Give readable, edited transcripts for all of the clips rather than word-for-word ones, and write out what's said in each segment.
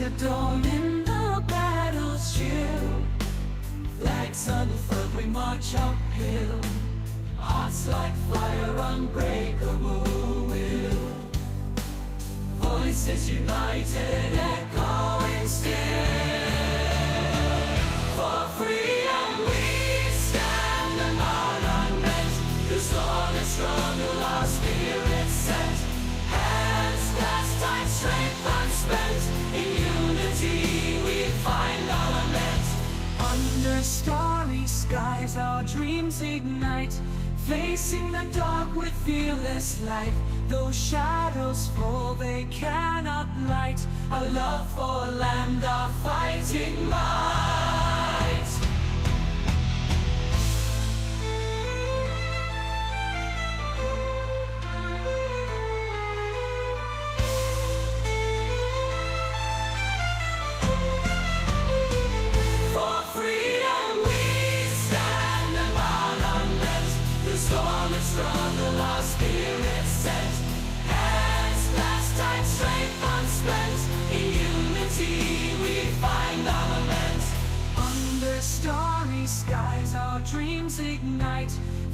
the dawn in the battle's chill. Flags unfurled, we march uphill. Hearts like fire, unbreakable will. Voices united, echoing still. For freedom we stand, and our unmet. This long and struggle, our spirits set. Hands clasped, time, strength unspent. In unity we find our lament. Under starry skies our dreams ignite. Facing the dark with fearless light. Though shadows fall, they cannot light a love for land, our fighting might. For freedom we stand, and our unmet. The storm and struggle, our spirits set. Hands clasped, tight, strength unspent. In unity we find our lament. Under starry skies our dreams ignite.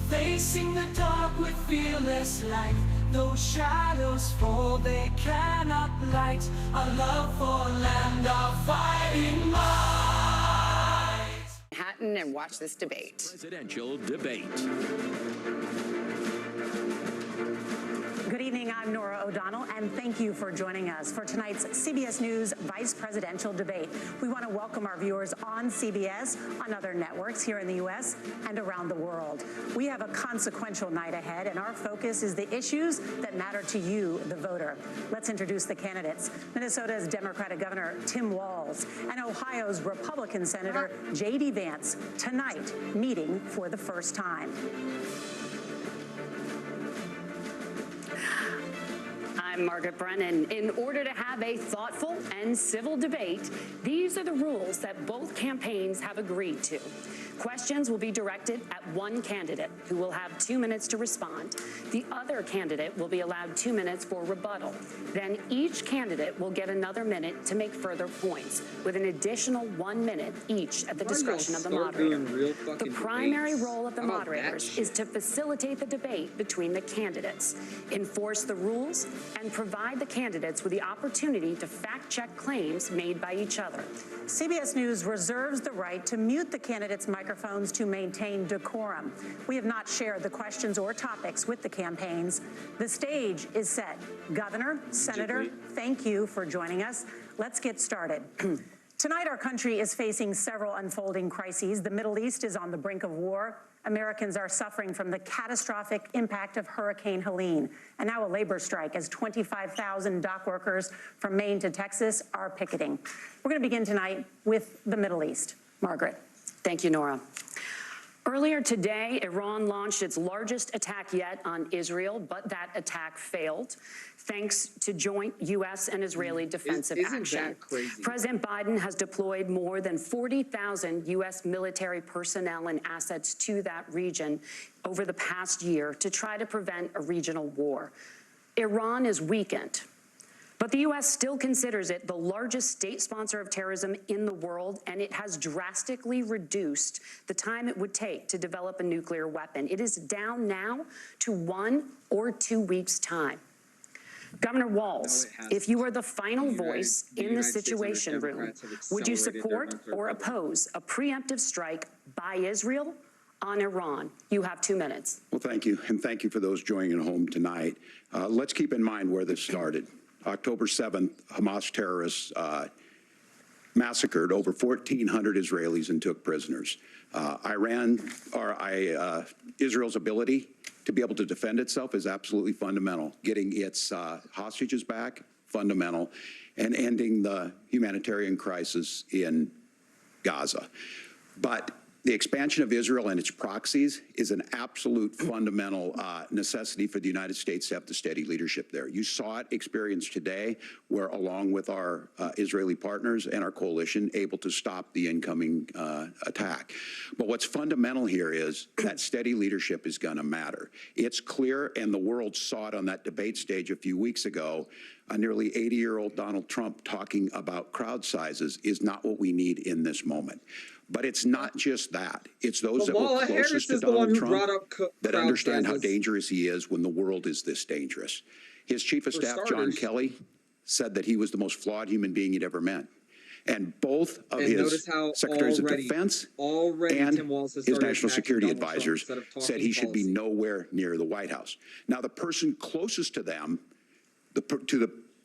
Facing the dark with fearless light. Though shadows fall, they cannot light our love for land, our fighting might. Manhattan and watch this debate. Presidential debate. Good evening, I'm Nora O'Donnell, and thank you for joining us for tonight's CBS News Vice Presidential Debate. We want to welcome our viewers on CBS, on other networks here in the U.S. and around the world. We have a consequential night ahead, and our focus is the issues that matter to you, the voter. Let's introduce the candidates. Minnesota's Democratic Governor Tim Walz and Ohio's Republican Senator J.D. Vance, tonight meeting for the first time. I'm Margaret Brennan. In order to have a thoughtful and civil debate, these are the rules that both campaigns have agreed to. Questions will be directed at one candidate, who will have 2 minutes to respond. The other candidate will be allowed 2 minutes for rebuttal. Then each candidate will get another minute to make further points, with an additional 1 minute each at the discretion of the moderator. The primary role of the moderators is to facilitate the debate between the candidates, enforce the rules, and provide the candidates with the opportunity to fact-check claims made by each other. CBS News reserves the right to mute the candidates' microphones to maintain decorum. We have not shared the questions or topics with the campaigns. The stage is set. Governor, Senator, thank you for joining us. Let's get started. Tonight, our country is facing several unfolding crises. The Middle East is on the brink of war. Americans are suffering from the catastrophic impact of Hurricane Helene, and now a labor strike as 25,000 dock workers from Maine to Texas are picketing. We're going to begin tonight with the Middle East. Margaret. Thank you, Nora. Earlier today, Iran launched its largest attack yet on Israel, but that attack failed, thanks to joint U.S. and Israeli defensive action. President Biden has deployed more than 40,000 U.S. military personnel and assets to that region over the past year to try to prevent a regional war. Iran is weakened, but the U.S. still considers it the largest state sponsor of terrorism in the world, and it has drastically reduced the time it would take to develop a nuclear weapon. It is down now to 1 or 2 weeks' time. Governor Walz, if you were the final voice in the Situation Room, would you support or oppose a preemptive strike by Israel on Iran? You have 2 minutes. Well, thank you, and thank you for those joining at home tonight. Let's keep in mind where this started. October 7th, Hamas terrorists massacred over 1,400 Israelis and took prisoners. Israel's ability to be able to defend itself is absolutely fundamental. Getting its hostages back, fundamental, and ending the humanitarian crisis in Gaza. But the expansion of Israel and its proxies is an absolute fundamental necessity for the United States to have the steady leadership there. You saw it experienced today, where along with our Israeli partners and our coalition, able to stop the incoming attack. But what's fundamental here is that steady leadership is going to matter. It's clear, and the world saw it on that debate stage a few weeks ago. a nearly 80-year-old Donald Trump talking about crowd sizes is not what we need in this moment. But it's not just that. It's those that were closest to Donald Trump that understand how dangerous he is when the world is this dangerous. His chief of staff, John Kelly, said that he was the most flawed human being he'd ever met. And both of his secretaries of defense and his national security advisors said he should be nowhere near the White House. Now, the person closest to them,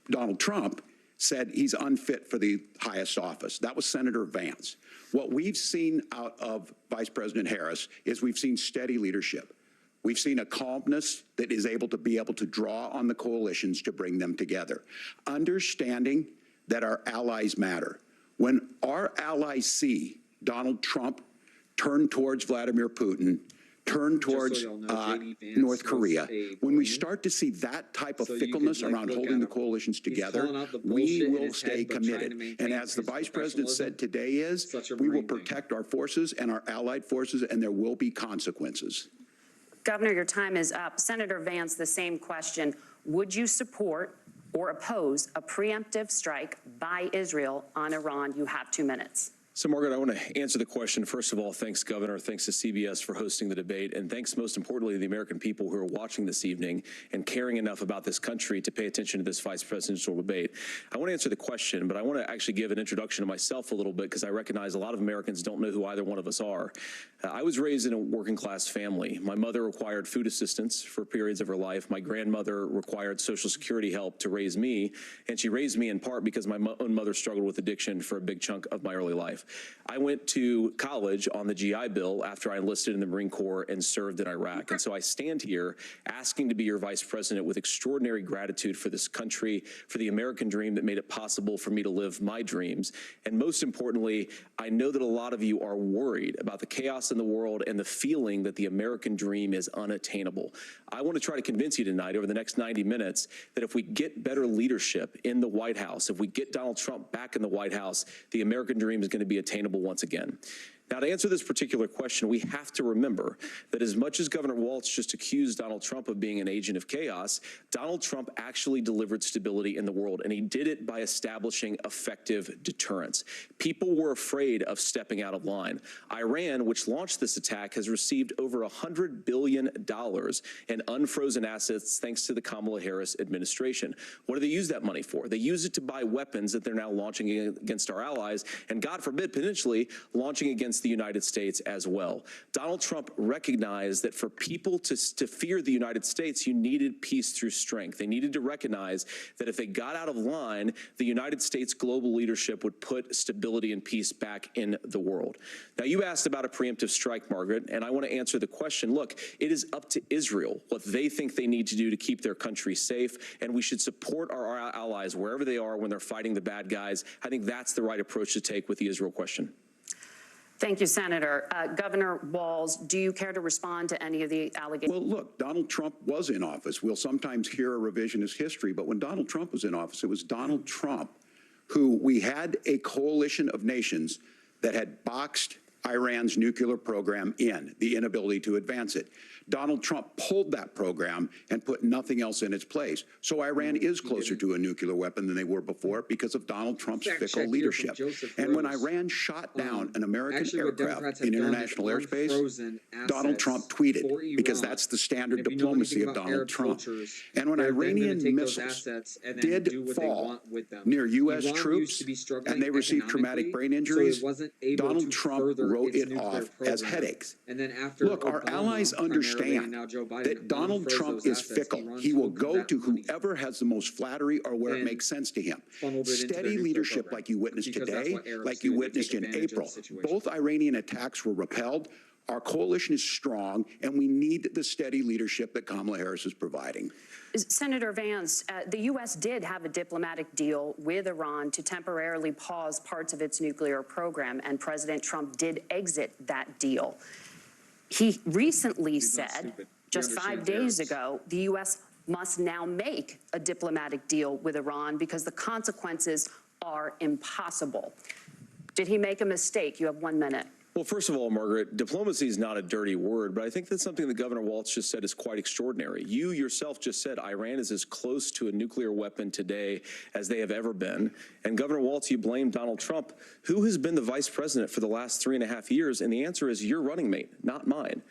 Donald Trump, said he's unfit for the highest office. That was Senator Vance. What we've seen out of Vice President Harris is we've seen steady leadership. We've seen a calmness that is able to draw on the coalitions to bring them together, understanding that our allies matter. When our allies see Donald Trump turn towards Vladimir Putin, turn towards North Korea, when we start to see that type of fickleness around holding the coalitions together, we will stay committed. And as the Vice President said today we will protect our forces and our allied forces, and there will be consequences. Governor, your time is up. Senator Vance, the same question. Would you support or oppose a preemptive strike by Israel on Iran? You have 2 minutes. So, Margaret, I want to answer the question. First of all, thanks, Governor. Thanks to CBS for hosting the debate. And thanks, most importantly, to the American people who are watching this evening and caring enough about this country to pay attention to this vice presidential debate. I want to answer the question, but I want to actually give an introduction to myself a little bit because I recognize a lot of Americans don't know who either one of us are. I was raised in a working-class family. My mother required food assistance for periods of her life. My grandmother required Social Security help to raise me, and she raised me in part because my own mother struggled with addiction for a big chunk of my early life. I went to college on the GI Bill after I enlisted in the Marine Corps and served in Iraq. And so I stand here asking to be your vice president with extraordinary gratitude for this country, for the American dream that made it possible for me to live my dreams. And most importantly, I know that a lot of you are worried about the chaos in the world and the feeling that the American dream is unattainable. I want to try to convince you tonight over the next 90 minutes that if we get better leadership in the White House, if we get Donald Trump back in the White House, the American dream is going to be attainable once again. Now, to answer this particular question, we have to remember that as much as Governor Walz just accused Donald Trump of being an agent of chaos, Donald Trump actually delivered stability in the world, and he did it by establishing effective deterrence. People were afraid of stepping out of line. Iran, which launched this attack, has received over $100 billion in unfrozen assets thanks to the Kamala Harris administration. What do they use that money for? They use it to buy weapons that they're now launching against our allies, and God forbid, potentially launching against the United States as well. Donald Trump recognized that for people to fear the United States, you needed peace through strength. They needed to recognize that if they got out of line, the United States global leadership would put stability and peace back in the world. Now, you asked about a preemptive strike, Margaret, and I want to answer the question. Look, it is up to Israel what they think they need to do to keep their country safe, and we should support our allies wherever they are when they're fighting the bad guys. I think that's the right approach to take with the Israel question. Thank you, Senator. Governor Walz, do you care to respond to any of the allegations? Well, look, Donald Trump was in office. We'll sometimes hear a revisionist history, but when Donald Trump was in office, it was Donald Trump who we had a coalition of nations that had boxed Iran's nuclear program in, the inability to advance it. Donald Trump pulled that program and put nothing else in its place. So Iran is closer to a nuclear weapon than they were before because of Donald Trump's fickle leadership. And when Iran shot down an American aircraft in international airspace, Donald Trump tweeted, because that's the standard diplomacy of Donald Trump. And when Iranian missiles did fall near U.S. troops and they received traumatic brain injuries, Donald Trump wrote it off as headaches. Look, our allies understand that Donald Trump is fickle. He will go to whoever has the most flattery or where it makes sense to him. Steady leadership like you witnessed today, like you witnessed in April. Both Iranian attacks were repelled. Our coalition is strong, and we need the steady leadership that Kamala Harris is providing. Senator Vance, the U.S. did have a diplomatic deal with Iran to temporarily pause parts of its nuclear program, and President Trump did exit that deal. He recently said, just 5 days ago, the U.S. must now make a diplomatic deal with Iran because the consequences are impossible. Did he make a mistake? You have 1 minute. Well, first of all, Margaret, diplomacy is not a dirty word, but I think that's something that Governor Walz just said is quite extraordinary. You yourself just said Iran is as close to a nuclear weapon today as they have ever been. And Governor Walz, you blame Donald Trump, who has been the vice president for the last 3.5 years. And the answer is your running mate, not mine.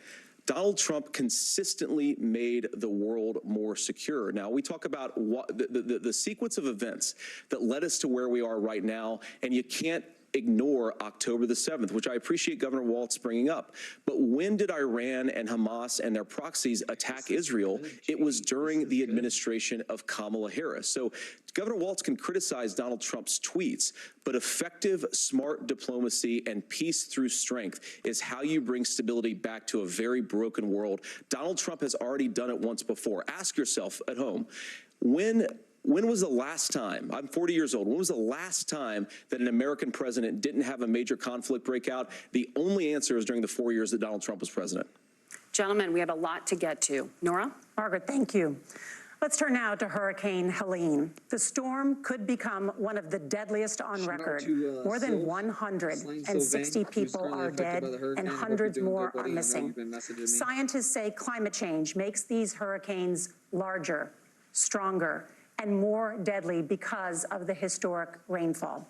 Donald Trump consistently made the world more secure. Now, we talk about the sequence of events that led us to where we are right now, and you can't ignore October the 7th, which I appreciate Governor Walz bringing up. But when did Iran and Hamas and their proxies attack Israel? It was during the administration of Kamala Harris. So Governor Walz can criticize Donald Trump's tweets, but effective, smart diplomacy and peace through strength is how you bring stability back to a very broken world. Donald Trump has already done it once before. Ask yourself at home, when was the last time, I'm 40 years old, when was the last time that an American president didn't have a major conflict break out? The only answer is during the 4 years that Donald Trump was president. Gentlemen, we have a lot to get to. Nora? Margaret, thank you. Let's turn now to Hurricane Helene. The storm could become one of the deadliest on record. More than 160 people are dead and hundreds more are missing. Scientists say climate change makes these hurricanes larger, stronger, and more deadly because of the historic rainfall.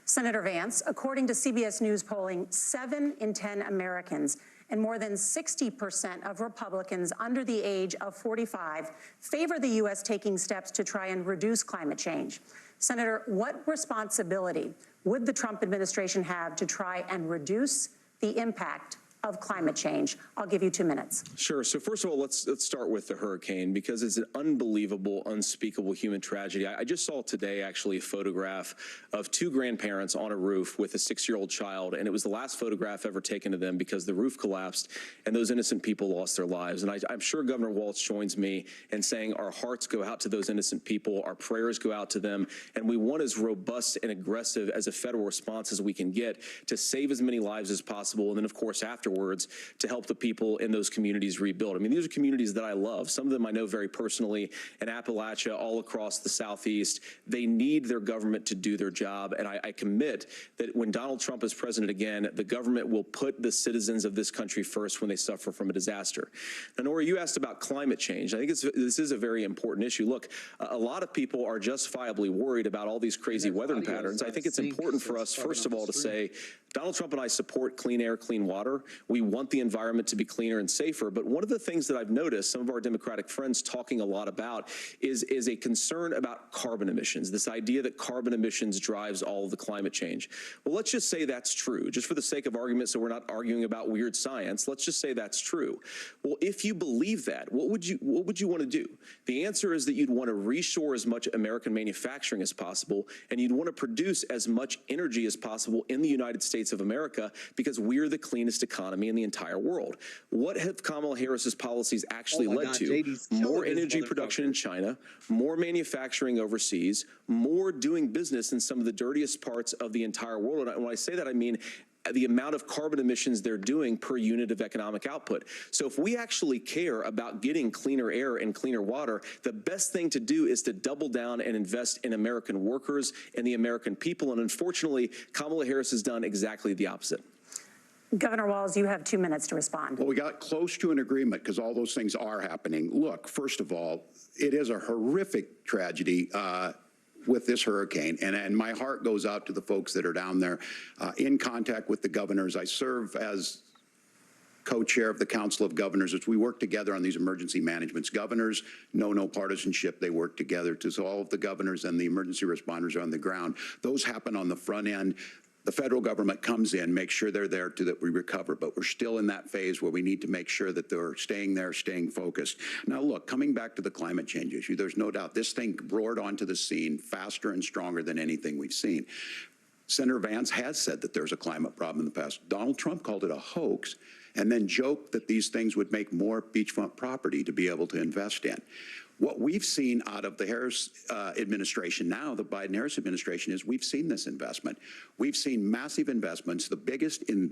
Senator Vance, according to CBS News polling, 7 in 10 Americans and more than 60% of Republicans under the age of 45 favor the U.S. taking steps to try and reduce climate change. Senator, what responsibility would the Trump administration have to try and reduce the impact of climate change? I'll give you 2 minutes. Sure. So first of all, let's start with the hurricane, because it's an unbelievable, unspeakable human tragedy. I just saw today, actually, a photograph of 2 grandparents on a roof with a 6-year-old child, and it was the last photograph ever taken of them because the roof collapsed and those innocent people lost their lives. And I'm sure Governor Walz joins me in saying our hearts go out to those innocent people, our prayers go out to them, and we want as robust and aggressive as a federal response as we can get to save as many lives as possible, and then, of course, afterwards, to help the people in those communities rebuild. I mean, these are communities that I love. Some of them I know very personally in Appalachia, all across the Southeast. They need their government to do their job, and I commit that when Donald Trump is president again, the government will put the citizens of this country first when they suffer from a disaster. Now, Nora, you asked about climate change. I think this is a very important issue. Look, a lot of people are justifiably worried about all these crazy weather patterns. I think it's important for us, first of all, to say Donald Trump and I support clean air, clean water. We want the environment to be cleaner and safer. But one of the things that I've noticed some of our Democratic friends talking a lot about is a concern about carbon emissions, this idea that carbon emissions drives all of the climate change. Well, let's just say that's true, just for the sake of argument, so we're not arguing about weird science. Let's just say that's true. Well, if you believe that, what would you want to do? The answer is that you'd want to reshore as much American manufacturing as possible, and you'd want to produce as much energy as possible in the United States of America, because we're the cleanest economy in the entire world. What have Kamala Harris's policies actually led to? More energy production in China, more manufacturing overseas, more doing business in some of the dirtiest parts of the entire world. And when I say that, I mean the amount of carbon emissions they're doing per unit of economic output. So if we actually care about getting cleaner air and cleaner water, the best thing to do is to double down and invest in American workers and the American people. And unfortunately, Kamala Harris has done exactly the opposite. Governor Walz, you have 2 minutes to respond. Well, we got close to an agreement because all those things are happening. Look, first of all, it is a horrific tragedy with this hurricane, and my heart goes out to the folks that are down there in contact with the governors. I serve as co-chair of the Council of Governors as we work together on these emergency managements. Governors know no partisanship. They work together. So all of the governors and the emergency responders are on the ground. Those happen on the front end. The federal government comes in, makes sure they're there so that we recover, but we're still in that phase where we need to make sure that they're staying there, staying focused. Now, look, coming back to the climate change issue, there's no doubt this thing roared onto the scene faster and stronger than anything we've seen. Senator Vance has said that there's a climate problem in the past. Donald Trump called it a hoax and then joked that these things would make more beachfront property to be able to invest in. What we've seen out of the Harris administration now, the Biden-Harris administration, is we've seen this investment. We've seen massive investments, the biggest in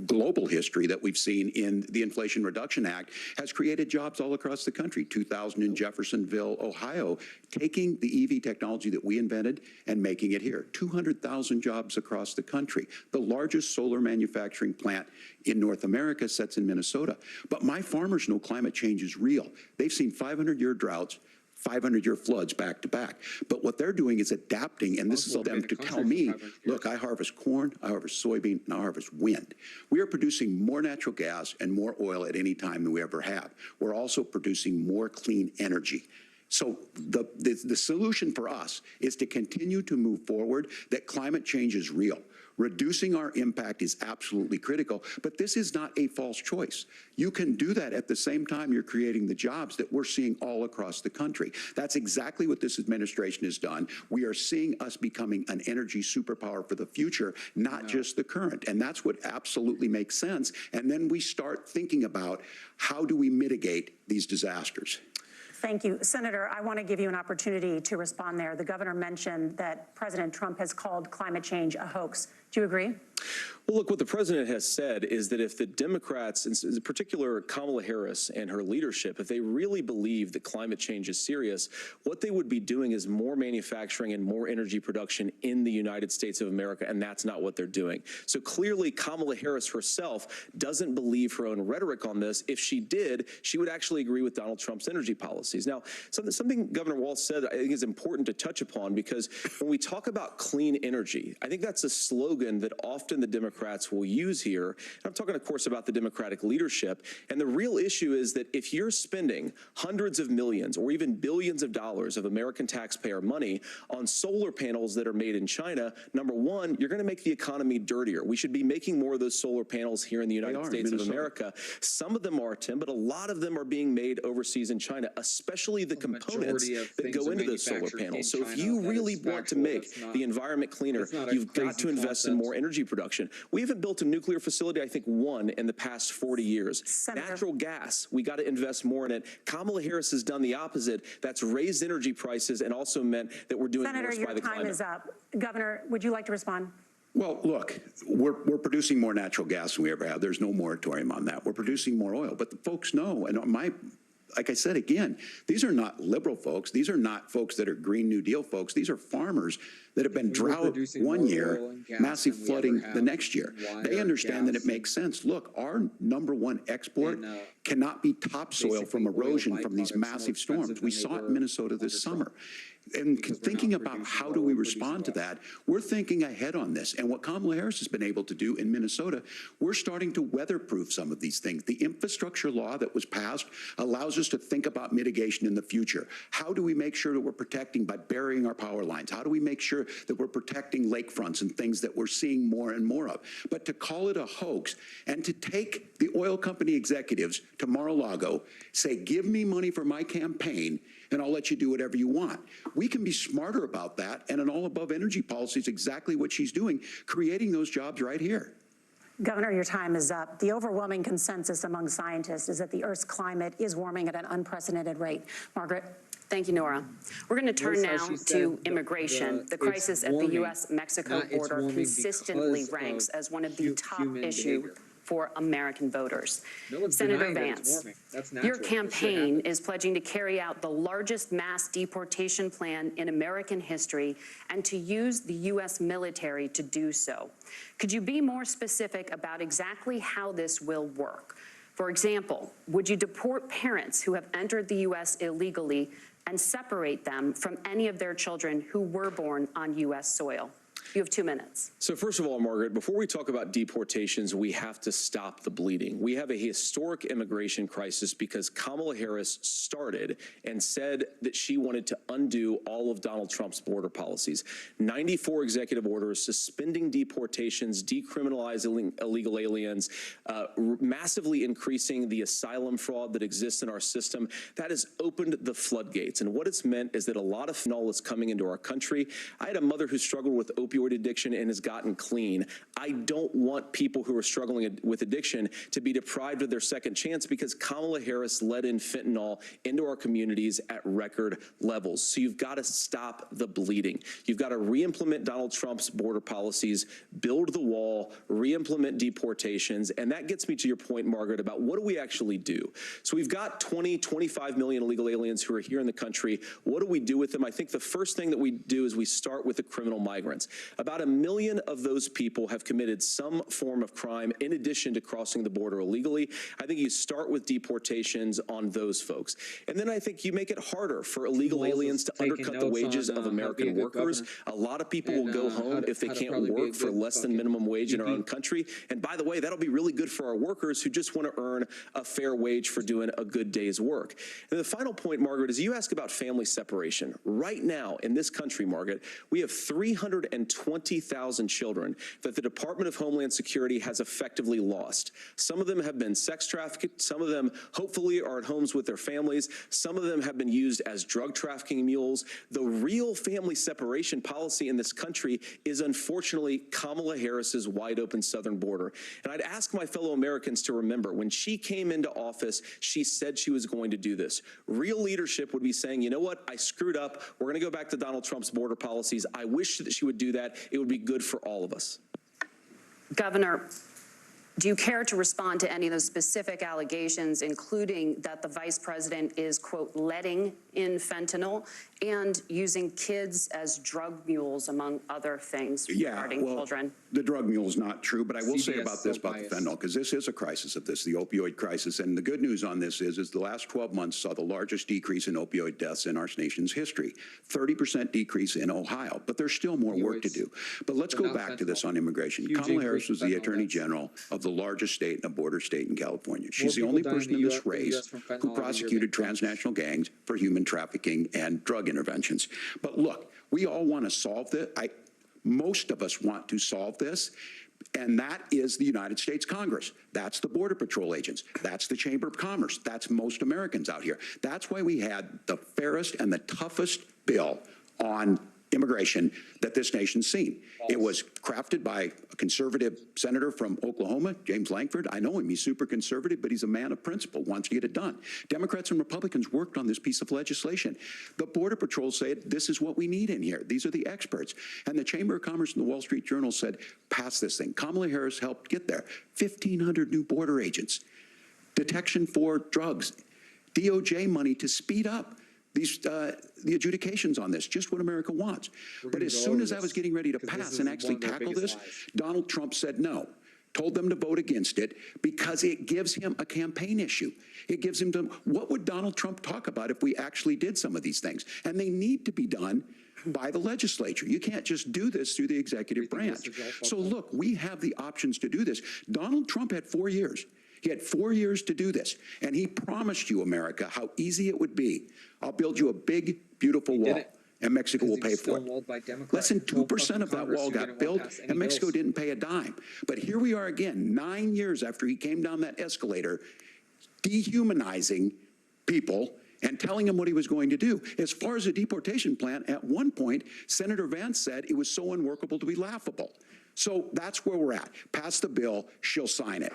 global history that we've seen in the Inflation Reduction Act has created jobs all across the country. 2000 in Jeffersonville, Ohio, taking the EV technology that we invented and making it here. 200,000 jobs across the country. The largest solar manufacturing plant in North America sits in Minnesota. But my farmers know climate change is real. They've seen 500-year droughts, 500-year floods back to back. But what they're doing is adapting, and this is them to tell me, look, I harvest corn, I harvest soybean, and I harvest wind. We are producing more natural gas and more oil at any time than we ever have. We're also producing more clean energy. So the solution for us is to continue to move forward that climate change is real. Reducing our impact is absolutely critical, but this is not a false choice. You can do that at the same time you're creating the jobs that we're seeing all across the country. That's exactly what this administration has done. We are seeing us becoming an energy superpower for the future, not just the current. And that's what absolutely makes sense. And then we start thinking about how do we mitigate these disasters. Thank you. Senator, I want to give you an opportunity to respond there. The governor mentioned that President Trump has called climate change a hoax. Do you agree? Well, look, what the president has said is that if the Democrats, in particular Kamala Harris and her leadership, if they really believe that climate change is serious, what they would be doing is more manufacturing and more energy production in the United States of America, and that's not what they're doing. So clearly, Kamala Harris herself doesn't believe her own rhetoric on this. If she did, she would actually agree with Donald Trump's energy policies. Now, something Governor Walz said I think is important to touch upon, because when we talk about clean energy, I think that's a slogan that often the Democrats will use here. And I'm talking, of course, about the Democratic leadership. And the real issue is that if you're spending hundreds of millions or even billions of dollars of American taxpayer money on solar panels that are made in China, number one, you're going to make the economy dirtier. We should be making more of those solar panels here in the United States of America. Some of them are, Tim, but a lot of them are being made overseas in China, especially the components that go into those solar panels. So if you really want to make the environment cleaner, you've got to invest in more energy production. We haven't built a nuclear facility, I think, one in the past 40 years. Senator. Natural gas, we got to invest more in it. Kamala Harris has done the opposite. That's raised energy prices and also meant that we're doing Senator, worse by the climate. your time is up. Governor, would you like to respond? Well, look, we're producing more natural gas than we ever have. There's no moratorium on that. We're producing more oil. But the folks know, and like I said, again, these are not liberal folks. These are not folks that are Green New Deal folks. These are farmers that have been drought one year, massive flooding the next year. They understand that it makes sense. Look, our #1 export cannot be topsoil from erosion from these massive storms. We saw it in Minnesota this summer. And thinking about how do we respond to that, we're thinking ahead on this. And what Kamala Harris has been able to do in Minnesota, we're starting to weatherproof some of these things. The infrastructure law that was passed allows us to think about mitigation in the future. How do we make sure that we're protecting by burying our power lines? How do we make sure that we're protecting lakefronts and things that we're seeing more and more of? But to call it a hoax and to take the oil company executives to Mar-a-Lago, say, give me money for my campaign, and I'll let you do whatever you want. We can be smarter about that, and an all-above energy policy is exactly what she's doing, creating those jobs right here. Governor, your time is up. The overwhelming consensus among scientists is that the Earth's climate is warming at an unprecedented rate. Margaret? Thank you, Nora. We're going to turn now to immigration. The crisis at the U.S.-Mexico border consistently ranks as one of the top issues for American voters. Senator Vance, your campaign is pledging to carry out the largest mass deportation plan in American history and to use the U.S. military to do so. Could you be more specific about exactly how this will work? For example, would you deport parents who have entered the U.S. illegally and separate them from any of their children who were born on U.S. soil? You have 2 minutes. So first of all, Margaret, before we talk about deportations, we have to stop the bleeding. We have a historic immigration crisis because Kamala Harris started and said that she wanted to undo all of Donald Trump's border policies. 94 executive orders suspending deportations, decriminalizing illegal aliens, massively increasing the asylum fraud that exists in our system. That has opened the floodgates. And what it's meant is that a lot of fentanyl is coming into our country. I had a mother who struggled with opioid opioid addiction and has gotten clean. I don't want people who are struggling with addiction to be deprived of their second chance because Kamala Harris let in fentanyl into our communities at record levels. So you've got to stop the bleeding. You've got to re-implement Donald Trump's border policies, build the wall, re-implement deportations. And that gets me to your point, Margaret, about what do we actually do? So we've got 25 million illegal aliens who are here in the country. What do we do with them? I think the first thing that we do is we start with the criminal migrants. About 1 million of those people have committed some form of crime in addition to crossing the border illegally. I think you start with deportations on those folks. And then I think you make it harder for illegal aliens to undercut the wages of American workers. A lot of people will go home if they can't work for less than minimum wage in our own country. And by the way, that'll be really good for our workers who just want to earn a fair wage for doing a good day's work. And the final point, Margaret, is you ask about family separation. Right now in this country, Margaret, we have 320,000 children that the Department of Homeland Security has effectively lost. Some of them have been sex trafficked. Some of them hopefully are at homes with their families. Some of them have been used as drug trafficking mules. The real family separation policy in this country is unfortunately Kamala Harris's wide open southern border. And I'd ask my fellow Americans to remember when she came into office, she said she was going to do this. Real leadership would be saying, you know what, I screwed up. We're going to go back to Donald Trump's border policies. I wish that she would do that. It would be good for all of us. Governor, do you care to respond to any of those specific allegations, including that the vice president is, quote, letting in fentanyl and using kids as drug mules, among other things regarding children? The drug mule is not true, but I will say about this, about the fentanyl, because this is a crisis of this, the opioid crisis. And the good news on this is the last 12 months saw the largest decrease in opioid deaths in our nation's history, 30% decrease in Ohio. But there's still more work to do. But let's go back to this on immigration. Kamala Harris was the Attorney General of the largest state and a border state in California. She's the only person in this race who prosecuted transnational gangs for human trafficking and drug interventions. But look, we all want to solve this. Most of us want to solve this, and that is the United States Congress. That's the Border Patrol agents. That's the Chamber of Commerce. That's most Americans out here. That's why we had the fairest and the toughest bill on immigration that this nation's seen. It was crafted by a conservative senator from Oklahoma, James Lankford. I know him. He's super conservative, but he's a man of principle, wants to get it done. Democrats and Republicans worked on this piece of legislation. The Border Patrol said, this is what we need in here. These are the experts. And the Chamber of Commerce and the Wall Street Journal said, pass this thing. Kamala Harris helped get there. 1,500 new border agents, detection for drugs, DOJ money to speed up the adjudications on this, just what America wants. But as soon as I was getting ready to pass and actually tackle this, Donald Trump said no, told them to vote against it because it gives him a campaign issue. It gives him to, what would Donald Trump talk about if we actually did some of these things? And they need to be done by the legislature. You can't just do this through the executive branch. So look, we have the options to do this. Donald Trump had 4 years. He had 4 years to do this, and he promised you, America, how easy it would be. I'll build you a big, beautiful wall, and Mexico will pay for it. Less than 2% of that wall got built, and Mexico didn't pay a dime. But here we are again, 9 years after he came down that escalator, dehumanizing people and telling him what he was going to do. As far as the deportation plan, at one point, Senator Vance said it was so unworkable to be laughable. So that's where we're at. Pass the bill, she'll sign it.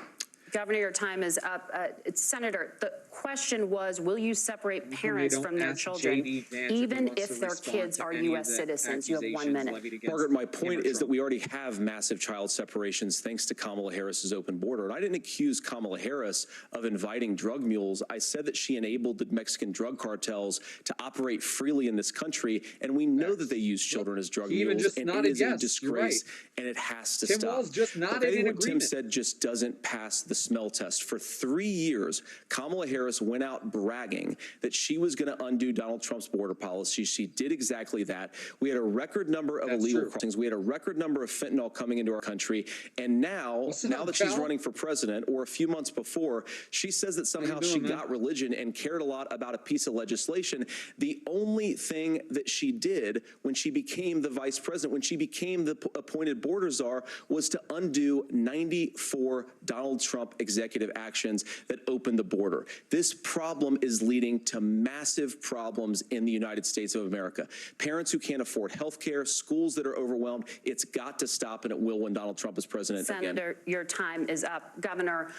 Governor, your time is up. Senator, the question was, will you separate parents from their children, even if their kids are U.S. citizens? You have 1 minute. Margaret, my point is that we already have massive child separations thanks to Kamala Harris's open border. And I didn't accuse Kamala Harris of inviting drug mules. I said that she enabled the Mexican drug cartels to operate freely in this country. And we know that they use children as drug mules. And it is a disgrace, and it has to stop. Walz just nodded in what agreement. Tim said just doesn't pass the smell test. For 3 years, Kamala Harris went out bragging that she was going to undo Donald Trump's border policy. She did exactly that. We had a record number of illegal crossings. We had a record number of fentanyl coming into our country. And now that she's running for president, or a few months before, she says that somehow she got religion and cared a lot about a piece of legislation. The only thing that she did when she became the vice president, when she became the appointed border czar, was to undo 94 Donald Trump Trump executive actions that opened the border. This problem is leading to massive problems in the United States of America. Parents who can't afford health care, schools that are overwhelmed. It's got to stop, and it will when Donald Trump is president Senator, again. your time is up. Governor,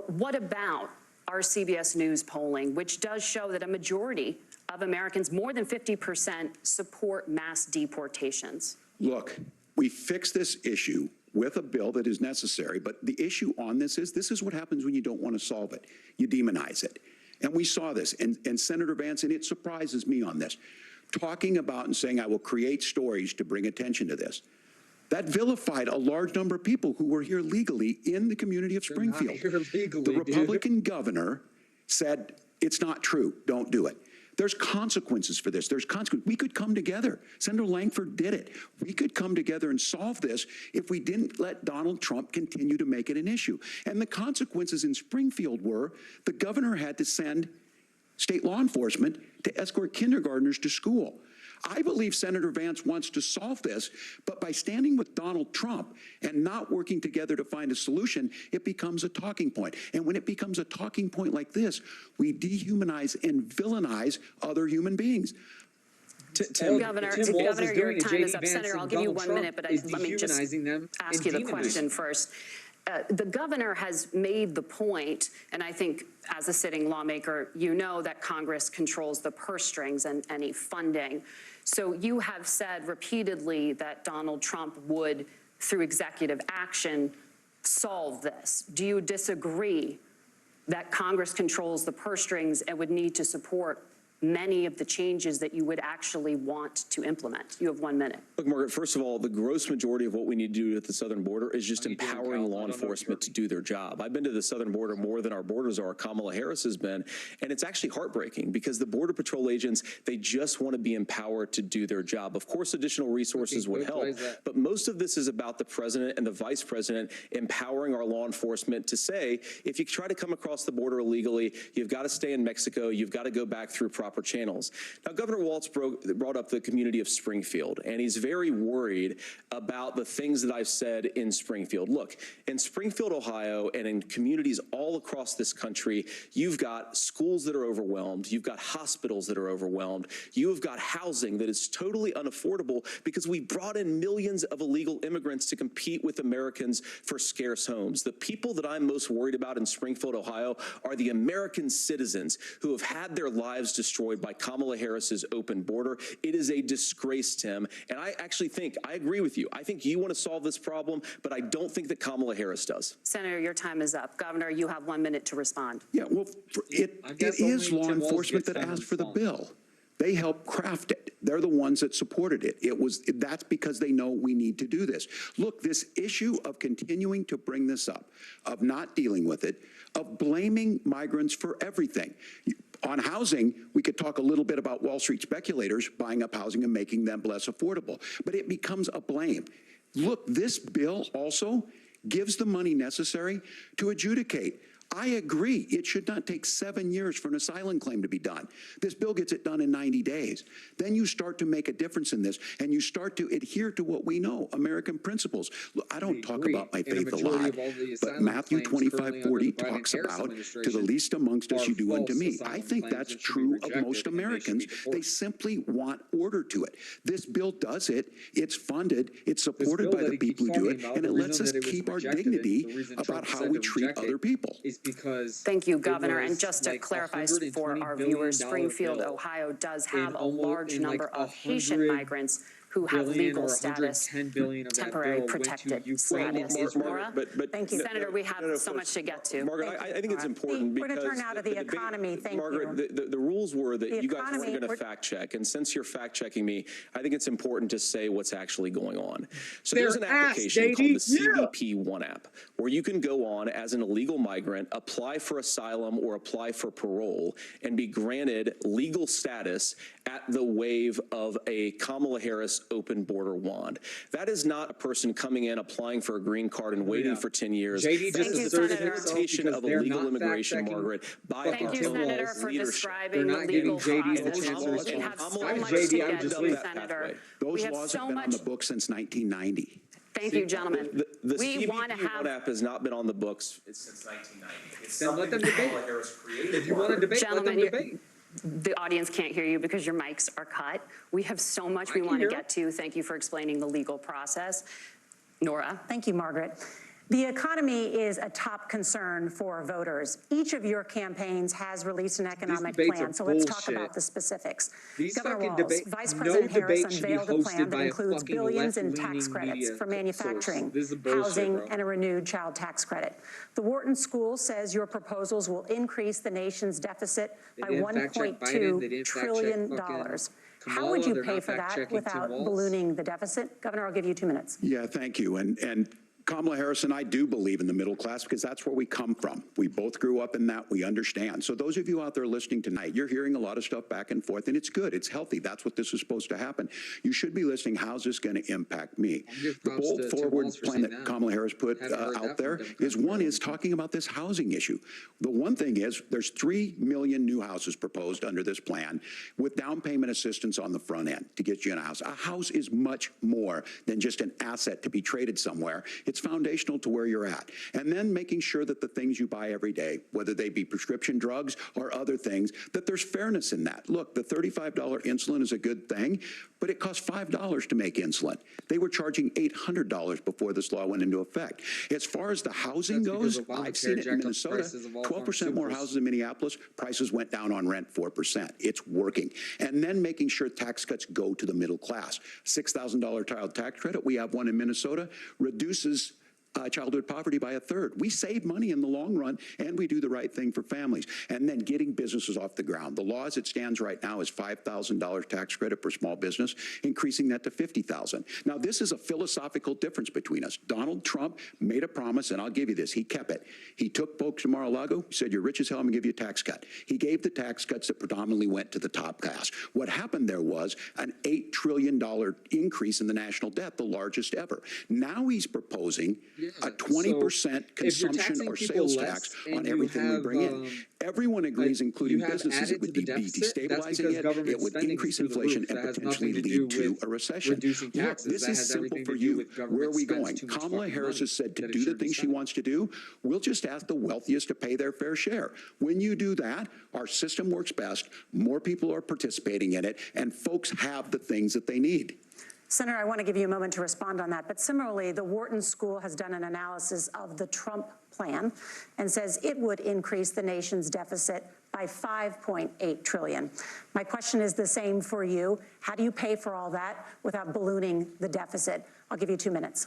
what about our CBS News polling, which does show that a majority of Americans, more than 50%, support mass deportations? Look, we fix this issue with a bill that is necessary, but the issue on this is what happens when you don't want to solve it. You demonize it. And we saw this, and Senator Vance, and it surprises me on this, talking about and saying, I will create stories to bring attention to this. That vilified a large number of people who were here legally in the community of Springfield. They're not here legally, the Republican governor said, it's not true, don't do it. There's consequences for this. There's consequences. We could come together. Senator Langford did it. We could come together and solve this if we didn't let Donald Trump continue to make it an issue. And the consequences in Springfield were the governor had to send state law enforcement to escort kindergartners to school. I believe Senator Vance wants to solve this, but by standing with Donald Trump and not working together to find a solution, it becomes a talking point. And when it becomes a talking point like this, we dehumanize and villainize other human beings. Governor, your time is up. Senator, I'll give you 1 minute, but let me just ask you the question first. The governor has made the point, and I think as a sitting lawmaker, you know that Congress controls the purse strings and any funding. So you have said repeatedly that Donald Trump would, through executive action, solve this. Do you disagree that Congress controls the purse strings and would need to support many of the changes that you would actually want to implement? You have 1 minute. Look, Margaret, first of all, the gross majority of what we need to do at the southern border is just empowering law enforcement to do their job. I've been to the southern border more than our borders are. Kamala Harris has been, and it's actually heartbreaking because the Border Patrol agents, they just want to be empowered to do their job. Of course, additional resources would help, but most of this is about the president and the vice president empowering our law enforcement to say, if you try to come across the border illegally, you've got to stay in Mexico, you've got to go back through proper channels. Now, Governor Walz brought up the community of Springfield, and he's very worried about the things that I've said in Springfield. Look, in Springfield, Ohio, and in communities all across this country, you've got schools that are overwhelmed, you've got hospitals that are overwhelmed, you've got housing that is totally unaffordable because we brought in millions of illegal immigrants to compete with Americans for scarce homes. The people that I'm most worried about in Springfield, Ohio, are the American citizens who have had their lives destroyed by Kamala Harris's open border. It is a disgrace, Tim. And I actually think, I agree with you. I think you want to solve this problem, but I don't think that Kamala Harris does. Senator, your time is up. Governor, you have 1 minute to respond. Yeah, well, it is law enforcement that asked for the bill. They helped craft it. They're the ones that supported it. That's because they know we need to do this. Look, this issue of continuing to bring this up, of not dealing with it, of blaming migrants for everything. On housing, we could talk a little bit about Wall Street speculators buying up housing and making them less affordable, but it becomes a blame. Look, this bill also gives the money necessary to adjudicate. I agree. It should not take 7 years for an asylum claim to be done. This bill gets it done in 90 days. Then you start to make a difference in this, and you start to adhere to what we know, American principles. Look, I don't talk about my faith a lot, but Matthew 25:40 talks about, to the least amongst us you do unto me. I think that's true of most Americans. They simply want order to it. This bill does it. It's funded. It's supported by the people who do it, and it lets us keep our dignity about how we treat other people. Because thank you, Governor. And just to clarify for our viewers, Springfield, Ohio does have a large number of Haitian migrants who have legal status, temporary protected status. Maura? Thank you. Senator, we have so much to get to. Margaret, I think it's important because— we're going to turn out of the economy. Thank you. Margaret, the rules were that you guys weren't going to fact check. And since you're fact checking me, I think it's important to say what's actually going on. So there's an application called the CBP One app where you can go on as an illegal migrant, apply for asylum or apply for parole, and be granted legal status at the wave of a Kamala Harris open border wand. That is not a person coming in, applying for a green card and waiting for 10 years. JD just asserted implementation of illegal immigration, Margaret, by Thank you, Senator, for describing the legal process. We have so much to get to, Senator. Those laws have been on the books since 1990. Thank you, gentlemen. The We want to CBP have, One app has not been on the books since 1990. It's Then let something them that debate. Kamala Harris created. If you want to debate, let them gentlemen, debate. the audience can't hear you because your mics are cut. We have so much we can want to hear get to. Thank you for explaining the legal process. Nora? Thank you, Margaret. The economy is a top concern for voters. Each of your campaigns has released an economic debates plan, are so let's talk bullshit. about the specifics. These Governor fucking Walz, debate- Vice no President Harris debate should be unveiled a plan hosted that by a includes fucking billions in tax left-leaning credits media for source. manufacturing, This is bullshit, housing, bro. and a renewed child tax credit. The Wharton School says your proposals will increase the nation's deficit by didn't fact check Biden. They $1.2 didn't fact check trillion. fucking How would Kamala. you They're pay not for fact that checking Tim without Walz. ballooning the deficit? Governor, I'll give you 2 minutes. Yeah, thank you. And Kamala Harris and I do believe in the middle class because that's where we come from. We both grew up in that. We understand. So those of you out there listening tonight, you're hearing a lot of stuff back and forth, and it's good. It's healthy. That's what this is supposed to happen. You should be listening. How's this going to impact me? give The props bold to Tim forward Walz for plan saying that that. Kamala Harris put Haven't heard that out from there Democrats is one is talking about this housing issue. The one thing is there's 3 million new houses proposed under this plan with down payment assistance on the front end to get you in a house. A house is much more than just an asset to be traded somewhere. It's foundational to where you're at. And then making sure that the things you buy every day, whether they be prescription drugs or other things, that there's fairness in that. Look, the $35 insulin is a good thing, but it costs $5 to make insulin. They were charging $800 before this law went into effect. As far as the housing That's because goes, Obamacare I've seen it in jacked up Minnesota, prices of all 12% more pharmaceuticals. houses in Minneapolis, prices went down on rent 4%. It's working. And then making sure tax cuts go to the middle class. $6,000 child tax credit, we have one in Minnesota, reduces childhood poverty by 1/3. We save money in the long run, and we do the right thing for families. And then getting businesses off the ground. The law as it stands right now is $5,000 tax credit for small business, increasing that to $50,000. Now, this is a philosophical difference between us. Donald Trump made a promise, and I'll give you this. He kept it. He took folks to Mar-a-Lago, said, you're rich as hell, I'm going to give you a tax cut. He gave the tax cuts that predominantly went to the top class. What happened there was an $8 trillion increase in the national debt, the largest ever. Now he's proposing a 20% consumption or sales tax on everything we bring in. Everyone agrees, including businesses, it would be destabilizing it, it would increase inflation and potentially lead to a recession. Look, this is simple for you. Where are we going? Kamala Harris has said to do the things she wants to do, we'll just ask the wealthiest to pay their fair share. When you do that, our system works best, more people are participating in it, and folks have the things that they need. Senator, I want to give you a moment to respond on that. But similarly, the Wharton School has done an analysis of the Trump plan and says it would increase the nation's deficit by $5.8 trillion. My question is the same for you. How do you pay for all that without ballooning the deficit? I'll give you 2 minutes.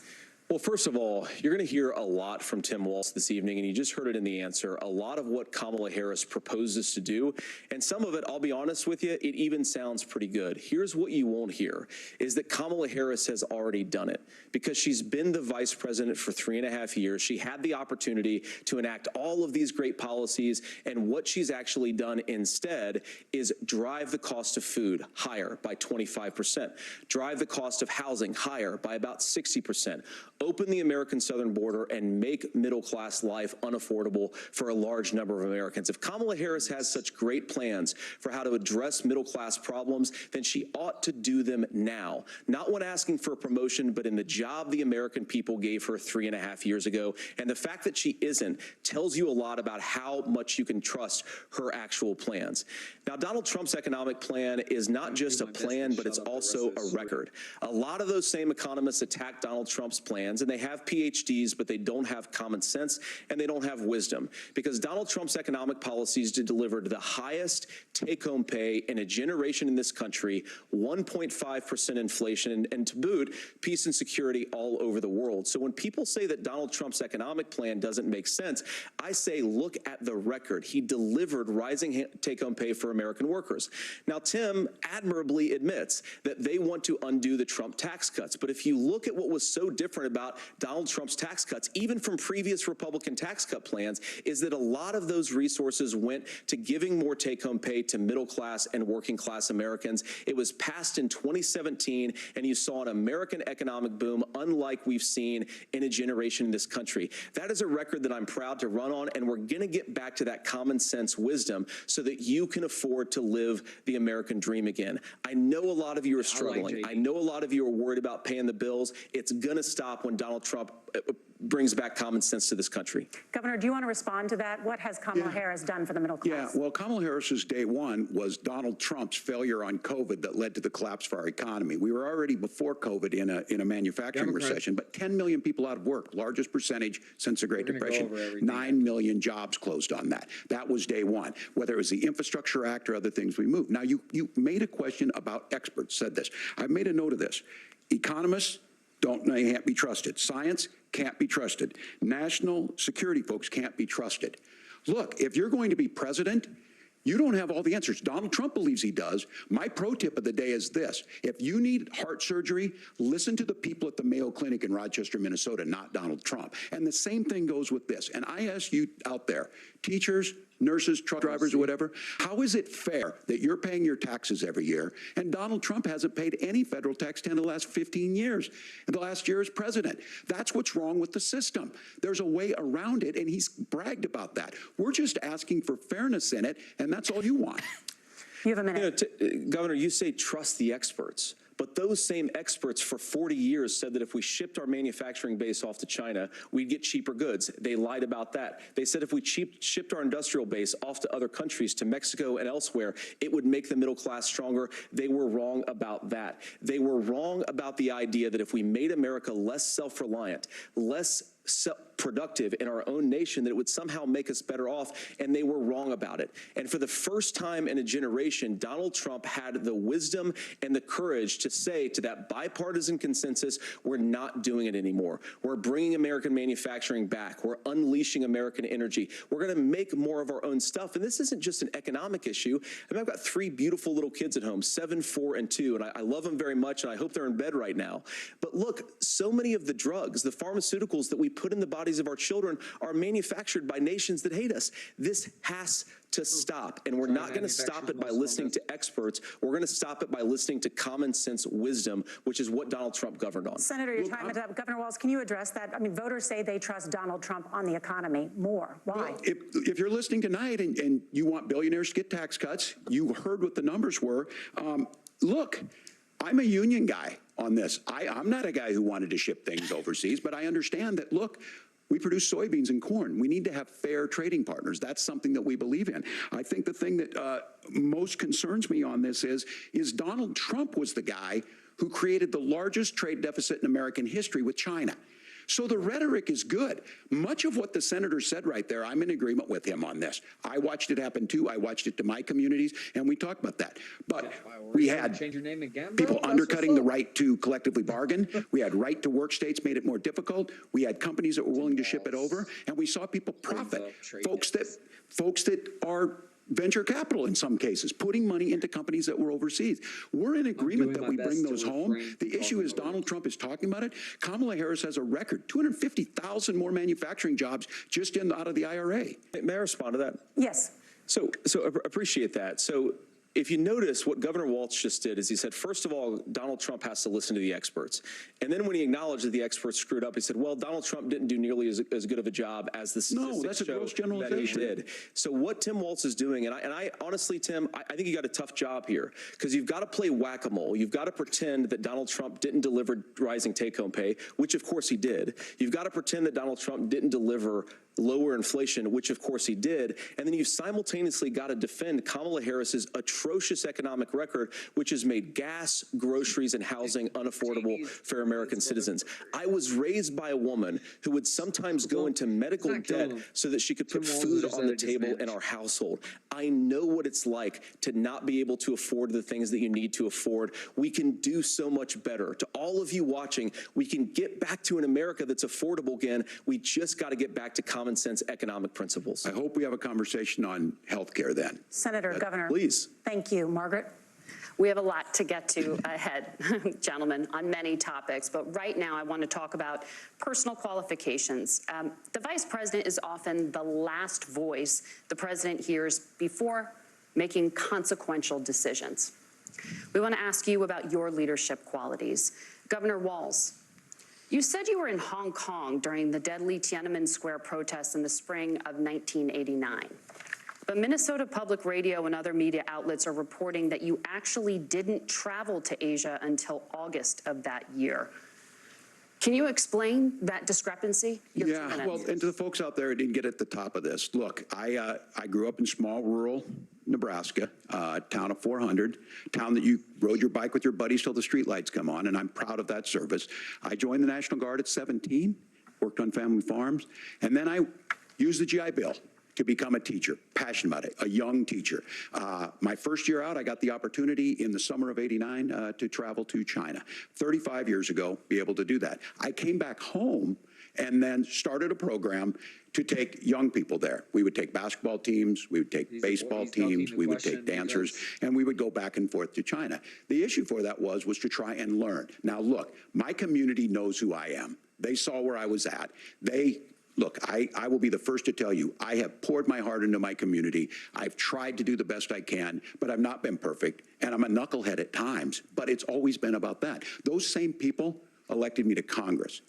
Well, first of all, you're going to hear a lot from Tim Walz this evening, and you just heard it in the answer, a lot of what Kamala Harris proposes to do. And some of it, I'll be honest with you, it even sounds pretty good. Here's what you won't hear, is that Kamala Harris has already done it. Because she's been the vice president for 3.5 years. She had the opportunity to enact all of these great policies, and what she's actually done instead is drive the cost of food higher by 25%, drive the cost of housing higher by about 60%, open the American southern border and make middle-class life unaffordable for a large number of Americans. If Kamala Harris has such great plans for how to address middle-class problems, then she ought to do them now. Not when asking for a promotion, but in the job the American people gave her 3.5 years ago. And the fact that she isn't tells you a lot about how much you can trust her actual plans. Now, Donald Trump's economic plan is not just a plan, but it's also a record. A lot of those same economists attack Donald Trump's plans, and they have PhDs, but they don't have common sense and they don't have wisdom, because Donald Trump's economic policies delivered the highest take-home pay in a generation in this country, 1.5% inflation, and to boot, peace and security all over the world. So when people say that Donald Trump's economic plan doesn't make sense, I say look at the record. He delivered rising take-home pay for American workers. Now, Tim admirably admits that they want to undo the Trump tax cuts, but if you look at what was so different about Donald Trump's tax cuts, even from previous Republican tax cut plans, is that a lot of those resources went to giving more take-home pay to middle-class and working-class Americans. It was passed in 2017, and you saw an American economic boom unlike we've seen in a generation in this country. That is a record that I'm proud to run on, and we're going to get back to that common sense wisdom so that you can afford to live the American dream again. I know a lot of you are struggling. I know a lot of you are worried about paying the bills. It's going to stop stop when Donald Trump brings back common sense to this country. Governor, do you want to respond to that? What has Kamala Harris done for the middle class? Yeah, well, Kamala Harris's day one was Donald Trump's failure on COVID that led to the collapse of our economy. We were already before COVID in a manufacturing recession, but 10 million people out of work, largest percentage since the Great Depression. 9 million jobs closed on that. That was day one. Whether it was the Infrastructure Act or other things we moved. Now, you made a question about experts, said this. I've made a note of this. Economists can't be trusted. Science can't be trusted. National security folks can't be trusted. Look, if you're going to be president, you don't have all the answers. Donald Trump believes he does. My pro tip of the day is this. If you need heart surgery, listen to the people at the Mayo Clinic in Rochester, Minnesota, not Donald Trump. And the same thing goes with this. And I ask you out there, teachers, nurses, truck drivers, or whatever, how is it fair that you're paying your taxes every year and Donald Trump hasn't paid any federal tax in the last 15 years, and the last year as president? That's what's wrong with the system. There's a way around it, and he's bragged about that. We're just asking for fairness in it, and that's all you want. You have a minute. Governor, you say trust the experts. But those same experts for 40 years said that if we shipped our manufacturing base off to China, we'd get cheaper goods. They lied about that. They said if we shipped our industrial base off to other countries, to Mexico and elsewhere, it would make the middle class stronger. They were wrong about that. They were wrong about the idea that if we made America less self-reliant, less productive in our own nation, that it would somehow make us better off, and they were wrong about it. And for the first time in a generation, Donald Trump had the wisdom and the courage to say to that bipartisan consensus, we're not doing it anymore. We're bringing American manufacturing back. We're unleashing American energy. We're going to make more of our own stuff. And this isn't just an economic issue. I mean, I've got 3 beautiful little kids at home, 7, 4, and 2, and I love them very much, and I hope they're in bed right now. But look, so many of the drugs, the pharmaceuticals that we put in the bodies of our children are manufactured by nations that hate us. This has to stop, and we're not going to stop it by listening to experts. We're going to stop it by listening to common sense wisdom, which is what Donald Trump governed on. Senator, your time is up. Governor Walz, can you address that? I mean, voters say they trust Donald Trump on the economy more. Why? Well, if you're listening tonight and you want billionaires to get tax cuts, you heard what the numbers were. Look, I'm a union guy on this. I'm not a guy who wanted to ship things overseas, but I understand that, look, we produce soybeans and corn. We need to have fair trading partners. That's something that we believe in. I think the thing that most concerns me on this is Donald Trump was the guy who created the largest trade deficit in American history with China. So the rhetoric is good. Much of what the senator said right there, I'm in agreement with him on this. I watched it happen too. I watched it to my communities, and we talked about that. But we had people undercutting the right to collectively bargain. We had right to work states made it more difficult. We had companies that were willing to ship it over, and we saw people profit. Folks that are venture capital in some cases, putting money into companies that were overseas. We're in agreement that we bring those home. The issue is Donald Trump is talking about it. Kamala Harris has a record, 250,000 more manufacturing jobs just out of the IRA. May I respond to that? Yes. So appreciate that. So if you notice, what Governor Walz just did is he said, first of all, Donald Trump has to listen to the experts. And then when he acknowledged that the experts screwed up, he said, well, Donald Trump didn't do nearly as good of a job as the statistics show that he did. So what Tim Walz is doing, and I honestly, Tim, I think you got a tough job here, because you've got to play whack-a-mole. You've got to pretend that Donald Trump didn't deliver rising take-home pay, which of course he did. You've got to pretend that Donald Trump didn't deliver lower inflation, which of course he did. And then you simultaneously got to defend Kamala Harris's atrocious economic record, which has made gas, groceries, and housing unaffordable for American citizens. I was raised by a woman who would sometimes go into medical debt so that she could put food on the table in our household. I know what it's like to not be able to afford the things that you need to afford. We can do so much better. To all of you watching, we can get back to an America that's affordable again. We just got to get back to common sense economic principles. I hope we have a conversation on health care then. Senator, Governor. Please. Thank you. Margaret? We have a lot to get to ahead, gentlemen, on many topics. But right now, I want to talk about personal qualifications. The vice president is often the last voice the president hears before making consequential decisions. We want to ask you about your leadership qualities. Governor Walz, you said you were in Hong Kong during the deadly Tiananmen Square protests in the spring of 1989. But Minnesota Public Radio and other media outlets are reporting that you actually didn't travel to Asia until August of that year. Can you explain that discrepancy? You have 2 Yeah, minutes. well, and to the folks out there who didn't get at the top of this, look, I grew up in small rural Nebraska, town of 400, town that you rode your bike with your buddies till the streetlights come on, and I'm proud of that service. I joined the National Guard at 17, worked on family farms, and then I used the GI Bill to become a teacher, passionate about it, a young teacher. My first year out, I got the opportunity in the summer of '89 to travel to China. 35 years ago, be able to do that. I came back home and then started a program to take young people there. We would take basketball teams, we would take baseball teams, we would take dancers, and we would go back and forth to China. The issue for that was to try and learn. Now, look, my community knows who I am. They saw where I was at. Look, I will be the first to tell you, I have poured my heart into my community. I've tried to do the best I can, but I've not been perfect. And I'm a knucklehead at times, but it's always been about that. Those same people elected me to Congress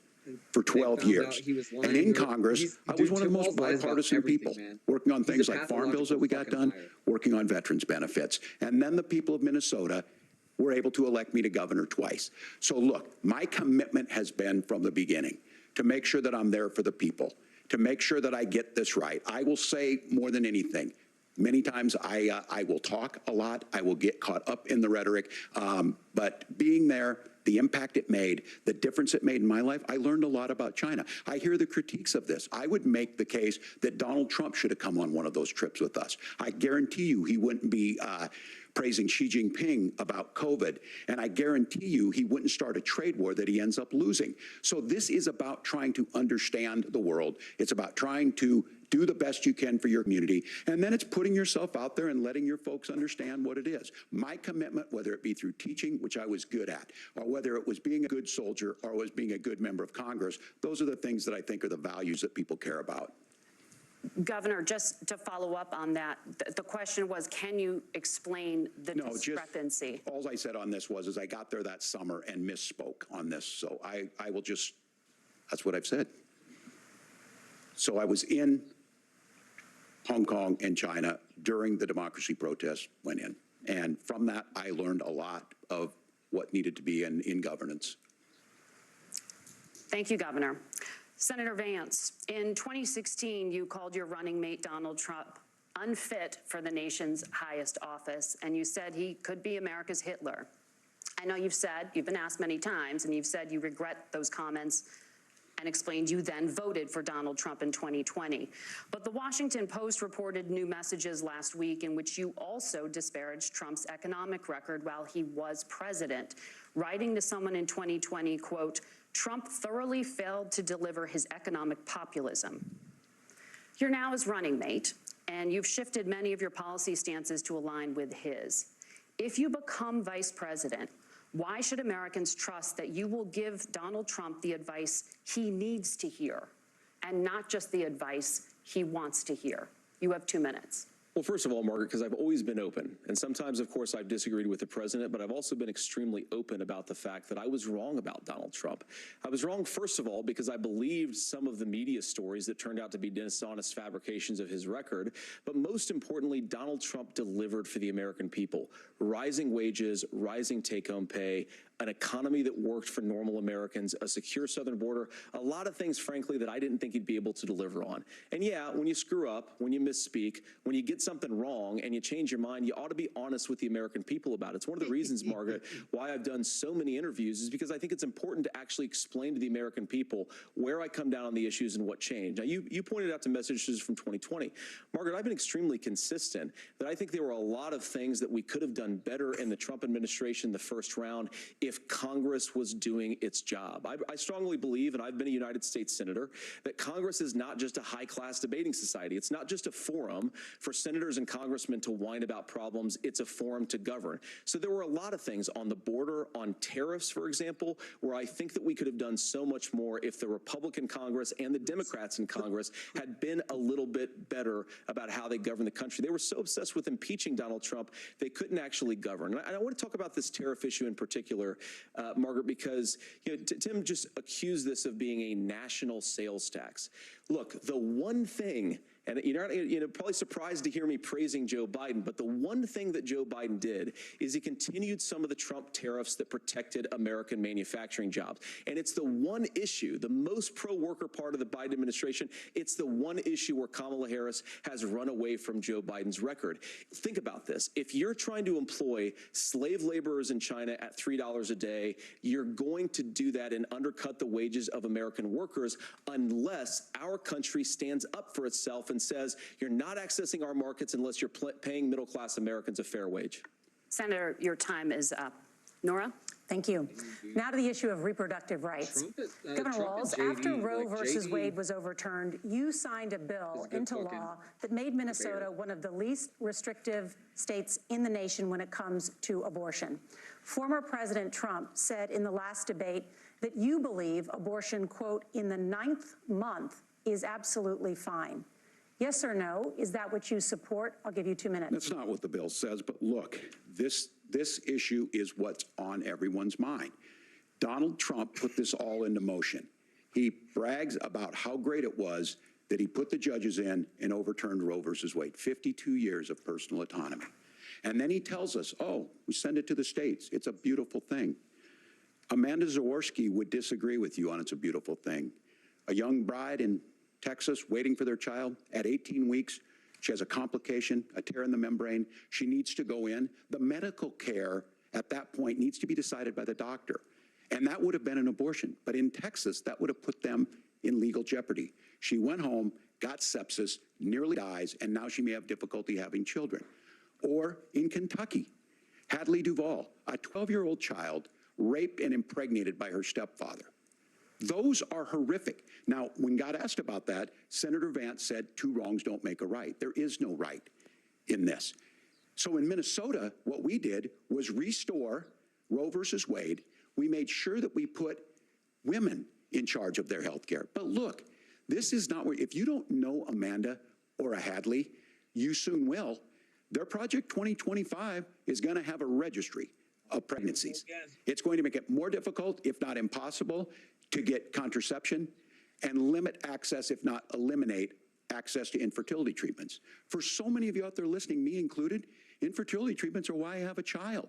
for 12 years. And in Congress, I was one of the most bipartisan people, working on things like farm bills that we got done, working on veterans benefits. And then the people of Minnesota were able to elect me to governor twice. So look, my commitment has been from the beginning to make sure that I'm there for the people, to make sure that I get this right. I will say more than anything, many times I will talk a lot, I will get caught up in the rhetoric, but being there, the impact it made, the difference it made in my life, I learned a lot about China. I hear the critiques of this. I would make the case that Donald Trump should have come on one of those trips with us. I guarantee you he wouldn't be praising Xi Jinping about COVID, and I guarantee you he wouldn't start a trade war that he ends up losing. So this is about trying to understand the world. It's about trying to do the best you can for your community, and then it's putting yourself out there and letting your folks understand what it is. My commitment, whether it be through teaching, which I was good at, or whether it was being a good soldier or was being a good member of Congress, those are the things that I think are the values that people care about. Governor, just to follow up on that, the question was, can you explain the discrepancy? All I said on this was I got there that summer and misspoke on this. So I will just, that's what I've said. So I was in Hong Kong and China during the democracy protests went in. And from that, I learned a lot of what needed to be in governance. Thank you, Governor. Senator Vance, in 2016, you called your running mate Donald Trump unfit for the nation's highest office, and you said he could be America's Hitler. I know you've been asked many times, and you've said you regret those comments and explained you then voted for Donald Trump in 2020. But the Washington Post reported new messages last week in which you also disparaged Trump's economic record while he was president, writing to someone in 2020, quote, Trump thoroughly failed to deliver his economic populism. You're now his running mate, and you've shifted many of your policy stances to align with his. If you become vice president, why should Americans trust that you will give Donald Trump the advice he needs to hear and not just the advice he wants to hear? You have 2 minutes. Well, first of all, Margaret, because I've always been open. And sometimes, of course, I've disagreed with the president, but I've also been extremely open about the fact that I was wrong about Donald Trump. I was wrong, first of all, because I believed some of the media stories that turned out to be dishonest fabrications of his record. But most importantly, Donald Trump delivered for the American people. Rising wages, rising take-home pay, an economy that worked for normal Americans, a secure southern border, a lot of things, frankly, that I didn't think he'd be able to deliver on. And yeah, when you screw up, when you misspeak, when you get something wrong and you change your mind, you ought to be honest with the American people about it. It's one of the reasons, Margaret, why I've done so many interviews is because I think it's important to actually explain to the American people where I come down on the issues and what changed. Now, you pointed out to messages from 2020. Margaret, I've been extremely consistent that I think there were a lot of things that we could have done better in the Trump administration the first round if Congress was doing its job. I strongly believe, and I've been a United States Senator, that Congress is not just a high-class debating society. It's not just a forum for senators and congressmen to whine about problems. It's a forum to govern. So there were a lot of things on the border, on tariffs, for example, where I think that we could have done so much more if the Republican Congress and the Democrats in Congress had been a little bit better about how they govern the country. They were so obsessed with impeaching Donald Trump, they couldn't actually govern. And I want to talk about this tariff issue in particular, Margaret, because Tim just accused this of being a national sales tax. Look, the one thing And you're probably surprised to hear me praising Joe Biden, but the one thing that Joe Biden did is he continued some of the Trump tariffs that protected American manufacturing jobs. And it's the one issue, the most pro-worker part of the Biden administration, it's the one issue where Kamala Harris has run away from Joe Biden's record. Think about this. If you're trying to employ slave laborers in China at $3 a day, you're going to do that and undercut the wages of American workers unless our country stands up for itself and says, you're not accessing our markets unless you're paying middle-class Americans a fair wage. Senator, your time is up. Nora? Thank you. Now to the issue of reproductive rights. Governor Walz, after Roe versus Wade was overturned, you signed a bill into law that made Minnesota one of the least restrictive states in the nation when it comes to abortion. Former President Trump said in the last debate that you believe abortion, quote, in the 9th month is absolutely fine. Yes or no? Is that what you support? I'll give you 2 minutes. That's not what the bill says, but look, this issue is what's on everyone's mind. Donald Trump put this all into motion. He brags about how great it was that he put the judges in and overturned Roe versus Wade, 52 years of personal autonomy. And then he tells us, oh, we send it to the states. It's a beautiful thing. Amanda Zaworski would disagree with you on it's a beautiful thing. A young bride in Texas waiting for their child at 18 weeks. She has a complication, a tear in the membrane. She needs to go in. The medical care at that point needs to be decided by the doctor. And that would have been an abortion. But in Texas, that would have put them in legal jeopardy. She went home, got sepsis, nearly dies, and now she may have difficulty having children. Or in Kentucky, Hadley Duvall, a 12-year-old child raped and impregnated by her stepfather. Those are horrific. Now, when God asked about that, Senator Vance said 2 wrongs don't make a right. There is no right in this. So in Minnesota, what we did was restore Roe versus Wade. We made sure that we put women in charge of their health care. But look, this is not where, if you don't know Amanda or a Hadley, you soon will. Their Project 2025 is going to have a registry of pregnancies. It's going to make it more difficult, if not impossible, to get contraception and limit access, if not eliminate access to infertility treatments. For so many of you out there listening, me included, infertility treatments are why I have a child.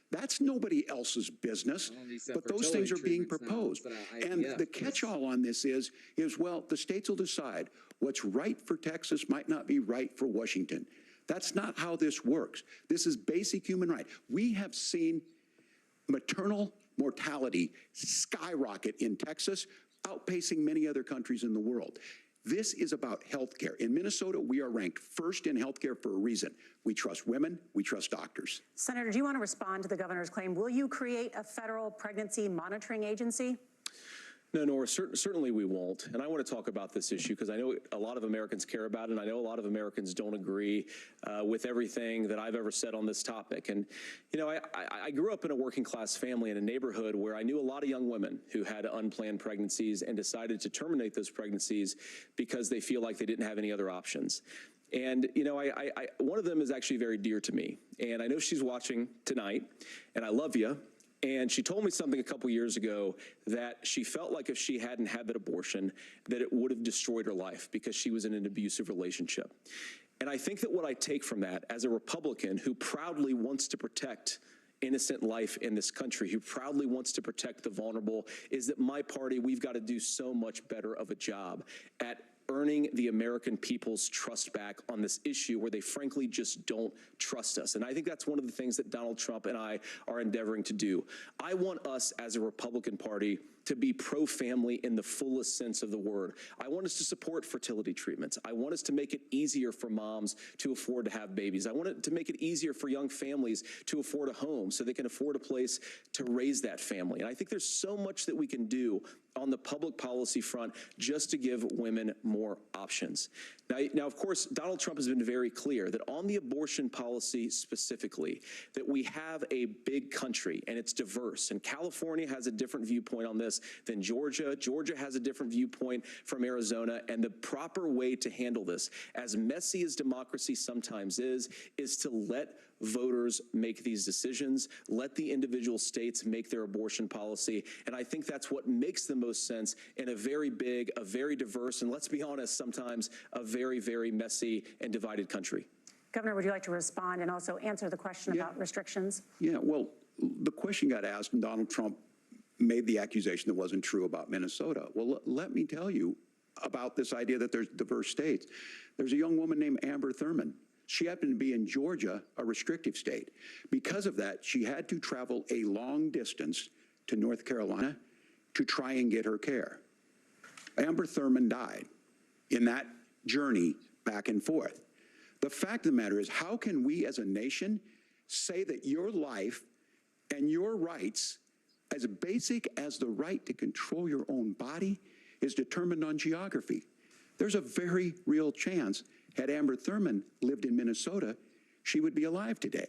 That's nobody else's business, but those things are being proposed. And the catch-all on this is, well, the states will decide what's right for Texas might not be right for Washington. That's not how this works. This is basic human right. We have seen maternal mortality skyrocket in Texas, outpacing many other countries in the world. This is about health care. In Minnesota, we are ranked first in health care for a reason. We trust women, we trust doctors. Senator, do you want to respond to the governor's claim? Will you create a federal pregnancy monitoring agency? No, Nora, certainly we won't. And I want to talk about this issue because I know a lot of Americans care about it, and I know a lot of Americans don't agree with everything that I've ever said on this topic. And, you know, I grew up in a working class family in a neighborhood where I knew a lot of young women who had unplanned pregnancies and decided to terminate those pregnancies because they feel like they didn't have any other options. And, you know, one of them is actually very dear to me. And I know she's watching tonight, and I love you. And she told me something a couple years ago that she felt like if she hadn't had that abortion, that it would have destroyed her life because she was in an abusive relationship. And I think that what I take from that as a Republican who proudly wants to protect innocent life in this country, who proudly wants to protect the vulnerable, is that my party, we've got to do so much better of a job at earning the American people's trust back on this issue where they frankly just don't trust us. And I think that's one of the things that Donald Trump and I are endeavoring to do. I want us as a Republican Party to be pro-family in the fullest sense of the word. I want us to support fertility treatments. I want us to make it easier for moms to afford to have babies. I want it to make it easier for young families to afford a home so they can afford a place to raise that family. And I think there's so much that we can do on the public policy front just to give women more options. Now, of course, Donald Trump has been very clear that on the abortion policy specifically, that we have a big country and it's diverse. And California has a different viewpoint on this this than Georgia. Georgia has a different viewpoint from Arizona, and the proper way to handle this, as messy as democracy sometimes is to let voters make these decisions, let the individual states make their abortion policy, and I think that's what makes the most sense in a very big, a very diverse, and let's be honest, sometimes a very, very messy and divided country. Governor, would you like to respond and also answer the question about restrictions? Yeah, well, the question got asked, and Donald Trump made the accusation that wasn't true about Minnesota. Well, let me tell you about this idea that there's diverse states. There's a young woman named Amber Thurman. She happened to be in Georgia, a restrictive state. Because of that, she had to travel a long distance to North Carolina to try and get her care. Amber Thurman died in that journey back and forth. The fact of the matter is, how can we as a nation say that your life and your rights, as basic as the right to control your own body, is determined on geography? There's a very real chance, had Amber Thurman lived in Minnesota, she would be alive today.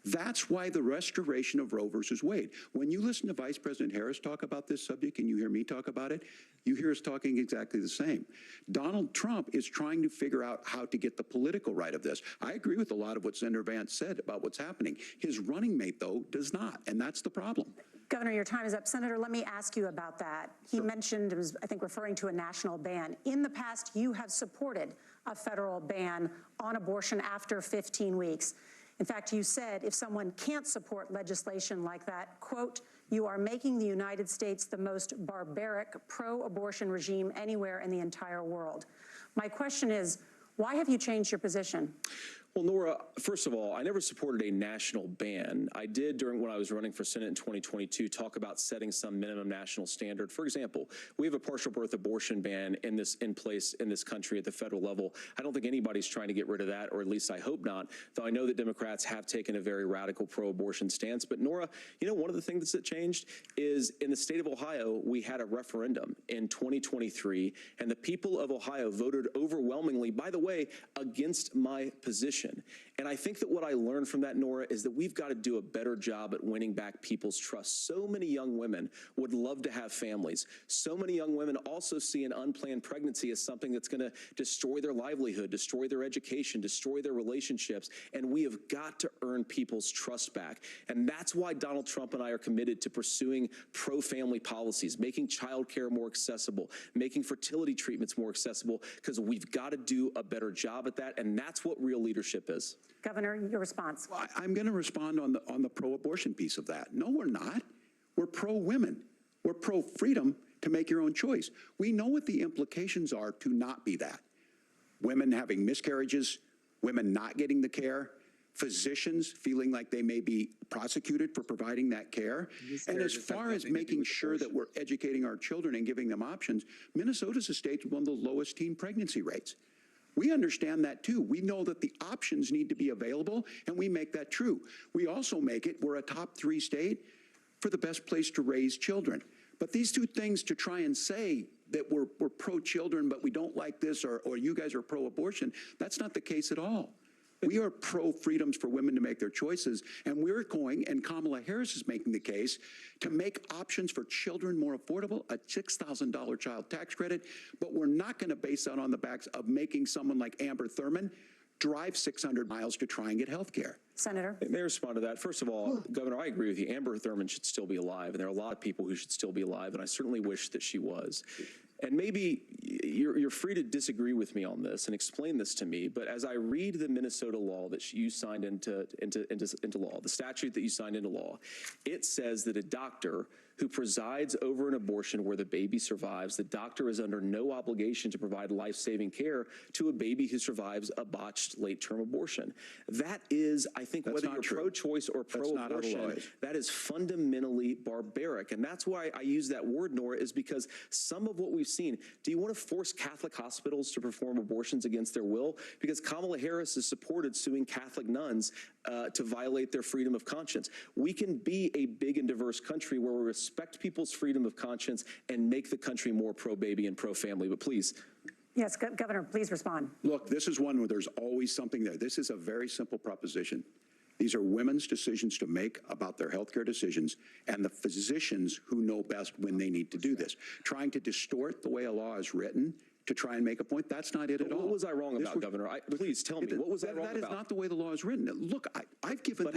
That's why the restoration of Roe versus Wade. When you listen to Vice President Harris talk about this subject and you hear me talk about it, you hear us talking exactly the same. Donald Trump is trying to figure out how to get the political right of this. I agree with a lot of what Senator Vance said about what's happening. His running mate, though, does not, and that's the problem. Governor, your time is up. Senator, let me ask you about that. He mentioned, it was, I think, referring to a national ban. In the past, you have supported a federal ban on abortion after 15 weeks. In fact, you said if someone can't support legislation like that, quote, you are making the United States the most barbaric pro-abortion regime anywhere in the entire world. My question is, why have you changed your position? Well, Nora, first of all, I never supported a national ban. I did when I was running for Senate in 2022 talk about setting some minimum national standard. For example, we have a partial birth abortion ban in place in this country at the federal level. I don't think anybody's trying to get rid of that, or at least I hope not, though I know that Democrats have taken a very radical pro-abortion stance. But Nora, you know, one of the things that changed is in the state of Ohio, we had a referendum in 2023, and the people of Ohio voted overwhelmingly, by the way, against my position. And I think that what I learned from that, Nora, is that we've got to do a better job at winning back people's trust. So many young women would love to have families. So many young women also see an unplanned pregnancy as something that's going to destroy their livelihood, destroy their education, destroy their relationships. And we have got to earn people's trust back. And that's why Donald Trump and I are committed to pursuing pro-family policies, making child care more accessible, making fertility treatments more accessible, because we've got to do a better job at that. And that's what real leadership is. Governor, your response. Well, I'm going to respond on the pro-abortion piece of that. No, we're not. We're pro-women. We're pro-freedom to make your own choice. We know what the implications are to not be that. Women having miscarriages, women not getting the care, physicians feeling like they may be prosecuted for providing that care. And as far as making sure that we're educating our children and giving them options, Minnesota's a state with one of the lowest teen pregnancy rates. We understand that too. We know that the options need to be available, and we make that true. We also make it, we're a top 3 state for the best place to raise children. But these two things, to try and say that we're pro-children, but we don't like this, or you guys are pro-abortion, that's not the case at all. We are pro-freedoms for women to make their choices, and we're going, and Kamala Harris is making the case, to make options for children more affordable, a $6,000 child tax credit, but we're not going to base that on the backs of making someone like Amber Thurman drive 600 miles to try and get health care. Senator. May I respond to that? First of all, Governor, I agree with you. Amber Thurman should still be alive, and there are a lot of people who should still be alive, and I certainly wish that she was. And maybe you're free to disagree with me on this and explain this to me, but as I read the Minnesota law that you signed into law, the statute that you signed into law, it says that a doctor who presides over an abortion where the baby survives, the doctor is under no obligation to provide life-saving care to a baby who survives a botched late-term abortion. That is, I think, whether you're pro-choice or pro-abortion, that is fundamentally barbaric. And that's why I use that word, Nora, is because some of what we've seen, do you want to force Catholic hospitals to perform abortions against their will? Because Kamala Harris has supported suing Catholic nuns to violate their freedom of conscience. We can be a big and diverse country where we respect people's freedom of conscience and make the country more pro-baby and pro-family. But please. Yes, Governor, please respond. Look, this is one where there's always something there. This is a very simple proposition. These are women's decisions to make about their healthcare decisions, and the physicians who know best when they need to do this. Trying to distort the way a law is written to try and make a point, that's not it at all. What was I wrong about, Governor? Please tell me, what was I wrong about? That is not the way the law is written. Look, I've given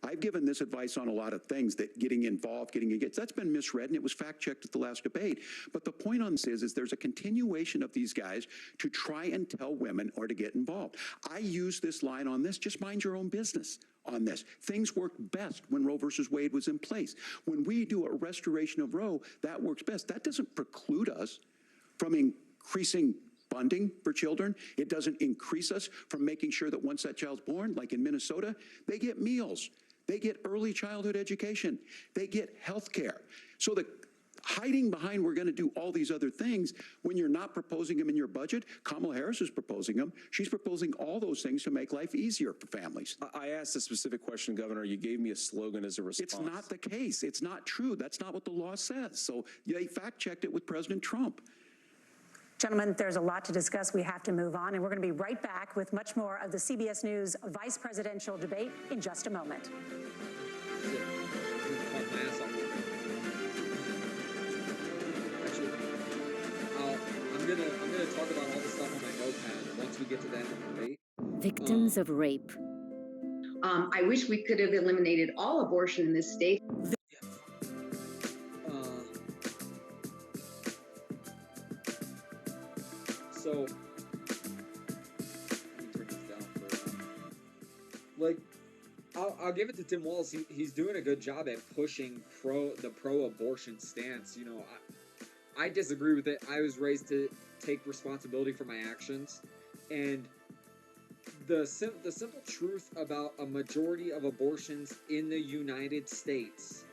I've given this advice on a lot of things, that getting involved, getting engaged, that's been misread, and it was fact-checked at the last debate. But the point on this is there's a continuation of these guys to try and tell women or to get involved. I use this line on this, just mind your own business on this. Things work best when Roe versus Wade was in place. When we do a restoration of Roe, that works best. That doesn't preclude us from increasing funding for children. It doesn't increase us from making sure that once that child's born, like in Minnesota, they get meals, they get early childhood education, they get health care. So the hiding behind we're going to do all these other things when you're not proposing them in your budget. Kamala Harris is proposing them. She's proposing all those things to make life easier for families. I asked a specific question, Governor. You gave me a slogan as a response. It's not the case. It's not true. That's not what the law says. So they fact-checked it with President Trump. Gentlemen, there's a lot to discuss. We have to move on, and we're going to be right back with much more of the CBS News vice presidential debate in just a moment. Actually, I'm gonna talk about all the stuff on my notepad once we get to the end of the debate. Victims of rape. I wish we could have eliminated all abortion in this state. So, let me turn this down for like, I'll give it to Tim Walz. He's doing a good job at pushing the pro-abortion stance. You know, I disagree with it. I was raised to take responsibility for my actions, and the simple truth about a majority of abortions in the United States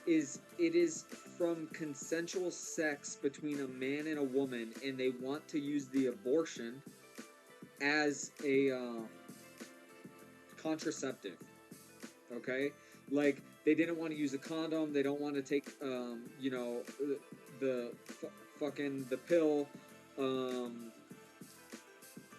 is it is from consensual sex between a man and a woman, and they want to use the abortion as a contraceptive. Okay, like they didn't want to use a condom. They don't want to take you know, the pill.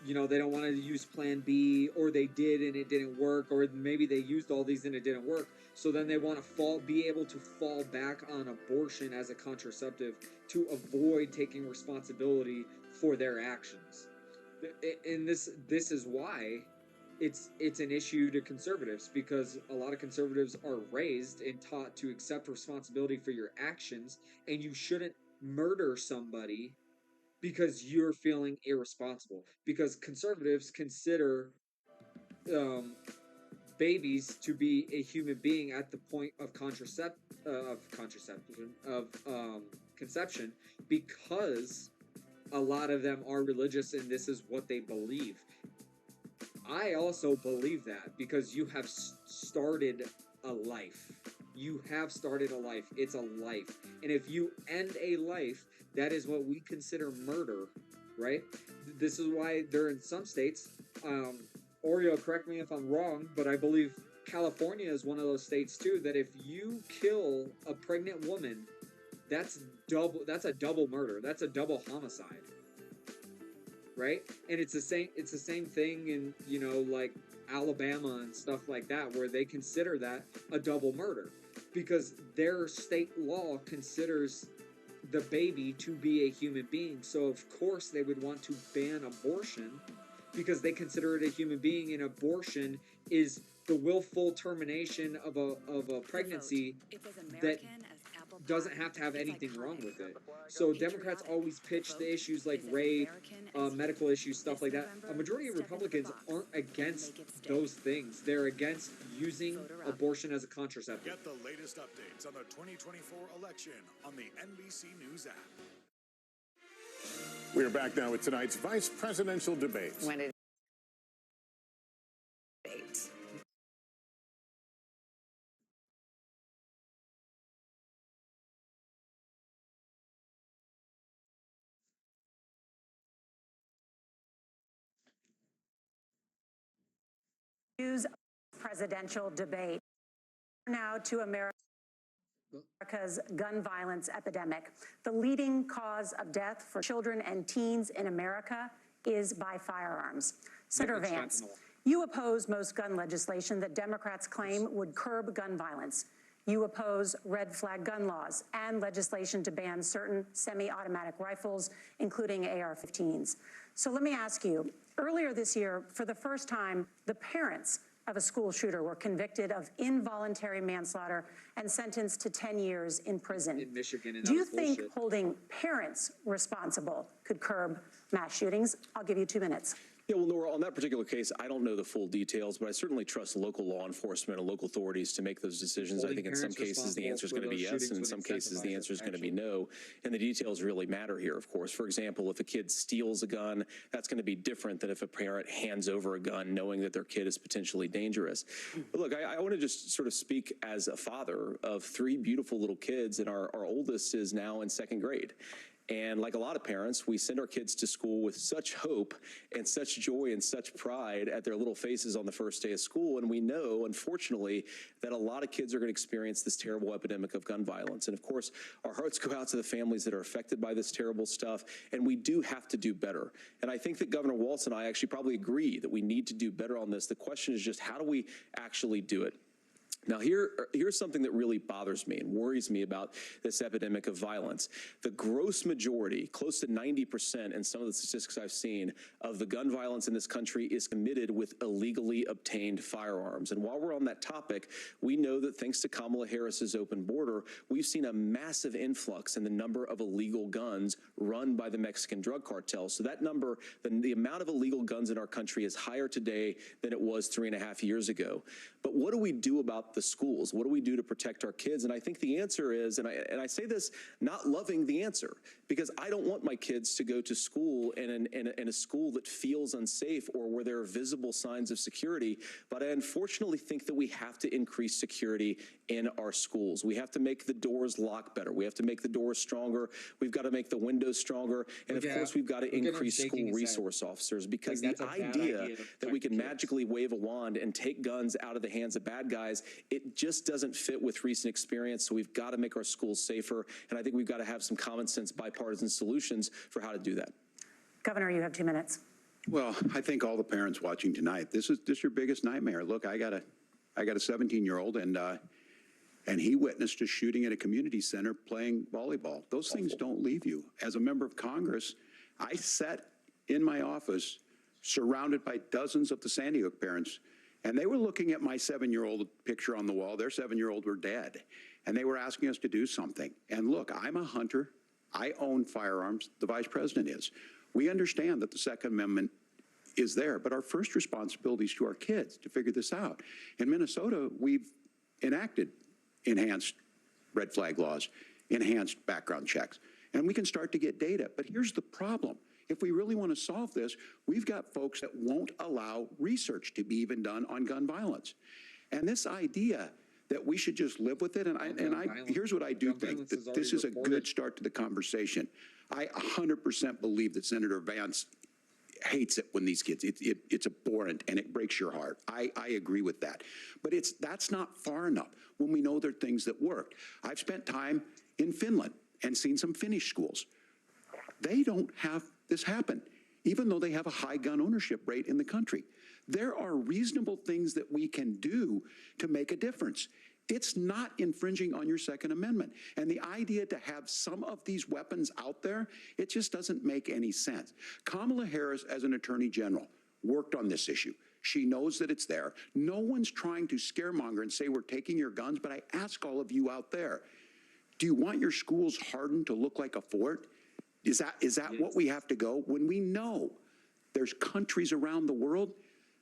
You know, they don't want to use Plan B, or they did and it didn't work, or maybe they used all these and it didn't work. So then they want to be able to fall back on abortion as a contraceptive to avoid taking responsibility for their actions. And this is why it's an issue to conservatives, because a lot of conservatives are raised and taught to accept responsibility for your actions, and you shouldn't murder somebody because you're feeling irresponsible. Because conservatives consider babies to be a human being at the point of conception, because a lot of them are religious and this is what they believe. I also believe that, because you have started a life. You have started a life. It's a life. And if you end a life, that is what we consider murder, right? This is why they're in some states, Oreo, correct me if I'm wrong, but I believe California is one of those states too, that if you kill a pregnant woman, that's a double murder. That's a double homicide. Right? And it's the same thing in, you know, like Alabama and stuff like that, where they consider that a double murder, because their state law considers the baby to be a human being. So of course they would want to ban abortion, because they consider it a human being, and abortion is the willful termination of a pregnancy that doesn't have to have anything wrong with it. So Democrats always pitch the issues like rape, medical issues, stuff like that. A majority of Republicans aren't against those things. They're against using abortion as a contraceptive. Get the latest updates on the 2024 election on the NBC News app. We are back now with tonight's vice presidential debate. When it debate. News presidential debate. Now to America's gun violence epidemic. The leading cause of death for children and teens in America is by firearms. Senator Vance, You oppose most gun legislation that Democrats claim would curb gun violence. You oppose red flag gun laws and legislation to ban certain semi-automatic rifles, including AR-15s. So let me ask you, earlier this year, for the first time, the parents of a school shooter were convicted of involuntary manslaughter and sentenced to 10 years in prison. In Michigan, and Do that you was think bullshit. holding parents responsible could curb mass shootings? I'll give you 2 minutes. Yeah, well, Nora, on that particular case, I don't know the full details, but I certainly trust local law enforcement and local authorities to make those decisions. I Holding think in some parents cases the answer is going to be responsible for yes, those and in shootings some would cases the incentivize answer is it, going to be no. And the details really matter here, of course. For example, if a kid steals a gun, that's going to be different than if a parent hands over a gun knowing that their kid is potentially dangerous. But look, I want to just sort of speak as a father of 3 beautiful little kids, and our oldest is now in 2nd grade. And like a lot of parents, we send our kids to school with such hope and such joy and such pride at their little faces on the first day of school. And we know, unfortunately, that a lot of kids are going to experience this terrible epidemic of gun violence. And of course, our hearts go out to the families that are affected by this terrible stuff. And we do have to do better. And I think that Governor Walz and I actually probably agree that we need to do better on this. The question is just, how do we actually do it? Now, here's something that really bothers me and worries me about this epidemic of violence. The gross majority, close to 90% in some of the statistics I've seen, of the gun violence in this country is committed with illegally obtained firearms. And while we're on that topic, we know that thanks to Kamala Harris's open border, we've seen a massive influx in the number of illegal guns run by the Mexican drug cartel. So that number, the amount of illegal guns in our country is higher today than it was 3.5 years ago. But what do we do about the schools? What do we do to protect our kids? And I think the answer is, and I say this not loving the answer, because I don't want my kids to go to school in a school that feels unsafe or where there are visible signs of security. But I unfortunately think that we have to increase security in our schools. We have to make the doors lock better. We have to make the doors stronger. We've got to make the windows stronger. And of course, we've got to increase school resource officers, because the idea that we can magically wave a wand and take guns out of the hands of bad guys, it just doesn't fit with recent experience. So we've got to make our schools safer. And I think we've got to have some common sense bipartisan solutions for how to do that. Governor, you have 2 minutes. Well, I think all the parents watching tonight, this is your biggest nightmare. Look, I got a 17-year-old, and he witnessed a shooting at a community center playing volleyball. Those things don't leave you. As a member of Congress, I sat in my office surrounded by dozens of the Sandy Hook parents, and they were looking at my 7-year-old picture on the wall. Their 7-year-old were dead, and they were asking us to do something. And look, I'm a hunter. I own firearms. The vice president is. We understand that the Second Amendment is there, but our first responsibility is to our kids to figure this out. In Minnesota, we've enacted enhanced red flag laws, enhanced background checks, and we can start to get data. But here's the problem. If we really want to solve this, we've got folks that won't allow research to be even done on gun violence. And this idea that we should just live with it, here's what I do think, that this is a good start to the conversation. I 100% believe that Senator Vance hates it when these kids, it's abhorrent and it breaks your heart. I agree with that. But that's not far enough when we know there are things that work. I've spent time in Finland and seen some Finnish schools. They don't have this happen, even though they have a high gun ownership rate in the country. There are reasonable things that we can do to make a difference. It's not infringing on your Second Amendment. And the idea to have some of these weapons out there, it just doesn't make any sense. Kamala Harris, as an attorney general, worked on this issue. She knows that it's there. No one's trying to scaremonger and say we're taking your guns, but I ask all of you out there, do you want your schools hardened to look like a fort? Is that yes. What we have to go when we know there's countries around the world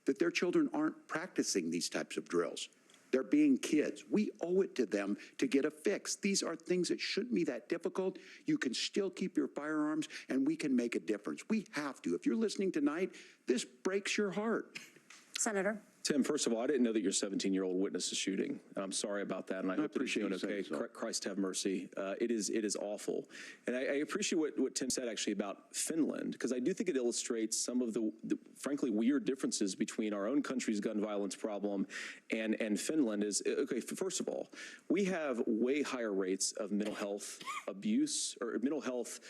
that their children aren't practicing these types of drills? They're being kids. We owe it to them to get a fix. These are things that shouldn't be that difficult. You can still keep your firearms, and we can make a difference. We have to. If you're listening tonight, this breaks your heart. Senator. Tim, first of all, I didn't know that your 17-year-old witnessed a shooting. I'm sorry about that, and I hope that he's doing okay. Christ have mercy. It is awful. And I appreciate what Tim said, actually, about Finland, because I do think it illustrates some of the frankly, weird differences between our own country's gun violence problem and Finland. Okay, first of all, we have way higher rates of mental health abuse, or mental health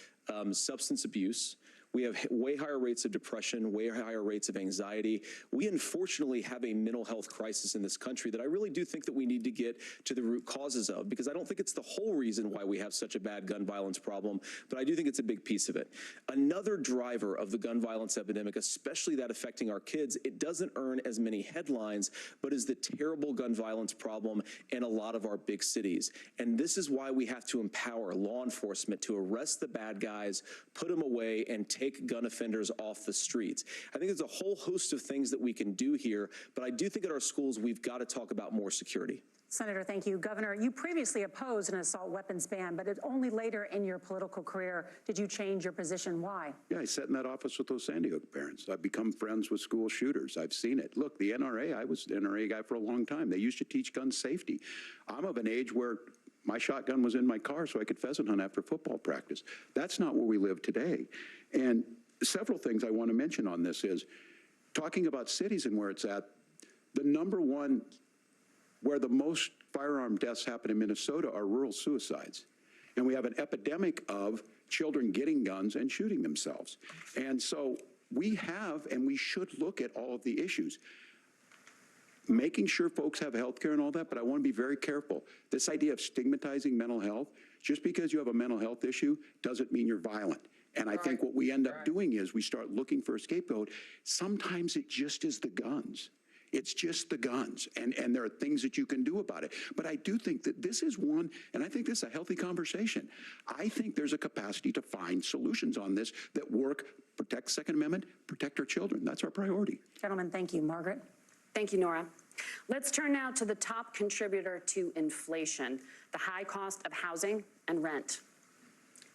substance abuse. We have way higher rates of depression, way higher rates of anxiety. We unfortunately have a mental health crisis in this country that I really do think that we need to get to the root causes of, because I don't think it's the whole reason why we have such a bad gun violence problem, but I do think it's a big piece of it. Another driver of the gun violence epidemic, especially that affecting our kids, it doesn't earn as many headlines, but is the terrible gun violence problem in a lot of our big cities. And this is why we have to empower law enforcement to arrest the bad guys, put them away, and take gun offenders off the streets. I think there's a whole host of things that we can do here, but I do think at our schools we've got to talk about more security. Senator, thank you. Governor, you previously opposed an assault weapons ban, but only later in your political career did you change your position. Why? Yeah, I sat in that office with those Sandy Hook parents. I've become friends with school shooters. I've seen it. Look, the NRA, I was an NRA guy for a long time. They used to teach gun safety. I'm of an age where my shotgun was in my car so I could pheasant hunt after football practice. That's not where we live today. And several things I want to mention on this is, talking about cities and where it's at, the number one where the most firearm deaths happen in Minnesota are rural suicides. And we have an epidemic of children getting guns and shooting themselves. And so we have, and we should look at all of the issues. Making sure folks have health care and all that, but I want to be very careful. This idea of stigmatizing mental health, just because you have a mental health issue doesn't mean you're violent. And I think what we end up doing is we start looking for a scapegoat. Sometimes it just is the guns. It's just the guns, and there are things that you can do about it. But I do think that this is one, and I think this is a healthy conversation. I think there's a capacity to find solutions on this that work, protect Second Amendment, protect our children. That's our priority. Gentlemen, thank you. Margaret? Thank you, Nora. Let's turn now to the top contributor to inflation, the high cost of housing and rent.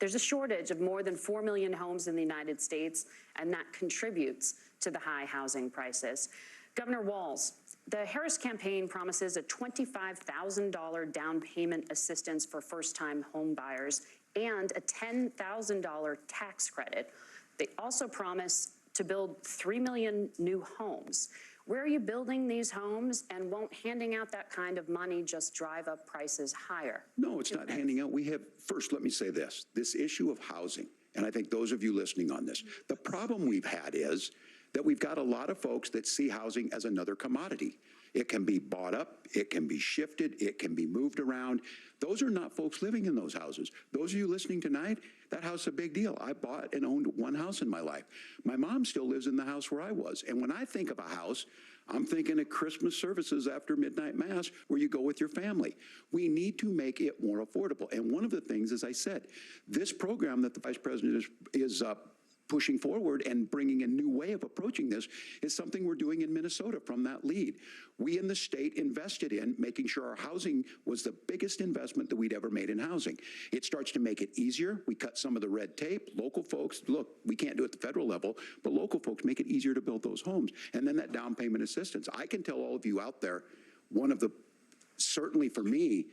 There's a shortage of more than 4 million homes in the United States, and that contributes to the high housing prices. Governor Walz, the Harris campaign promises a $25,000 down payment assistance for first-time home buyers and a $10,000 tax credit. They also promise to build 3 million new homes. Where are you building these homes, and won't handing out that kind of money just drive up prices higher? No, it's not handing out. We have, first, let me say this issue of housing, and I think those of you listening on this, the problem we've had is that we've got a lot of folks that see housing as another commodity. It can be bought up, it can be shifted, it can be moved around. Those are not folks living in those houses. Those of you listening tonight, that house is a big deal. I bought and owned one house in my life. My mom still lives in the house where I was. And when I think of a house, I'm thinking of Christmas services after midnight mass where you go with your family. We need to make it more affordable. And one of the things, as I said, this program that the Vice President is pushing forward and bringing a new way of approaching this is something we're doing in Minnesota from that lead. We in the state invested in making sure our housing was the biggest investment that we'd ever made in housing. It starts to make it easier. We cut some of the red tape. Local folks, look, we can't do it at the federal level, but local folks make it easier to build those homes. And then that down payment assistance. I can tell all of you out there, one of the, certainly for me,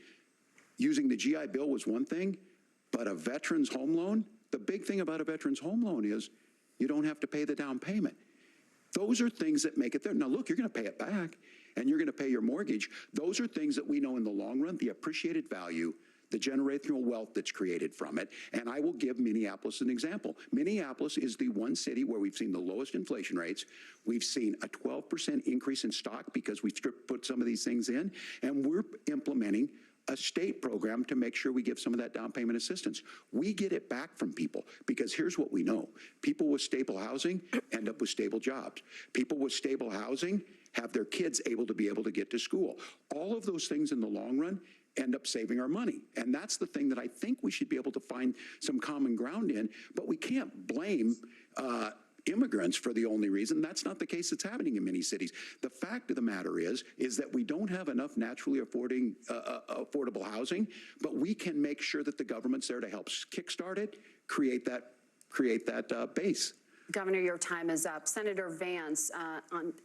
using the GI Bill was one thing, but a veteran's home loan, the big thing about a veteran's home loan is you don't have to pay the down payment. Those are things that make it there. Now, look, you're going to pay it back, and you're going to pay your mortgage. Those are things that we know in the long run, the appreciated value, the generational wealth that's created from it. And I will give Minneapolis an example. Minneapolis is the one city where we've seen the lowest inflation rates. We've seen a 12% increase in stock because we've put some of these things in, and we're implementing a state program to make sure we give some of that down payment assistance. We get it back from people because here's what we know. People with stable housing end up with stable jobs. People with stable housing have their kids able to get to school. All of those things in the long run end up saving our money. And that's the thing that I think we should be able to find some common ground in, but we can't blame immigrants for the only reason. That's not the case that's happening in many cities. The fact of the matter is that we don't have enough naturally affordable housing, but we can make sure that the government's there to help kickstart it, create that base. Governor, your time is up. Senator Vance,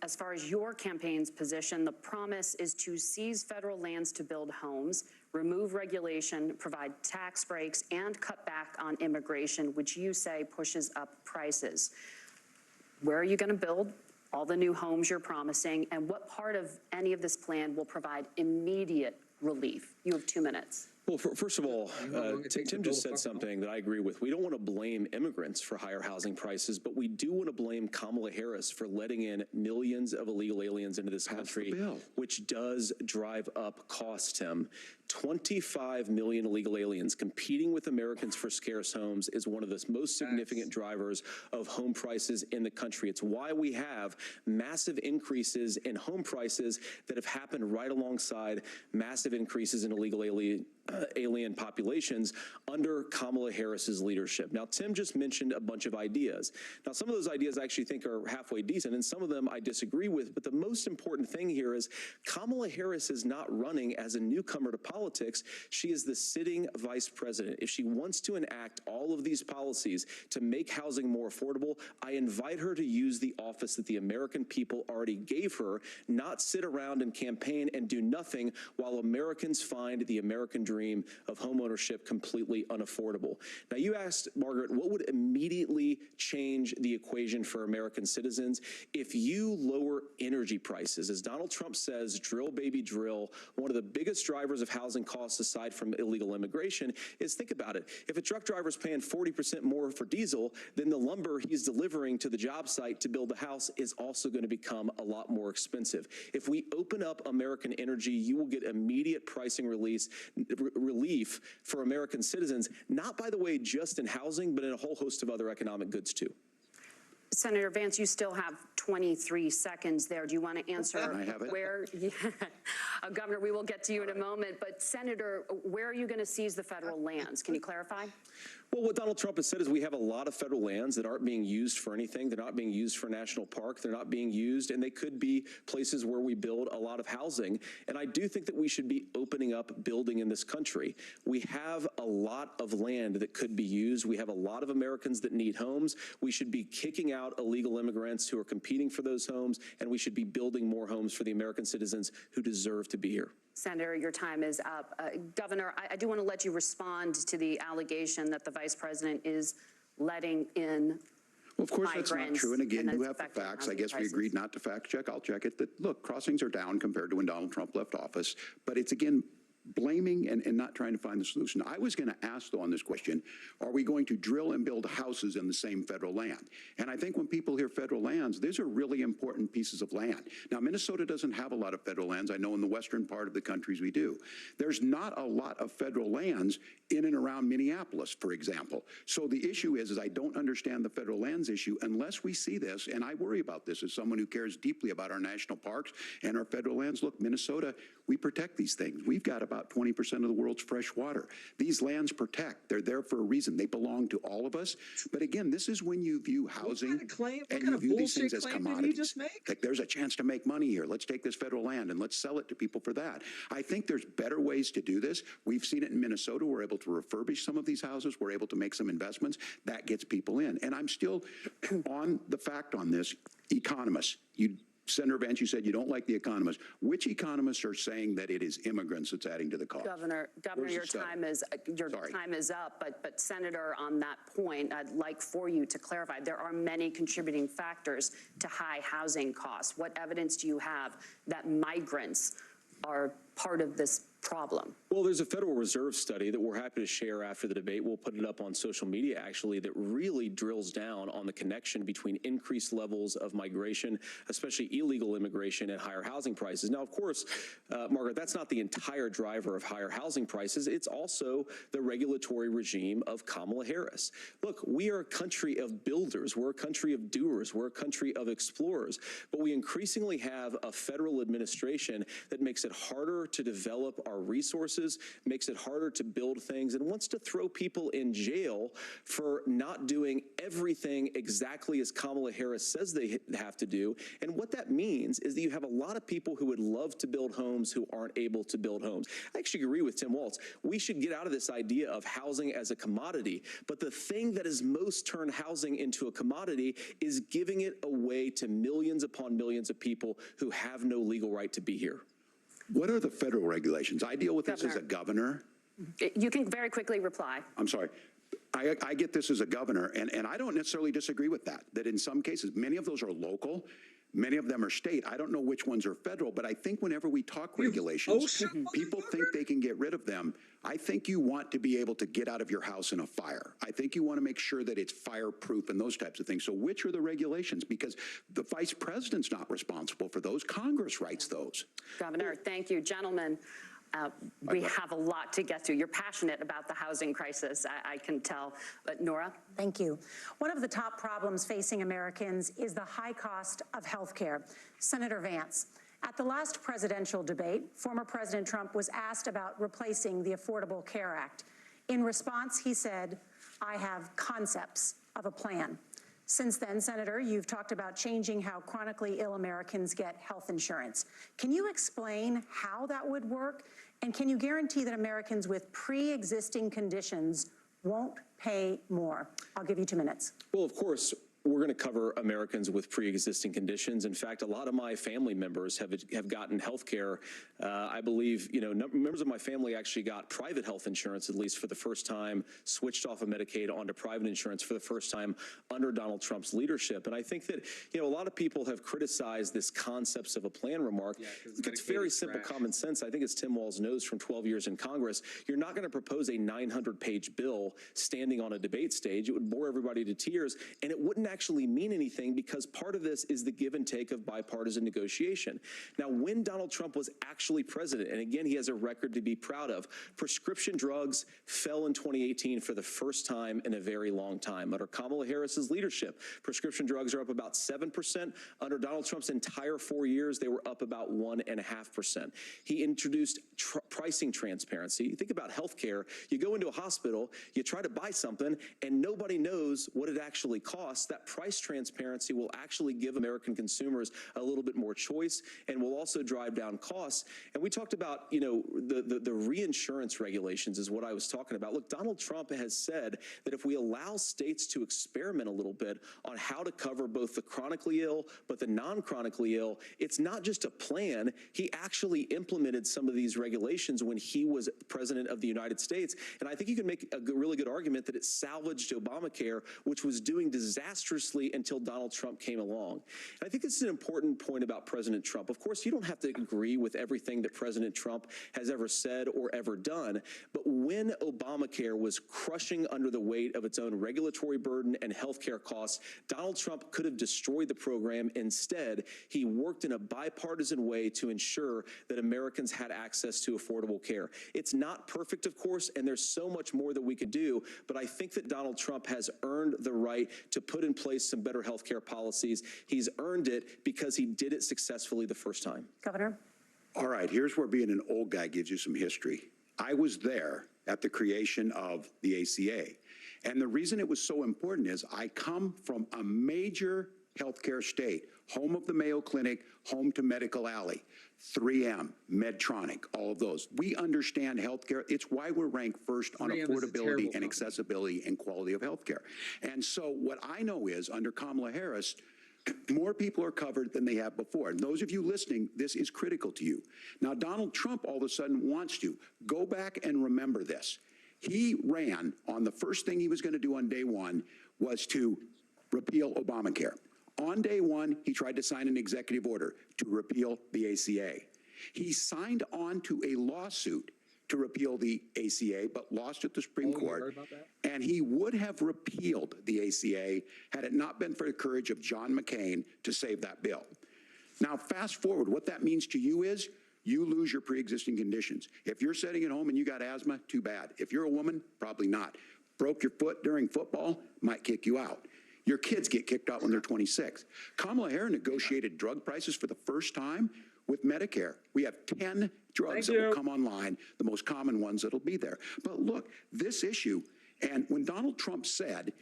as far as your campaign's position, the promise is to seize federal lands to build homes, remove regulation, provide tax breaks, and cut back on immigration, which you say pushes up prices. Where are you going to build all the new homes you're promising, and what part of any of this plan will provide immediate relief? You have 2 minutes. Well, first of all, You know how long it takes to Tim build just a said fucking something that I agree with. We don't want to blame immigrants for higher housing prices, but we do want to blame Kamala Harris for letting in millions of illegal aliens into this country, which does drive up costs, Tim. 25 million illegal aliens competing with Americans for scarce homes is one of the most significant drivers of home prices in the country. It's why we have massive increases in home prices that have happened right alongside massive increases in illegal alien populations under Kamala Harris's leadership. Now, Tim just mentioned a bunch of ideas. Now, some of those ideas I actually think are halfway decent, and some of them I disagree with, but the most important thing here is Kamala Harris is not running as a newcomer to politics. She is the sitting vice president. If she wants to enact all of these policies to make housing more affordable, I invite her to use the office that the American people already gave her, not sit around and campaign and do nothing while Americans find the American dream of homeownership completely unaffordable. Now, you asked, Margaret, what would immediately change the equation for American citizens if you lower energy prices? As Donald Trump says, drill, baby, drill. One of the biggest drivers of housing costs aside from illegal immigration is, think about it, if a truck driver is paying 40% more for diesel, then the lumber he's delivering to the job site to build the house is also going to become a lot more expensive. If we open up American energy, you will get immediate pricing relief for American citizens, not, by the way, just in housing, but in a whole host of other economic goods too. Senator Vance, you still have 23 seconds there. Do you want to answer Can I have it? where? Yeah. Governor, we will get to you in a moment. But Senator, where are you going to seize the federal lands? Can you clarify? Well, what Donald Trump has said is we have a lot of federal lands that aren't being used for anything. They're not being used for a national park. They're not being used, and they could be places where we build a lot of housing. And I do think that we should be opening up building in this country. We have a lot of land that could be used. We have a lot of Americans that need homes. We should be kicking out illegal immigrants who are competing for those homes, and we should be building more homes for the American citizens who deserve to be here. Senator, your time is up. Governor, I do want to let you respond to the allegation that the vice president is letting in Well, of course, that's not true. And again, and you it's have the affecting facts. I housing guess we prices. agreed not to fact check. I'll check it. That, look, crossings are down compared to when Donald Trump left office. But it's, again, blaming and not trying to find the solution. I was going to ask, though, on this question, are we going to drill and build houses in the same federal land? And I think when people hear federal lands, these are really important pieces of land. Now, Minnesota doesn't have a lot of federal lands. I know in the western part of the countries we do. There's not a lot of federal lands in and around Minneapolis, for example. So the issue is I don't understand the federal lands issue unless we see this, and I worry about this as someone who cares deeply about our national parks and our federal lands. Look, Minnesota, we protect these things. We've got about 20% of the world's fresh water. These lands protect. They're there for a reason. They belong to all of us. But again, this is when you view housing and you view these things as commodities. Like, there's a chance to make money here. Let's take this federal land and let's sell it to people for that. I think there's better ways to do this. We've seen it in Minnesota. We're able to refurbish some of these houses. We're able to make some investments. That gets people in. And I'm still on the fact on this. Economists, Senator Vance, you said you don't like the economists. Which economists are saying that it is immigrants that's adding to the cost? Governor, your time is up. But Senator, on that point, I'd like for you to clarify. There are many contributing factors to high housing costs. What evidence do you have that migrants are part of this problem? Well, there's a Federal Reserve study that we're happy to share after the debate. We'll put it up on social media, actually, that really drills down on the connection between increased levels of migration, especially illegal immigration, and higher housing prices. Now, of course, Margaret, that's not the entire driver of higher housing prices. It's also the regulatory regime of Kamala Harris. Look, we are a country of builders. We're a country of doers. We're a country of explorers. But we increasingly have a federal administration that makes it harder to develop our resources, makes it harder to build things, and wants to throw people in jail for not doing everything exactly as Kamala Harris says they have to do. And what that means is that you have a lot of people who would love to build homes who aren't able to build homes. I actually agree with Tim Walz. We should get out of this idea of housing as a commodity. But the thing that has most turned housing into a commodity is giving it away to millions upon millions of people who have no legal right to be here. What are the federal regulations? I deal with this as a governor. You can very quickly reply. I'm sorry. I get this as a governor, and I don't necessarily disagree with that in some cases, many of those are local. Many of them are state. I don't know which ones are federal, but I think whenever we talk regulations, people think they can get rid of them. I think you want to be able to get out of your house in a fire. I think you want to make sure that it's fireproof and those types of things. So which are the regulations? Because the vice president's not responsible for those. Congress writes those. Governor, thank you. Gentlemen, we have a lot to get to. You're passionate about the housing crisis, I can tell. But Nora? Thank you. One of the top problems facing Americans is the high cost of health care. Senator Vance, at the last presidential debate, former President Trump was asked about replacing the Affordable Care Act. In response, he said, "I have concepts of a plan." Since then, Senator, you've talked about changing how chronically ill Americans get health insurance. Can you explain how that would work? And can you guarantee that Americans with pre-existing conditions won't pay more? I'll give you 2 minutes. Well, of course, we're going to cover Americans with pre-existing conditions. In fact, a lot of my family members have gotten health care. I believe, members of my family actually got private health insurance, at least for the first time, switched off of Medicaid onto private insurance for the first time under Donald Trump's leadership. And I think that, a lot of people have criticized this concepts of a plan remark. It's very simple common sense. I think as Tim Walz knows from 12 years in Congress, you're not going to propose a 900-page bill standing on a debate stage. It would bore everybody to tears, and it wouldn't actually mean anything because part of this is the give and take of bipartisan negotiation. Now, when Donald Trump was actually president, and again, he has a record to be proud of, prescription drugs fell in 2018 for the first time in a very long time. Under Kamala Harris's leadership, prescription drugs are up about 7%. Under Donald Trump's entire 4 years, they were up about 1.5%. He introduced pricing transparency. Think about healthcare. You go into a hospital, you try to buy something, and nobody knows what it actually costs. That price transparency will actually give American consumers a little bit more choice and will also drive down costs. And we talked about, the reinsurance regulations is what I was talking about. Look, Donald Trump has said that if we allow states to experiment a little bit on how to cover both the chronically ill but the non-chronically ill, it's not just a plan. He actually implemented some of these regulations when he was president of the United States. And I think you can make a really good argument that it salvaged Obamacare, which was doing disastrously until Donald Trump came along. And I think this is an important point about President Trump. Of course, you don't have to agree with everything that President Trump has ever said or ever done, but when Obamacare was crushing under the weight of its own regulatory burden and healthcare costs, Donald Trump could have destroyed the program. Instead, he worked in a bipartisan way to ensure that Americans had access to affordable care. It's not perfect, of course, and there's so much more that we could do, but I think that Donald Trump has earned the right to put in place some better health care policies. He's earned it because he did it successfully the first time. Governor? All right, here's where being an old guy gives you some history. I was there at the creation of the ACA. And the reason it was so important is I come from a major healthcare state, home of the Mayo Clinic, home to Medical Alley, 3M, Medtronic, all of those. We understand healthcare. It's why we're ranked first on affordability and accessibility and quality of healthcare. And so what I know is under Kamala Harris, more people are covered than they have before. And those of you listening, this is critical to you. Now, Donald Trump all of a sudden wants to. Go back and remember this. He ran on the first thing he was going to do on day one was to repeal Obamacare. On day one, he tried to sign an executive order to repeal the ACA. He signed on to a lawsuit to repeal the ACA, but lost at the Supreme Court. And he would have repealed the ACA had it not been for the courage of John McCain to save that bill. Now, fast forward, what that means to you is you lose your pre-existing conditions. If you're sitting at home and you got asthma, too bad. If you're a woman, probably not. Broke your foot during football, might kick you out. Your kids get kicked out when they're 26. Kamala Harris negotiated drug prices for the first time with Medicare. We have 10 drugs that will come online, the most common ones that'll be there. But look, this issue, and when Donald Trump said,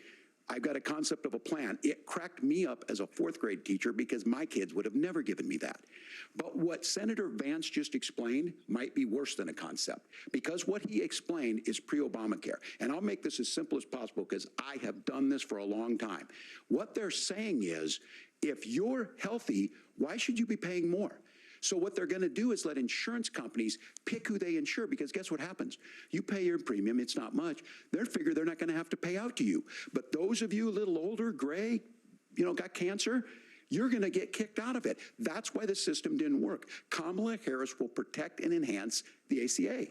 I've got a concept of a plan, it cracked me up as a fourth grade teacher because my kids would have never given me that. But what Senator Vance just explained might be worse than a concept because what he explained is pre-Obamacare. And I'll make this as simple as possible because I have done this for a long time. What they're saying is, if you're healthy, why should you be paying more? So what they're going to do is let insurance companies pick who they insure because guess what happens? You pay your premium, it's not much. They figure they're not going to have to pay out to you. But those of you a little older, gray, got cancer, you're going to get kicked out of it. That's why the system didn't work. Kamala Harris will protect and enhance the ACA.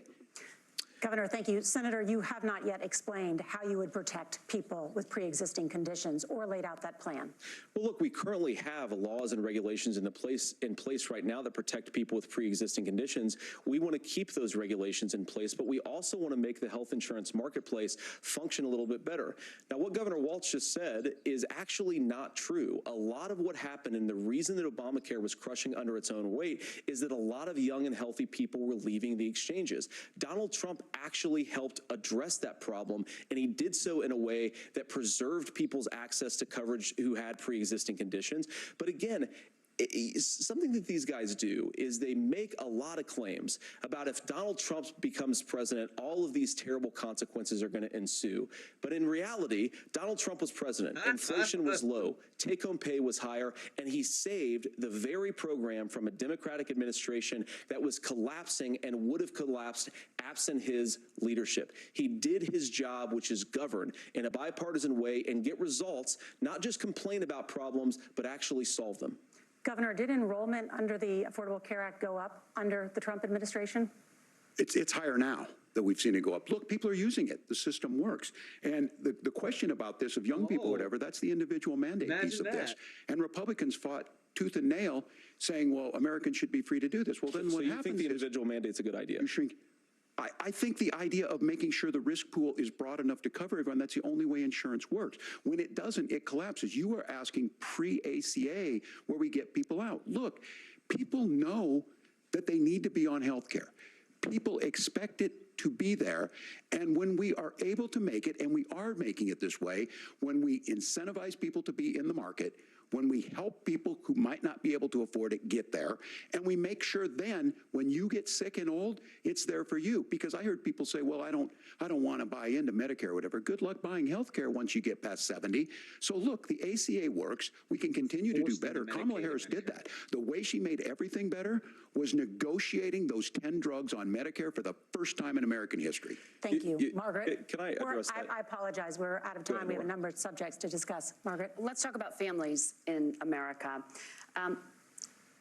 Governor, thank you. Senator, you have not yet explained how you would protect people with pre-existing conditions or laid out that plan. Well, look, we currently have laws and regulations in place right now that protect people with pre-existing conditions. We want to keep those regulations in place, but we also want to make the health insurance marketplace function a little bit better. Now, what Governor Walz just said is actually not true. A lot of what happened and the reason that Obamacare was crushing under its own weight is that a lot of young and healthy people were leaving the exchanges. Donald Trump actually helped address that problem, and he did so in a way that preserved people's access to coverage who had pre-existing conditions. But again, something that these guys do is they make a lot of claims about if Donald Trump becomes president, all of these terrible consequences are going to ensue. But in reality, Donald Trump was president. Inflation was low. Take-home pay was higher. And he saved the very program from a Democratic administration that was collapsing and would have collapsed absent his leadership. He did his job, which is govern in a bipartisan way and get results, not just complain about problems, but actually solve them. Governor, did enrollment under the Affordable Care Act go up under the Trump administration? It's higher now that we've seen it go up. Look, people are using it. The system works. And the question about this of young people, whatever, that's the individual mandate piece of this. And Republicans fought tooth and nail saying, well, Americans should be free to do this. Well, then what happens is... So you think the individual mandate's a good idea? You shrink. I think the idea of making sure the risk pool is broad enough to cover everyone, that's the only way insurance works. When it doesn't, it collapses. You are asking pre-ACA where we get people out. Look, people know that they need to be on health care. People expect it to be there. And when we are able to make it, and we are making it this way, when we incentivize people to be in the market, when we help people who might not be able to afford it get there, and we make sure then when you get sick and old, it's there for you. Because I heard people say, well, I don't want to buy into Medicare or whatever. Good luck buying health care once you get past 70. So look, the ACA works. We can continue to do better. Kamala Harris did that. The way she made everything better was negotiating those 10 drugs on Medicare for the first time in American history. Thank you. Margaret? Can I address that? I apologize. We're out of time. We have a number of subjects to discuss. Margaret? Let's talk about families in America.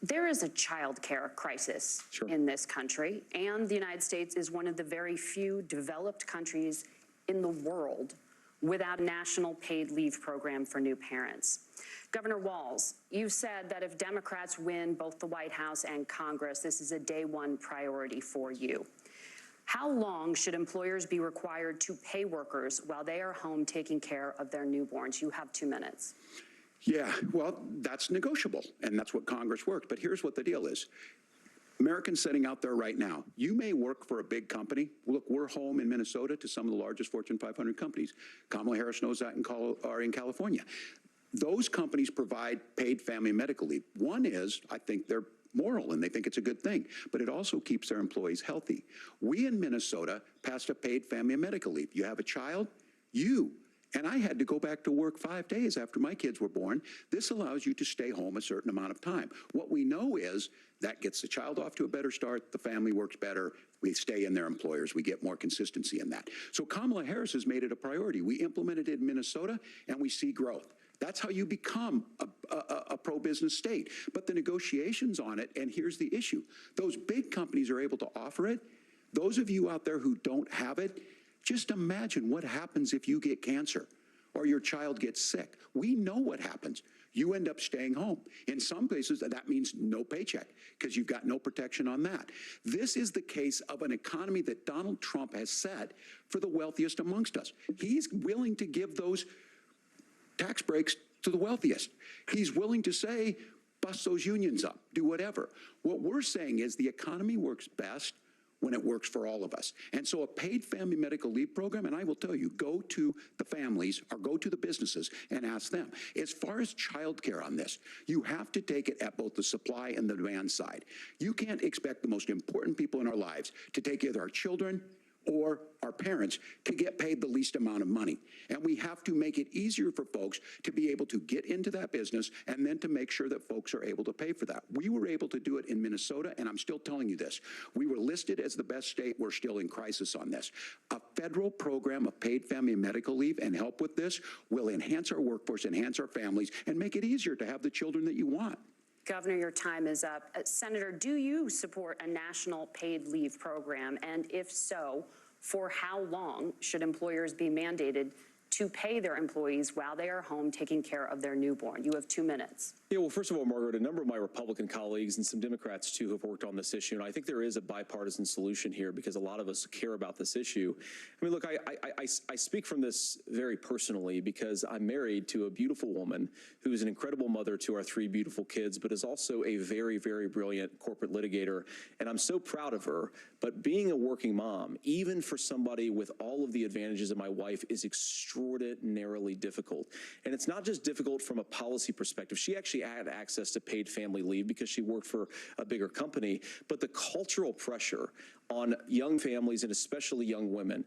There is a child care crisis in this country, and the United States is one of the very few developed countries in the world without a national paid leave program for new parents. Governor Walz, you said that if Democrats win both the White House and Congress, this is a day one priority for you. How long should employers be required to pay workers while they are home taking care of their newborns? You have 2 minutes. Yeah, well, that's negotiable, and that's what Congress works. But here's what the deal is. Americans sitting out there right now, you may work for a big company. Look, we're home in Minnesota to some of the largest Fortune 500 companies. Kamala Harris knows that in California. Those companies provide paid family and medical leave. One is, I think they're moral and they think it's a good thing, but it also keeps their employees healthy. We in Minnesota passed a paid family and medical leave. You have a child, and I had to go back to work 5 days after my kids were born. This allows you to stay home a certain amount of time. What we know is that gets the child off to a better start, the family works better, we stay in their employers, we get more consistency in that. So Kamala Harris has made it a priority. We implemented it in Minnesota and we see growth. That's how you become a pro-business state. But the negotiations on it, and here's the issue, those big companies are able to offer it. Those of you out there who don't have it, just imagine what happens if you get cancer or your child gets sick. We know what happens. You end up staying home. In some cases, that means no paycheck because you've got no protection on that. This is the case of an economy that Donald Trump has set for the wealthiest amongst us. He's willing to give those tax breaks to the wealthiest. He's willing to say, bust those unions up, do whatever. What we're saying is the economy works best when it works for all of us. And so a paid family medical leave program, and I will tell you, go to the families or go to the businesses and ask them. As far as childcare on this, you have to take it at both the supply and the demand side. You can't expect the most important people in our lives to take care of our children or our parents to get paid the least amount of money. And we have to make it easier for folks to be able to get into that business and then to make sure that folks are able to pay for that. We were able to do it in Minnesota, and I'm still telling you this. We were listed as the best state. We're still in crisis on this. A federal program of paid family and medical leave and help with this will enhance our workforce, enhance our families, and make it easier to have the children that you want. Governor, your time is up. Senator, do you support a national paid leave program? And if so, for how long should employers be mandated to pay their employees while they are home taking care of their newborn? You have 2 minutes. Yeah, well, first of all, Margaret, a number of my Republican colleagues and some Democrats, too, have worked on this issue. And I think there is a bipartisan solution here because a lot of us care about this issue. I mean, look, I speak from this very personally because I'm married to a beautiful woman who is an incredible mother to our 3 beautiful kids, but is also a very, very brilliant corporate litigator. And I'm so proud of her. But being a working mom, even for somebody with all of the advantages of my wife, is extraordinarily difficult. And it's not just difficult from a policy perspective. She actually had access to paid family leave because she worked for a bigger company, but the cultural pressure on young families and especially young women,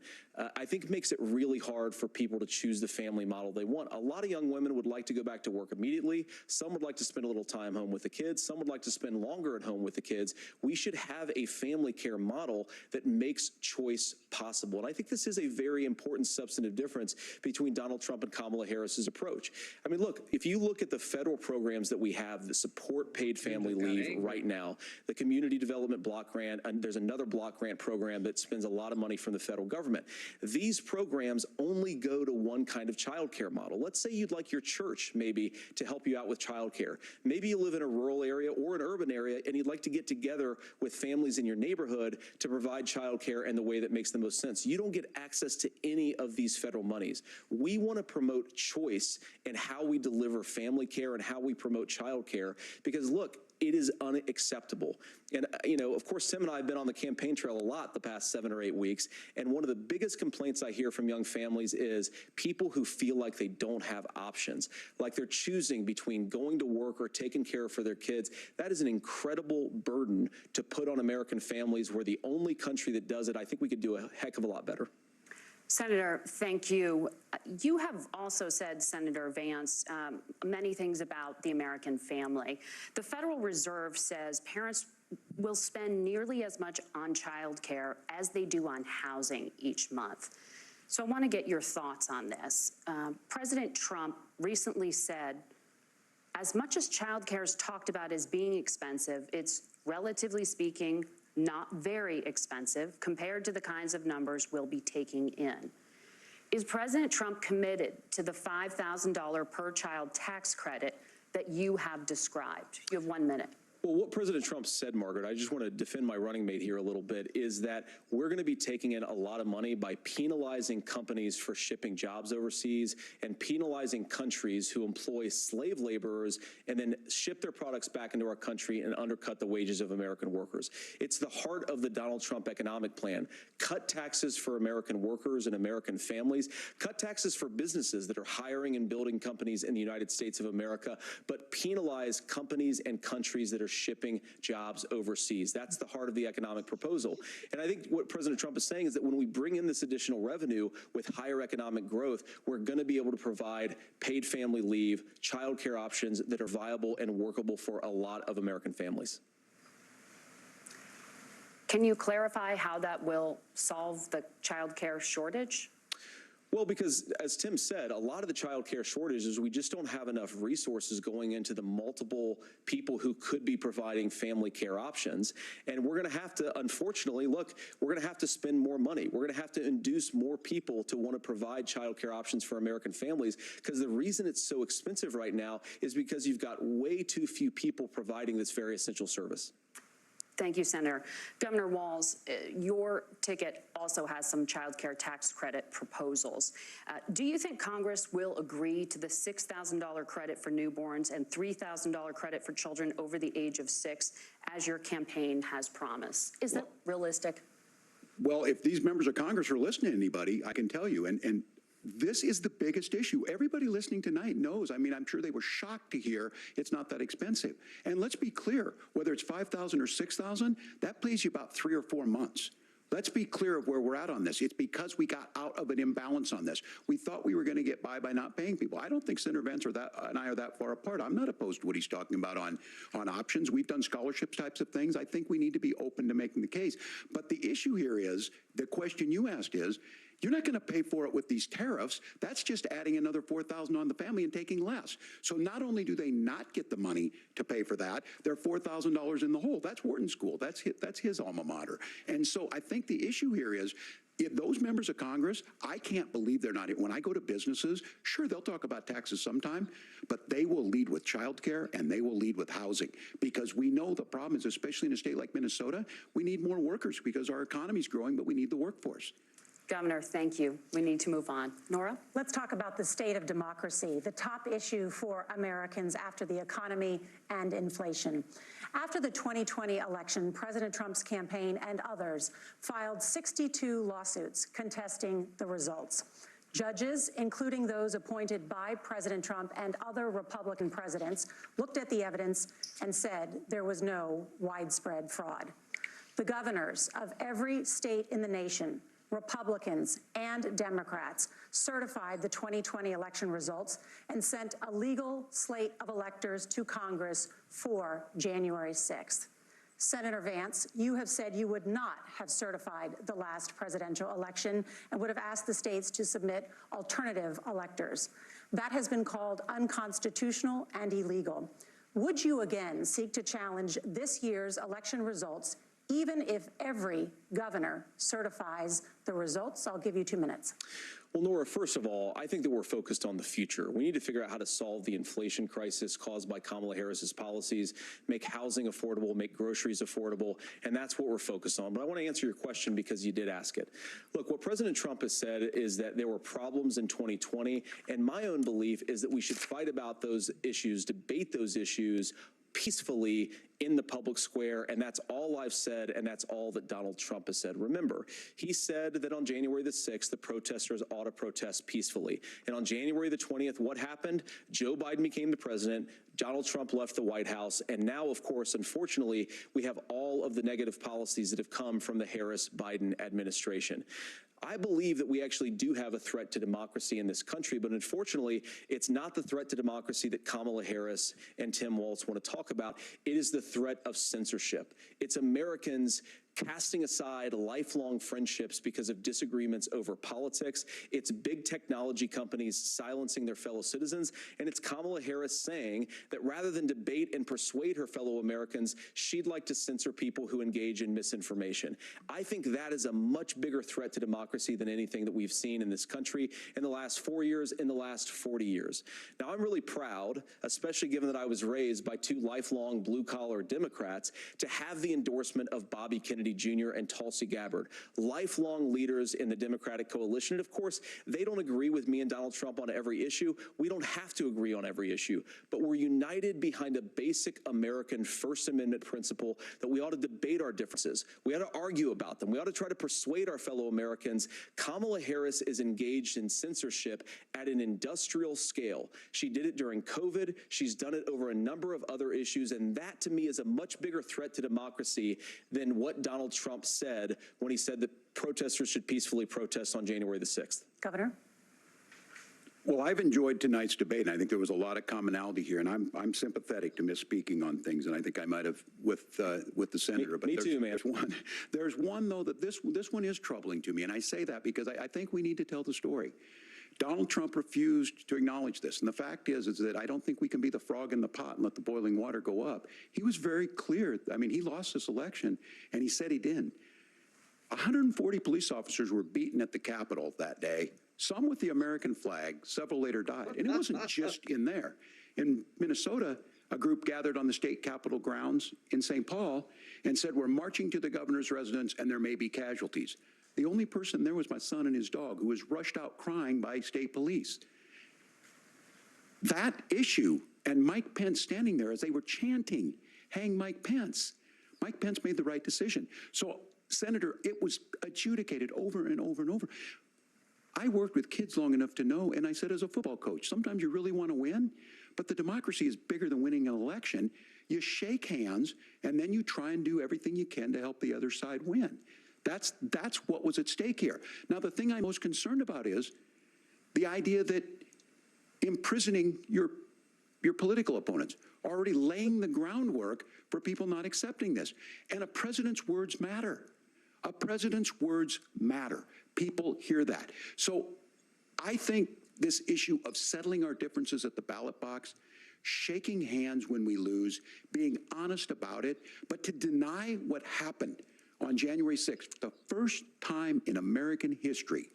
I think makes it really hard for people to choose the family model they want. A lot of young women would like to go back to work immediately. Some would like to spend a little time home with the kids. Some would like to spend longer at home with the kids. We should have a family care model that makes choice possible. And I think this is a very important substantive difference between Donald Trump and Kamala Harris's approach. I mean, look, if you look at the federal programs that we have that support paid family leave right now, the Community Development Block Grant, and there's another block grant program that spends a lot of money from the federal government. These programs only go to one kind of child care model. Let's say you'd like your church maybe to help you out with child care. Maybe you live in a rural area or an urban area and you'd like to get together with families in your neighborhood to provide child care in the way that makes the most sense. You don't get access to any of these federal monies. We want to promote choice in how we deliver family care and how we promote child care because, look, it is unacceptable. And, you know, of course, Tim and I have been on the campaign trail a lot the past 7 or 8 weeks. And one of the biggest complaints I hear from young families is people who feel like they don't have options, like they're choosing between going to work or taking care for their kids. That is an incredible burden to put on American families. We're the only country that does it. I think we could do a heck of a lot better. Senator, thank you. You have also said, Senator Vance, many things about the American family. The Federal Reserve says parents will spend nearly as much on child care as they do on housing each month. So I want to get your thoughts on this. President Trump recently said, as much as child care is talked about as being expensive, it's relatively speaking not very expensive compared to the kinds of numbers we'll be taking in. Is President Trump committed to the $5,000 per child tax credit that you have described? You have 1 minute. Well, what President Trump said, Margaret, I just want to defend my running mate here a little bit, is that we're going to be taking in a lot of money by penalizing companies for shipping jobs overseas and penalizing countries who employ slave laborers and then ship their products back into our country and undercut the wages of American workers. It's the heart of the Donald Trump economic plan. Cut taxes for American workers and American families. Cut taxes for businesses that are hiring and building companies in the United States of America, but penalize companies and countries that are shipping jobs overseas. That's the heart of the economic proposal. And I think what President Trump is saying is that when we bring in this additional revenue with higher economic growth, we're going to be able to provide paid family leave, child care options that are viable and workable for a lot of American families. Can you clarify how that will solve the child care shortage? Well, because as Tim said, a lot of the child care shortage is we just don't have enough resources going into the multiple people who could be providing family care options. And we're going to have to, unfortunately, look, we're going to have to spend more money. We're going to have to induce more people to want to provide child care options for American families, because the reason it's so expensive right now is because you've got way too few people providing this very essential service. Thank you, Senator. Governor Walz, your ticket also has some child care tax credit proposals. Do you think Congress will agree to the $6,000 credit for newborns and $3,000 credit for children over the age of 6, as your campaign has promised? Is that realistic? Well, if these members of Congress are listening to anybody, I can tell you, and this is the biggest issue. Everybody listening tonight knows. I mean, I'm sure they were shocked to hear it's not that expensive. And let's be clear, whether it's $5,000 or $6,000, that pays you about 3 or 4 months. Let's be clear of where we're at on this. It's because we got out of an imbalance on this. We thought we were going to get by not paying people. I don't think Senator Vance and I are that far apart. I'm not opposed to what he's talking about on options. We've done scholarships types of things. I think we need to be open to making the case. But the issue here is, the question you asked is, you're not going to pay for it with these tariffs. That's just adding another $4,000 on the family and taking less. So not only do they not get the money to pay for that, they're $4,000 in the hole. That's Wharton School. That's his alma mater. And so I think the issue here is, if those members of Congress, I can't believe they're not. When I go to businesses, sure, they'll talk about taxes sometime, but they will lead with childcare and they will lead with housing, because we know the problem is, especially in a state like Minnesota, we need more workers because our economy is growing, but we need the workforce. Governor, thank you. We need to move on. Nora? Let's talk about the state of democracy, the top issue for Americans after the economy and inflation. After the 2020 election, President Trump's campaign and others filed 62 lawsuits contesting the results. Judges, including those appointed by President Trump and other Republican presidents, looked at the evidence and said there was no widespread fraud. The governors of every state in the nation, Republicans and Democrats, certified the 2020 election results and sent a legal slate of electors to Congress for January 6th. Senator Vance, you have said you would not have certified the last presidential election and would have asked the states to submit alternative electors. That has been called unconstitutional and illegal. Would you again seek to challenge this year's election results, even if every governor certifies the results? I'll give you 2 minutes. Well, Nora, first of all, I think that we're focused on the future. We need to figure out how to solve the inflation crisis caused by Kamala Harris's policies, make housing affordable, make groceries affordable, and that's what we're focused on. But I want to answer your question because you did ask it. Look, what President Trump has said is that there were problems in 2020, and my own belief is that we should fight about those issues, debate those issues peacefully in the public square, and that's all I've said, and that's all that Donald Trump has said. Remember, he said that on January the 6th, the protesters ought to protest peacefully. And on January the 20th, what happened? Joe Biden became the president, Donald Trump left the White House, and now, of course, unfortunately, we have all of the negative policies that have come from the Harris-Biden administration. I believe that we actually do have a threat to democracy in this country, but unfortunately, it's not the threat to democracy that Kamala Harris and Tim Walz want to talk about. It is the threat of censorship. It's Americans casting aside lifelong friendships because of disagreements over politics. It's big technology companies silencing their fellow citizens. And it's Kamala Harris saying that rather than debate and persuade her fellow Americans, she'd like to censor people who engage in misinformation. I think that is a much bigger threat to democracy than anything that we've seen in this country in the last 4 years, in the last 40 years. Now, I'm really proud, especially given that I was raised by two lifelong blue-collar Democrats, to have the endorsement of Bobby Kennedy Jr. and Tulsi Gabbard, lifelong leaders in the Democratic coalition. And of course, they don't agree with me and Donald Trump on every issue. We don't have to agree on every issue, but we're united behind a basic American First Amendment principle that we ought to debate our differences. We ought to argue about them. We ought to try to persuade our fellow Americans. Kamala Harris is engaged in censorship at an industrial scale. She did it during COVID. She's done it over a number of other issues, and that to me is a much bigger threat to democracy than what Donald Trump said when he said that protesters should peacefully protest on January the 6th. Governor? Well, I've enjoyed tonight's debate, and I think there was a lot of commonality here, and I'm sympathetic to misspeaking on things, and I think I might have with the senator. Me too, man. There's one, though, that this one is troubling to me, and I say that because I think we need to tell the story. Donald Trump refused to acknowledge this, and the fact is that I don't think we can be the frog in the pot and let the boiling water go up. He was very clear. I mean, he lost this election, and he said he didn't. 140 police officers were beaten at the Capitol that day, some with the American flag. Several later died, and it wasn't just in there. In Minnesota, a group gathered on the state capitol grounds in St. Paul and said, "We're marching to the governor's residence, and there may be casualties." The only person there was my son and his dog, who was rushed out crying by state police. That issue, and Mike Pence standing there as they were chanting, "Hang Mike Pence." Mike Pence made the right decision. So, Senator, it was adjudicated over and over and over. I worked with kids long enough to know, and I said as a football coach, sometimes you really want to win, but the democracy is bigger than winning an election. You shake hands, and then you try and do everything you can to help the other side win. That's what was at stake here. Now, the thing I'm most concerned about is the idea that imprisoning your political opponents, already laying the groundwork for people not accepting this. And a president's words matter. A president's words matter. People hear that. So I think this issue of settling our differences at the ballot box, shaking hands when we lose, being honest about it, but to deny what happened on January 6th, the first time in American history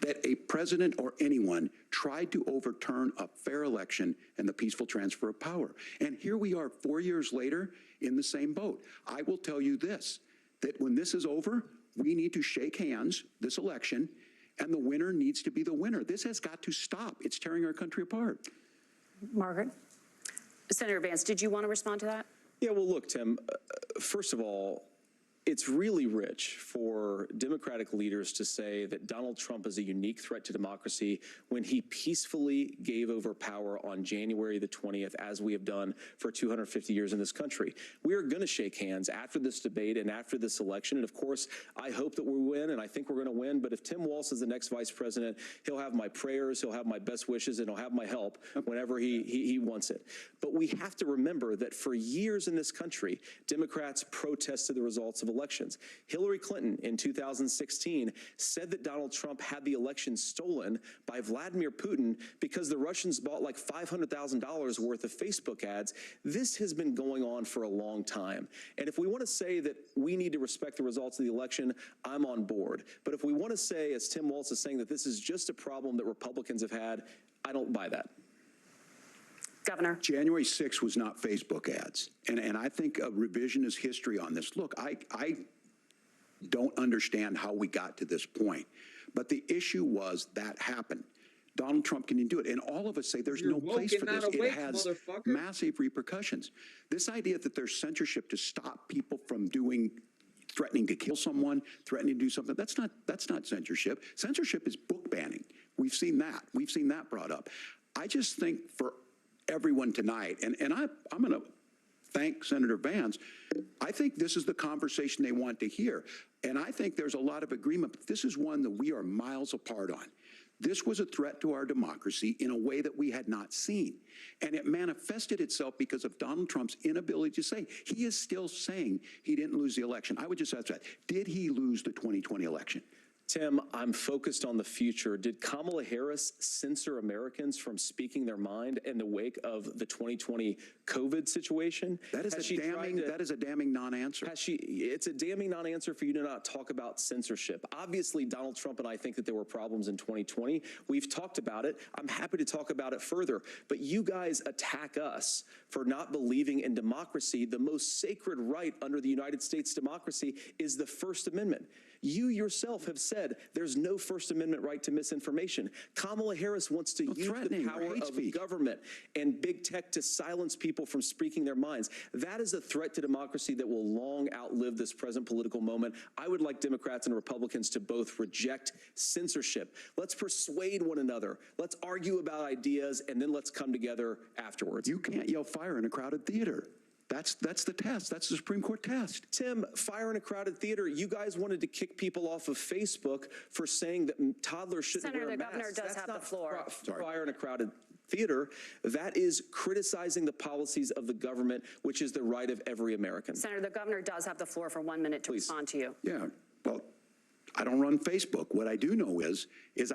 that a president or anyone tried to overturn a fair election and the peaceful transfer of power. And here we are 4 years later in the same boat. I will tell you this, that when this is over, we need to shake hands this election, and the winner needs to be the winner. This has got to stop. It's tearing our country apart. Margaret? Senator Vance, did you want to respond to that? Yeah, well, look, Tim, first of all, it's really rich for Democratic leaders to say that Donald Trump is a unique threat to democracy when he peacefully gave over power on January the 20th, as we have done for 250 years in this country. We are going to shake hands after this debate and after this election. And of course, I hope that we win, and I think we're going to win. But if Tim Walz is the next vice president, he'll have my prayers, he'll have my best wishes, and he'll have my help whenever he wants it. But we have to remember that for years in this country, Democrats protested the results of elections. Hillary Clinton in 2016 said that Donald Trump had the election stolen by Vladimir Putin because the Russians bought like $500,000 worth of Facebook ads. This has been going on for a long time. And if we want to say that we need to respect the results of the election, I'm on board. But if we want to say, as Tim Walz is saying, that this is just a problem that Republicans have had, I don't buy that. Governor. January 6th was not Facebook ads. And I think a revisionist history on this. Look, I don't understand how we got to this point. But the issue was that happened. Donald Trump can do it. And all of us say there's no place for this. It has massive repercussions. This idea that there's censorship to stop people from threatening to kill someone, threatening to do something, that's not censorship. Censorship is book banning. We've seen that. We've seen that brought up. I just think for everyone tonight, and I'm going to thank Senator Vance. I think this is the conversation they want to hear. And I think there's a lot of agreement, but this is one that we are miles apart on. This was a threat to our democracy in a way that we had not seen. And it manifested itself because of Donald Trump's inability to say. He is still saying he didn't lose the election. I would just ask that. Did he lose the 2020 election? Tim, I'm focused on the future. Did Kamala Harris censor Americans from speaking their mind in the wake of the 2020 COVID situation? That is a damning non-answer. It's a damning non-answer for you to not talk about censorship. Obviously, Donald Trump and I think that there were problems in 2020. We've talked about it. I'm happy to talk about it further. But you guys attack us for not believing in democracy. The most sacred right under the United States democracy is the First Amendment. You yourself have said there's no First Amendment right to misinformation. Kamala Harris wants to use the power of government and big tech to silence people from speaking their minds. That is a threat to democracy that will long outlive this present political moment. I would like Democrats and Republicans to both reject censorship. Let's persuade one another. Let's argue about ideas, and then let's come together afterwards. You can't yell fire in a crowded theater. That's the test. That's the Supreme Court test. Tim, fire in a crowded theater. You guys wanted to kick people off of Facebook for saying that toddlers shouldn't wear masks. Senator, the governor does have the floor. Fire in a crowded theater. That is criticizing the policies of the government, which is the right of every American. Senator, the governor does have the floor for 1 minute to respond to you. Yeah, well, I don't run Facebook. What I do know is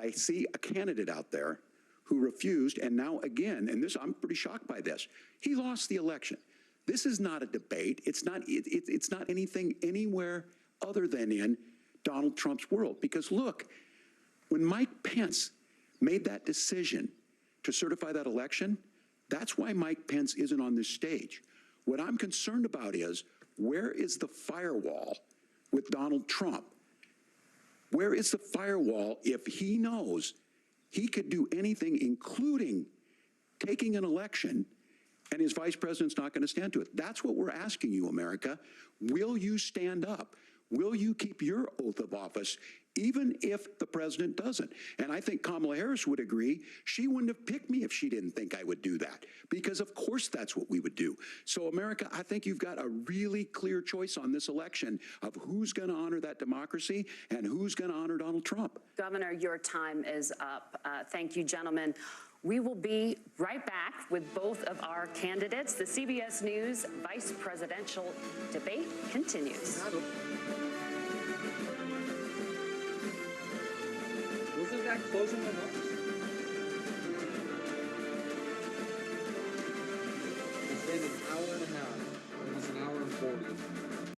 I see a candidate out there who refused, and now again, and this, I'm pretty shocked by this, he lost the election. This is not a debate. It's not anything anywhere other than in Donald Trump's world. Because look, when Mike Pence made that decision to certify that election, that's why Mike Pence isn't on this stage. What I'm concerned about is, where is the firewall with Donald Trump? Where is the firewall if he knows he could do anything, including taking an election, and his vice president's not going to stand to it? That's what we're asking you, America. Will you stand up? Will you keep your oath of office even if the president doesn't. And I think Kamala Harris would agree she wouldn't have picked me if she didn't think I would do that, because of course that's what we would do. So America, I think you've got a really clear choice on this election of who's going to honor that democracy and who's going to honor Donald Trump. Governor, your time is up. Thank you, gentlemen. We will be right back with both of our candidates. The CBS News vice presidential debate continues. Wasn't that closing remarks? It's been an hour and a half. It was an hour and 40.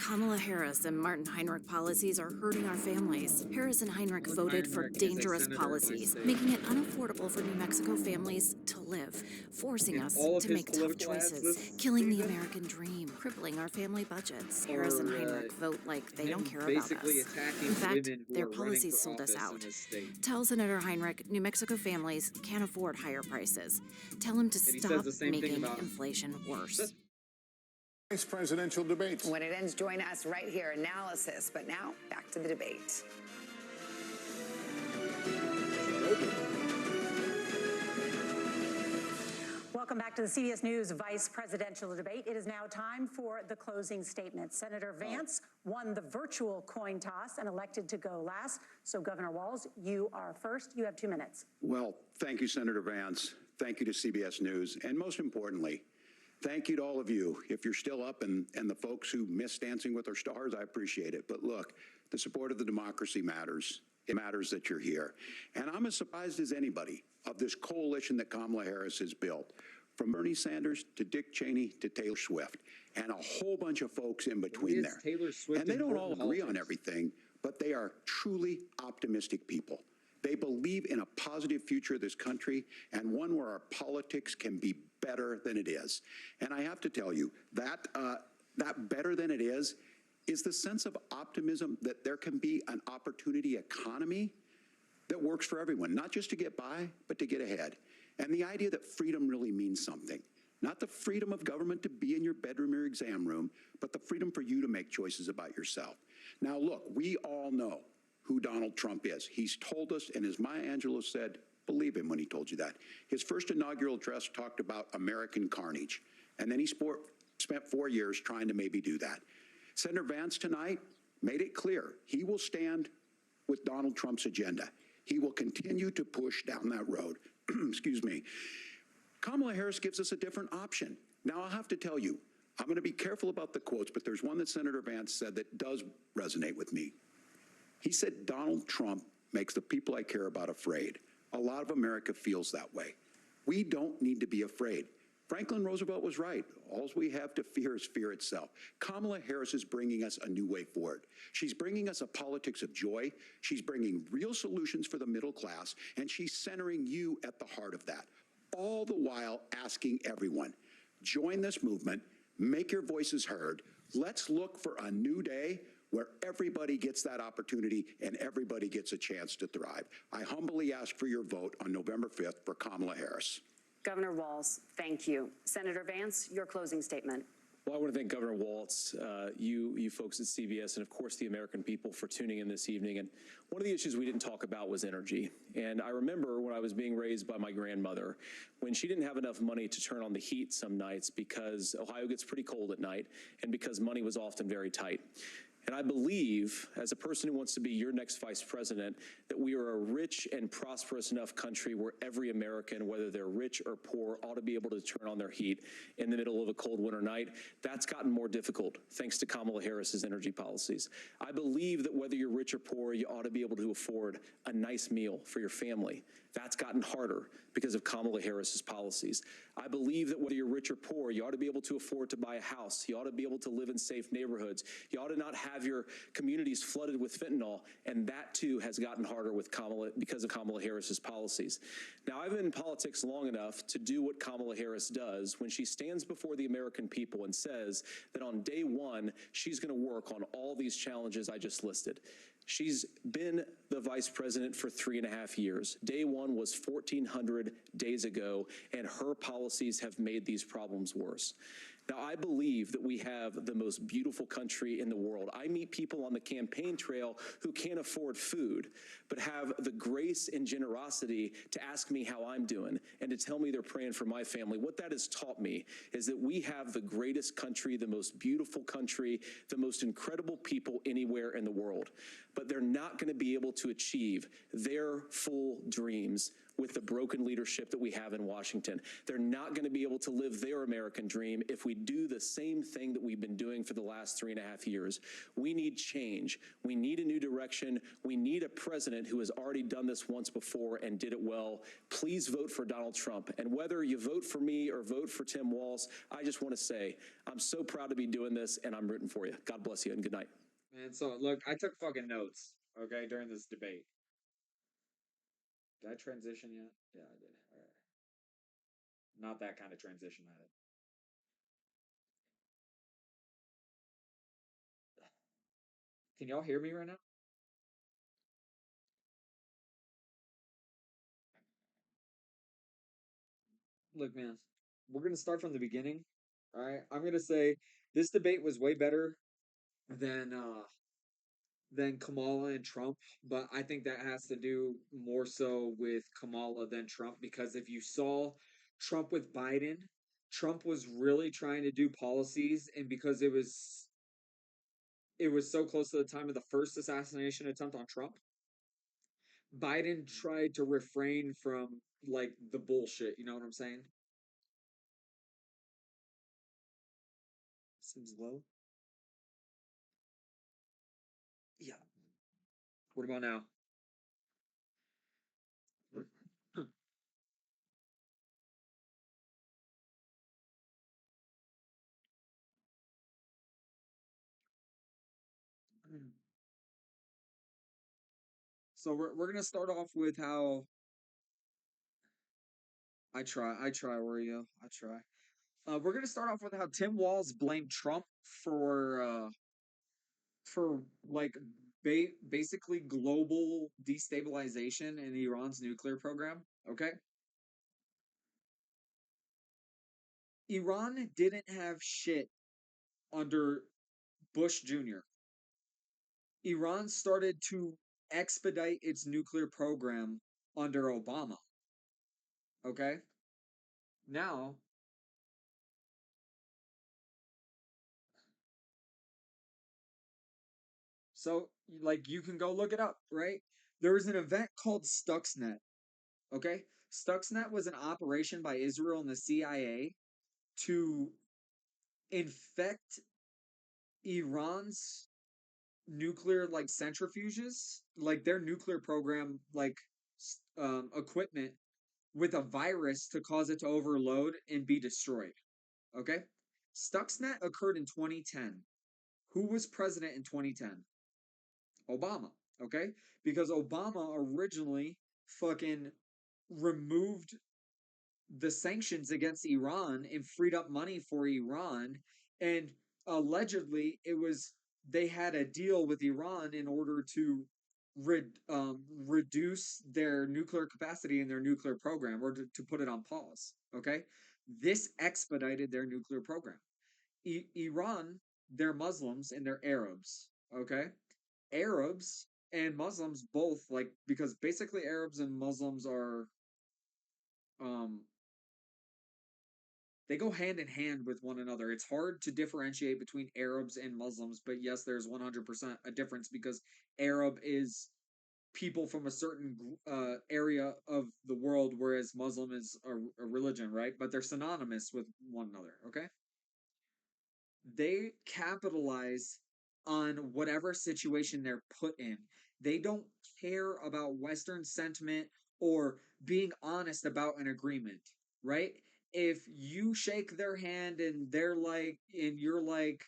Kamala Harris and Martin Heinrich policies are hurting our families. Harris and Heinrich voted for dangerous policies, making it unaffordable for New Mexico families to live, forcing us to make tough choices, killing the American dream, crippling our family budgets. Harris and Heinrich vote like they don't care about us. In fact, their policies sold us out. Tell Senator Heinrich New Mexico families can't afford higher prices. Tell him to stop making inflation worse. Vice presidential debates. When it ends, join us right here. Analysis. But now, back to the debate. Welcome back to the CBS News vice presidential debate. It is now time for the closing statement. Senator Vance won the virtual coin toss and elected to go last. So, Governor Walz, you are first. You have 2 minutes. Well, thank you, Senator Vance. Thank you to CBS News. And most importantly, thank you to all of you. If you're still up and the folks who miss Dancing with Our Stars, I appreciate it. But look, the support of the democracy matters. It matters that you're here. And I'm as surprised as anybody of this coalition that Kamala Harris has built, from Bernie Sanders to Dick Cheney to Taylor Swift, and a whole bunch of folks in between there. And they don't all agree on everything, but they are truly optimistic people. They believe in a positive future of this country and one where our politics can be better than it is. And I have to tell you, that better than it is the sense of optimism that there can be an opportunity economy that works for everyone, not just to get by, but to get ahead. And the idea that freedom really means something. Not the freedom of government to be in your bedroom or exam room, but the freedom for you to make choices about yourself. Now, look, we all know who Donald Trump is. He's told us, and as Maya Angelou said, believe him when he told you that. His first inaugural address talked about American carnage, and then he spent 4 years trying to maybe do that. Senator Vance tonight made it clear he will stand with Donald Trump's agenda. He will continue to push down that road. Excuse me. Kamala Harris gives us a different option. Now, I'll have to tell you, I'm going to be careful about the quotes, but there's one that Senator Vance said that does resonate with me. He said, Donald Trump makes the people I care about afraid. A lot of America feels that way. We don't need to be afraid. Franklin Roosevelt was right. All we have to fear is fear itself. Kamala Harris is bringing us a new way forward. She's bringing us a politics of joy. She's bringing real solutions for the middle class, and she's centering you at the heart of that. All the while asking everyone, join this movement, make your voices heard. Let's look for a new day where everybody gets that opportunity and everybody gets a chance to thrive. I humbly ask for your vote on November 5th for Kamala Harris. Governor Walz, thank you. Senator Vance, your closing statement. Well, I want to thank Governor Walz, you folks at CBS, and of course the American people for tuning in this evening. And one of the issues we didn't talk about was energy. And I remember when I was being raised by my grandmother, when she didn't have enough money to turn on the heat some nights because Ohio gets pretty cold at night and because money was often very tight. And I believe, as a person who wants to be your next vice president, that we are a rich and prosperous enough country where every American, whether they're rich or poor, ought to be able to turn on their heat in the middle of a cold winter night. That's gotten more difficult thanks to Kamala Harris's energy policies. I believe that whether you're rich or poor, you ought to be able to afford a nice meal for your family. That's gotten harder because of Kamala Harris's policies. I believe that whether you're rich or poor, you ought to be able to afford to buy a house. You ought to be able to live in safe neighborhoods. You ought to not have your communities flooded with fentanyl, and that too has gotten harder with because of Kamala Harris's policies. Now, I've been in politics long enough to do what Kamala Harris does when she stands before the American people and says that on day one, she's going to work on all these challenges I just listed. She's been the vice president for 3.5 years. Day one was 1,400 days ago, and her policies have made these problems worse. Now, I believe that we have the most beautiful country in the world. I meet people on the campaign trail who can't afford food, but have the grace and generosity to ask me how I'm doing and to tell me they're praying for my family. What that has taught me is that we have the greatest country, the most beautiful country, the most incredible people anywhere in the world. But they're not going to be able to achieve their full dreams with the broken leadership that we have in Washington. They're not going to be able to live their American dream if we do the same thing that we've been doing for the last 3.5 years. We need change. We need a new direction. We need a president who has already done this once before and did it well. Please vote for Donald Trump. And whether you vote for me or vote for Tim Walz, I just want to say I'm so proud to be doing this, and I'm rooting for you. God bless you, and good night. Man, so look, I took fucking notes, okay, during this debate. Did I transition yet? Yeah, I did. All right. Not that kind of transition either. Can y'all hear me right now? Look, man, we're going to start from the beginning. All right. I'm going to say this debate was way better than Kamala and Trump, but I think that has to do more so with Kamala than Trump, because if you saw Trump with Biden, Trump was really trying to do policies, and because it was so close to the time of the first assassination attempt on Trump, Biden tried to refrain from like the bullshit, you know what I'm saying? Seems low. Yeah. What about now? So we're gonna start off with how I try, Oreo, I try. We're gonna start off with how Tim Walz blamed Trump for like basically global destabilization in Iran's nuclear program. Okay, Iran didn't have shit under Bush Jr. Iran started to expedite its nuclear program under Obama. Okay, now so like you can go look it up, right? There was an event called Stuxnet. Okay, Stuxnet was an operation by Israel and the CIA to infect Iran's nuclear like centrifuges, like their nuclear program, like equipment, with a virus to cause it to overload and be destroyed. Okay, Stuxnet occurred in 2010. Who was president in 2010? Obama. Okay, because Obama originally fucking removed the sanctions against Iran and freed up money for Iran. And allegedly, it was they had a deal with Iran in order to reduce their nuclear capacity in their nuclear program, or to put it on pause. Okay, this expedited their nuclear program. Iran, they're Muslims and they're Arabs. Okay, Arabs and Muslims both, like, because basically Arabs and Muslims are um they go hand in hand with one another. It's hard to differentiate between Arabs and Muslims, but yes, there's 100% a difference, because Arab is people from a certain area of the world, whereas Muslim is a religion, right? But they're synonymous with one another, okay? They capitalize on whatever situation they're put in. They don't care about Western sentiment or being honest about an agreement, right? If you shake their hand and they're like, and you're like,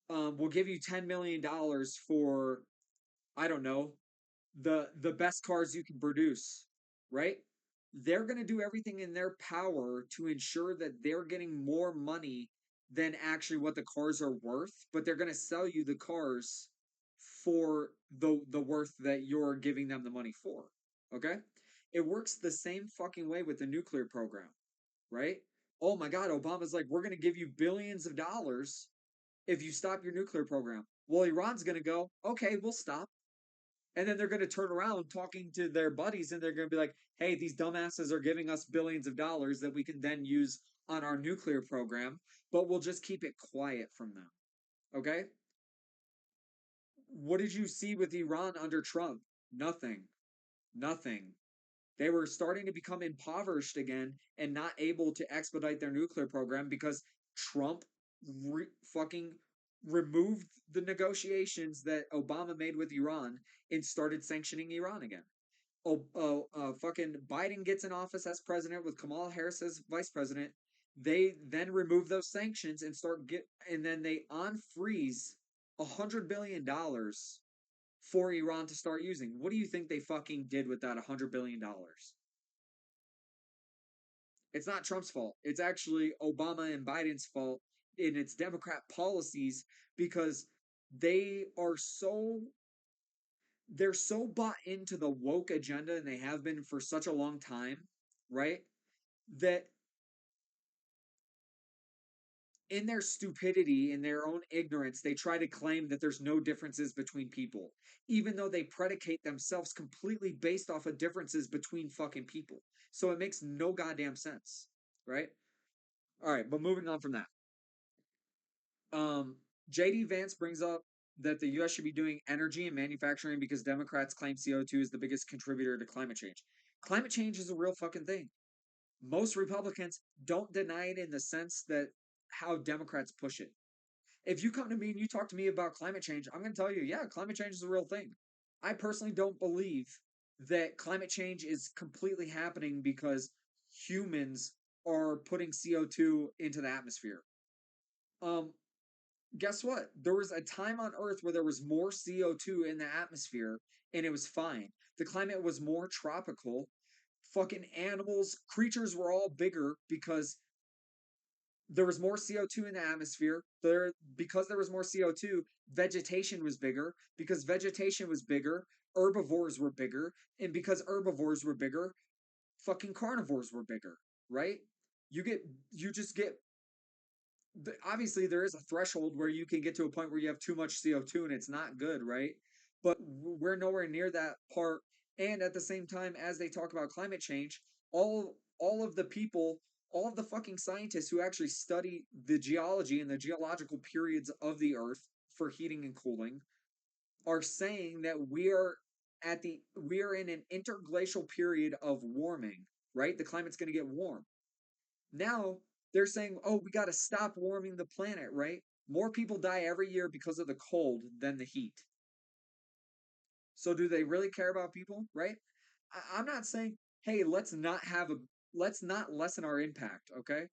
we'll give you $10 million for, I don't know, the best cars you can produce, right? They're going to do everything in their power to ensure that they're getting more money than actually what the cars are worth, but they're going to sell you the cars for the worth that you're giving them the money for. Okay? It works the same fucking way with the nuclear program, right? oh my God, Obama's like, we're going to give you billions of dollars if you stop your nuclear program. Well, Iran's going to go, okay, we'll stop. And then they're going to turn around talking to their buddies and they're going to be like, hey, these dumbasses are giving us billions of dollars that we can then use on our nuclear program, but we'll just keep it quiet from them. Okay? What did you see with Iran under Trump? Nothing. Nothing. They were starting to become impoverished again and not able to expedite their nuclear program because Trump fucking removed the negotiations that Obama made with Iran and started sanctioning Iran again. Fucking Biden gets in office as president with Kamala Harris as vice president. They then remove those sanctions and and then they unfreeze $100 billion for Iran to start using. What do you think they fucking did with that $100 billion? It's not Trump's fault. It's actually Obama and Biden's fault in its Democrat policies because they are they're so bought into the woke agenda and they have been for such a long time, right? That in their stupidity, in their own ignorance, they try to claim that there's no differences between people, even though they predicate themselves completely based off of differences between fucking people. So it makes no goddamn sense, right? All right, but moving on from that. JD Vance brings up that the US should be doing energy and manufacturing because Democrats claim CO2 is the biggest contributor to climate change. Climate change is a real fucking thing. Most Republicans don't deny it in the sense that how Democrats push it. If you come to me and you talk to me about climate change, I'm going to tell you, yeah, climate change is a real thing. I personally don't believe that climate change is completely happening because humans are putting CO2 into the atmosphere. Guess what? There was a time on Earth where there was more CO2 in the atmosphere and it was fine. The climate was more tropical. Fucking animals, creatures were all bigger because there was more CO2 in the atmosphere. Because there was more CO2, vegetation was bigger. Because vegetation was bigger, herbivores were bigger. And because herbivores were bigger, fucking carnivores were bigger, right? You just get obviously there is a threshold where you can get to a point where you have too much CO2 and it's not good, right? But we're nowhere near that part. And at the same time, as they talk about climate change, all of the people, all of the fucking scientists who actually study the geology and the geological periods of the Earth for heating and cooling are saying that we are in an interglacial period of warming, right? The climate's going to get warm. Now they're saying, oh, we got to stop warming the planet, right? More people die every year because of the cold than the heat. So do they really care about people, right? I'm not saying, hey, let's not lessen our impact, okay?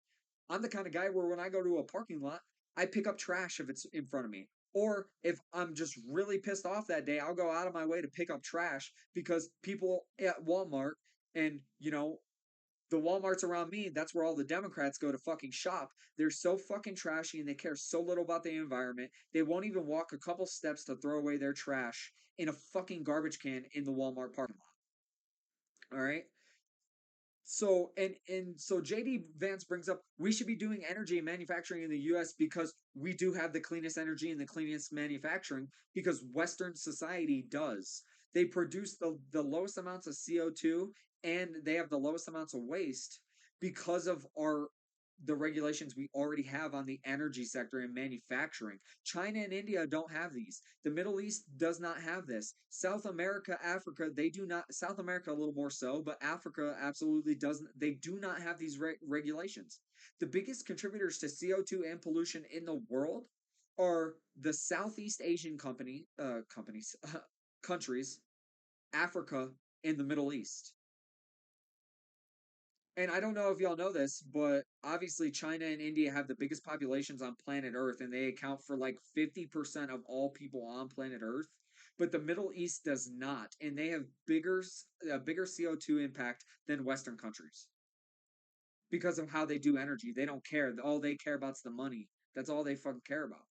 I'm the kind of guy where when I go to a parking lot, I pick up trash if it's in front of me. Or if I'm just really pissed off that day, I'll go out of my way to pick up trash because people at Walmart and, the Walmarts around me, that's where all the Democrats go to fucking shop. They're so fucking trashy and they care so little about the environment. They won't even walk a couple steps to throw away their trash in a fucking garbage can in the Walmart parking lot. All right? So JD Vance brings up we should be doing energy and manufacturing in the US because we do have the cleanest energy and the cleanest manufacturing because Western society does. They produce the lowest amounts of CO2 and they have the lowest amounts of waste because of the regulations we already have on the energy sector and manufacturing. China and India don't have these. The Middle East does not have this. South America, Africa, they do not. South America a little more so, but Africa absolutely doesn't. They do not have these regulations. The biggest contributors to CO2 and pollution in the world are the Southeast Asian countries, Africa, and the Middle East. And I don't know if y'all know this, but obviously China and India have the biggest populations on planet Earth, and they account for like 50% of all people on planet Earth. But the Middle East does not, and they have a bigger CO2 impact than Western countries because of how they do energy. They don't care. All they care about is the money. That's all they fucking care about.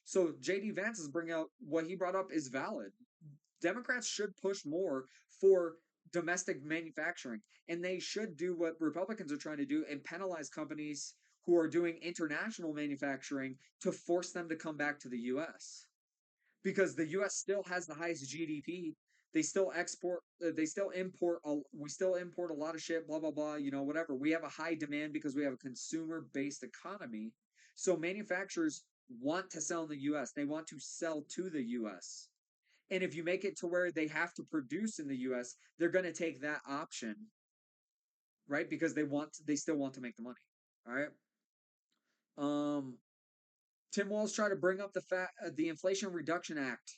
So JD Vance is bringing out what he brought up is valid. Democrats should push more for domestic manufacturing. And they should do what Republicans are trying to do and penalize companies who are doing international manufacturing to force them to come back to the US. Because the US still has the highest GDP. They still export, they still import, we still import a lot of shit, blah, blah, blah, you know, whatever. We have a high demand because we have a consumer based economy. So manufacturers want to sell in the US, they want to sell to the US. And if you make it to where they have to produce in the US, they're going to take that option, right? Because they still want to make the money. All right. Tim Walz tried to bring up the Inflation Reduction Act.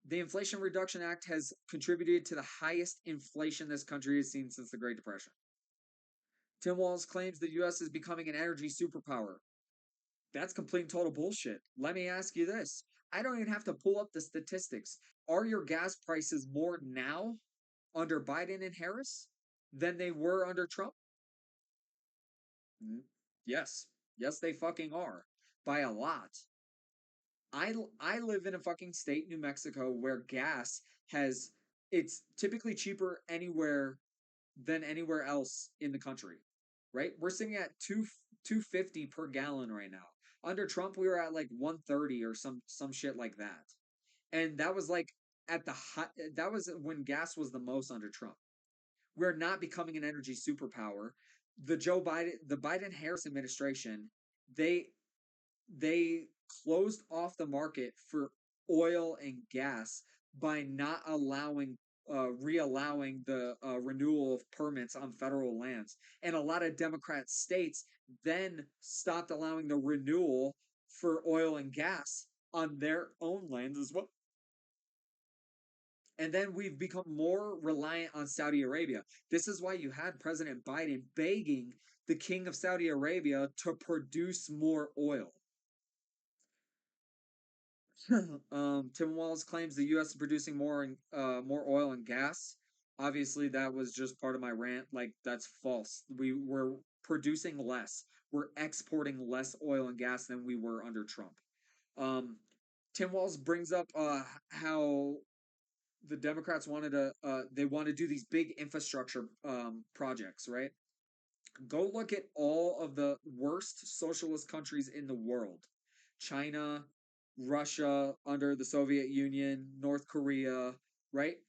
The Inflation Reduction Act has contributed to the highest inflation this country has seen since the Great Depression. Tim Walz claims the U.S. is becoming an energy superpower. That's complete and total bullshit. Let me ask you this. I don't even have to pull up the statistics. Are your gas prices more now under Biden and Harris than they were under Trump? Yes. Yes, they fucking are. By a lot. I live in a fucking state, New Mexico, where gas it's typically cheaper anywhere than anywhere else in the country. Right? We're sitting at 2.50 per gallon right now. Under Trump, we were at like 1.30 or some shit like that. And that was like at the high, that was when gas was the most under Trump. We're not becoming an energy superpower. The Biden Harris administration, they closed off the market for oil and gas by not re-allowing the renewal of permits on federal lands. And a lot of Democrat states then stopped allowing the renewal for oil and gas on their own lands as well. And then we've become more reliant on Saudi Arabia. This is why you had President Biden begging the King of Saudi Arabia to produce more oil. Tim Walz claims the U.S. is producing more oil and gas. Obviously, that was just part of my rant. Like, that's false. We're producing less. We're exporting less oil and gas than we were under Trump. Tim Walz brings up how the Democrats want to do these big infrastructure projects, right? Go look at all of the worst socialist countries in the world. China, Russia under the Soviet Union, North Korea, right?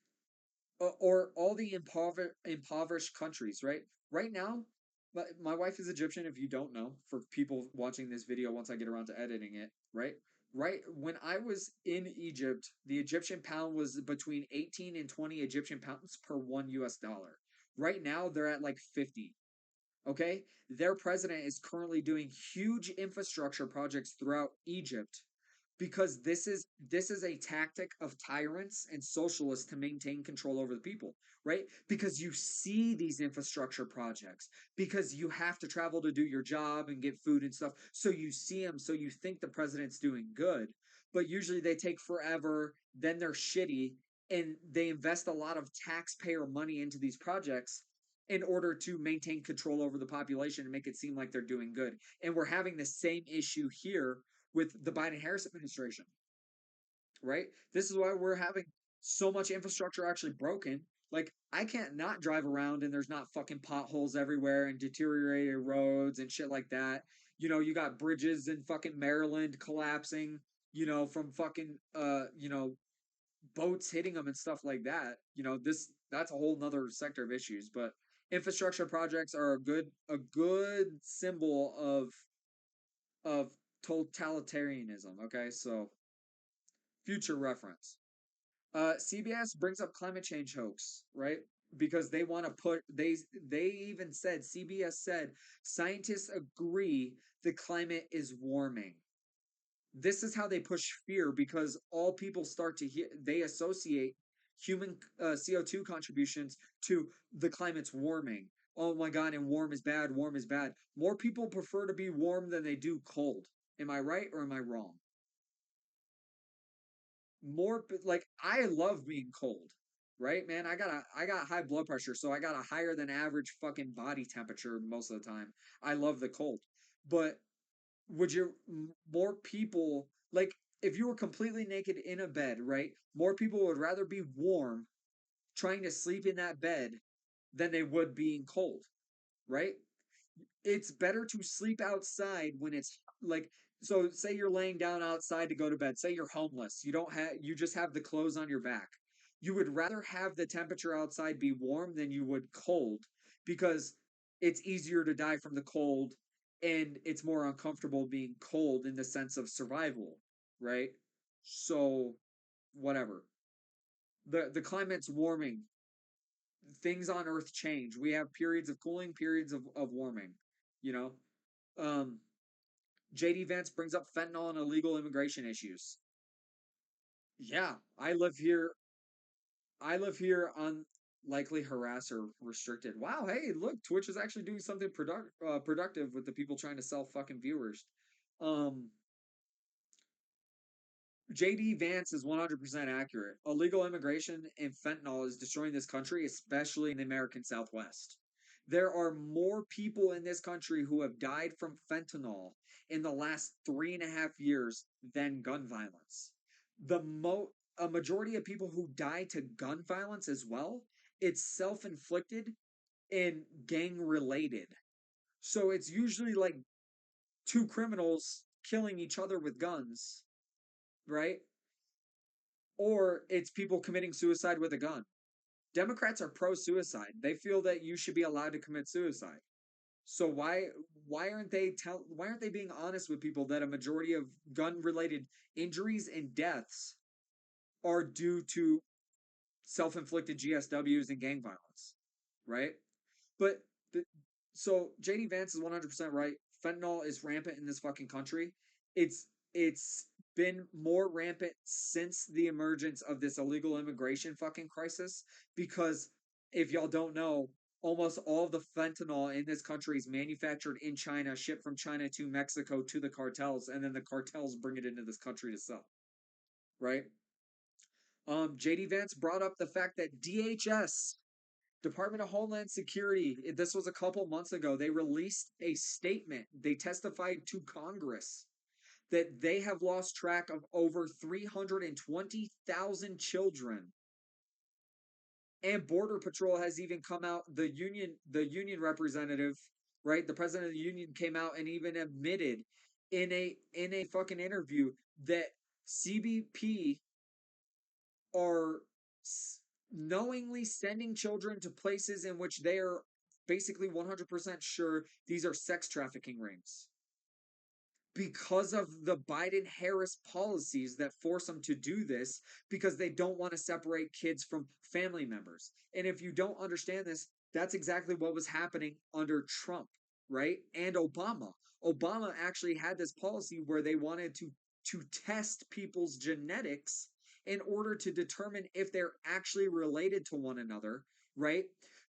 Or all the impoverished countries, right? Right now, my wife is Egyptian, if you don't know, for people watching this video once I get around to editing it, right? Right when I was in Egypt, the Egyptian pound was between 18 and 20 Egyptian pounds per $1. Right now, they're at like 50. Okay? Their president is currently doing huge infrastructure projects throughout Egypt because this is a tactic of tyrants and socialists to maintain control over the people, right? Because you see these infrastructure projects, because you have to travel to do your job and get food and stuff, so you see them, so you think the president's doing good, but usually they take forever, then they're shitty, and they invest a lot of taxpayer money into these projects in order to maintain control over the population and make it seem like they're doing good. And we're having the same issue here with the Biden-Harris administration, right? This is why we're having so much infrastructure actually broken. Like, I can't not drive around and there's not fucking potholes everywhere and deteriorated roads and shit like that. You know, you got bridges in fucking Maryland collapsing, you know, from fucking, boats hitting them and stuff like that. You know, that's a whole nother sector of issues, but infrastructure projects are a good symbol of totalitarianism. Okay, so future reference. CBS brings up climate change hoax, right? Because they want to they even said, CBS said, scientists agree the climate is warming. This is how they push fear, because all people start to hear, they associate human CO2 contributions to the climate's warming. Oh my God, and warm is bad, warm is bad. More people prefer to be warm than they do cold. Am I right or am I wrong? I love being cold, right, man? I got high blood pressure, so I got a higher than average fucking body temperature most of the time. I love the cold. But more people, like, if you were completely naked in a bed, right? More people would rather be warm trying to sleep in that bed than they would being cold, right? It's better to sleep outside when it's like, so say you're laying down outside to go to bed. Say you're homeless. You just have the clothes on your back. You would rather have the temperature outside be warm than you would cold, because it's easier to die from the cold and it's more uncomfortable being cold in the sense of survival, right? So whatever. The climate's warming. Things on Earth change. We have periods of cooling, periods of warming, you know? JD Vance brings up fentanyl and illegal immigration issues. Yeah, I live here on likely harass or restricted. Wow, hey, look, Twitch is actually doing something productive with the people trying to sell fucking viewers. Um, JD Vance is 100% accurate. Illegal immigration and fentanyl is destroying this country, especially in the American Southwest. There are more people in this country who have died from fentanyl in the last 3.5 years than gun violence. A majority of people who die to gun violence as well, it's self-inflicted and gang related. So it's usually like two criminals killing each other with guns, right? Or it's people committing suicide with a gun. Democrats are pro-suicide. They feel that you should be allowed to commit suicide. So why aren't they being honest with people that a majority of gun-related injuries and deaths are due to self-inflicted GSWs and gang violence, right? But so JD Vance is 100% right. Fentanyl is rampant in this fucking country. It's been more rampant since the emergence of this illegal immigration fucking crisis, because if y'all don't know, almost all of the fentanyl in this country is manufactured in China, shipped from China to Mexico to the cartels, and then the cartels bring it into this country to sell, right? JD Vance brought up the fact that DHS, Department of Homeland Security, this was a couple months ago, they released a statement. They testified to Congress that they have lost track of over 320,000 children. And Border Patrol has even come out, the union representative, right? The president of the union came out and even admitted in a fucking interview that CBP are knowingly sending children to places in which they are basically 100% sure these are sex trafficking rings, because of the Biden-Harris policies that force them to do this, because they don't want to separate kids from family members. And if you don't understand this, that's exactly what was happening under Trump, right? And Obama. Obama actually had this policy where they wanted to test people's genetics in order to determine if they're actually related to one another, right?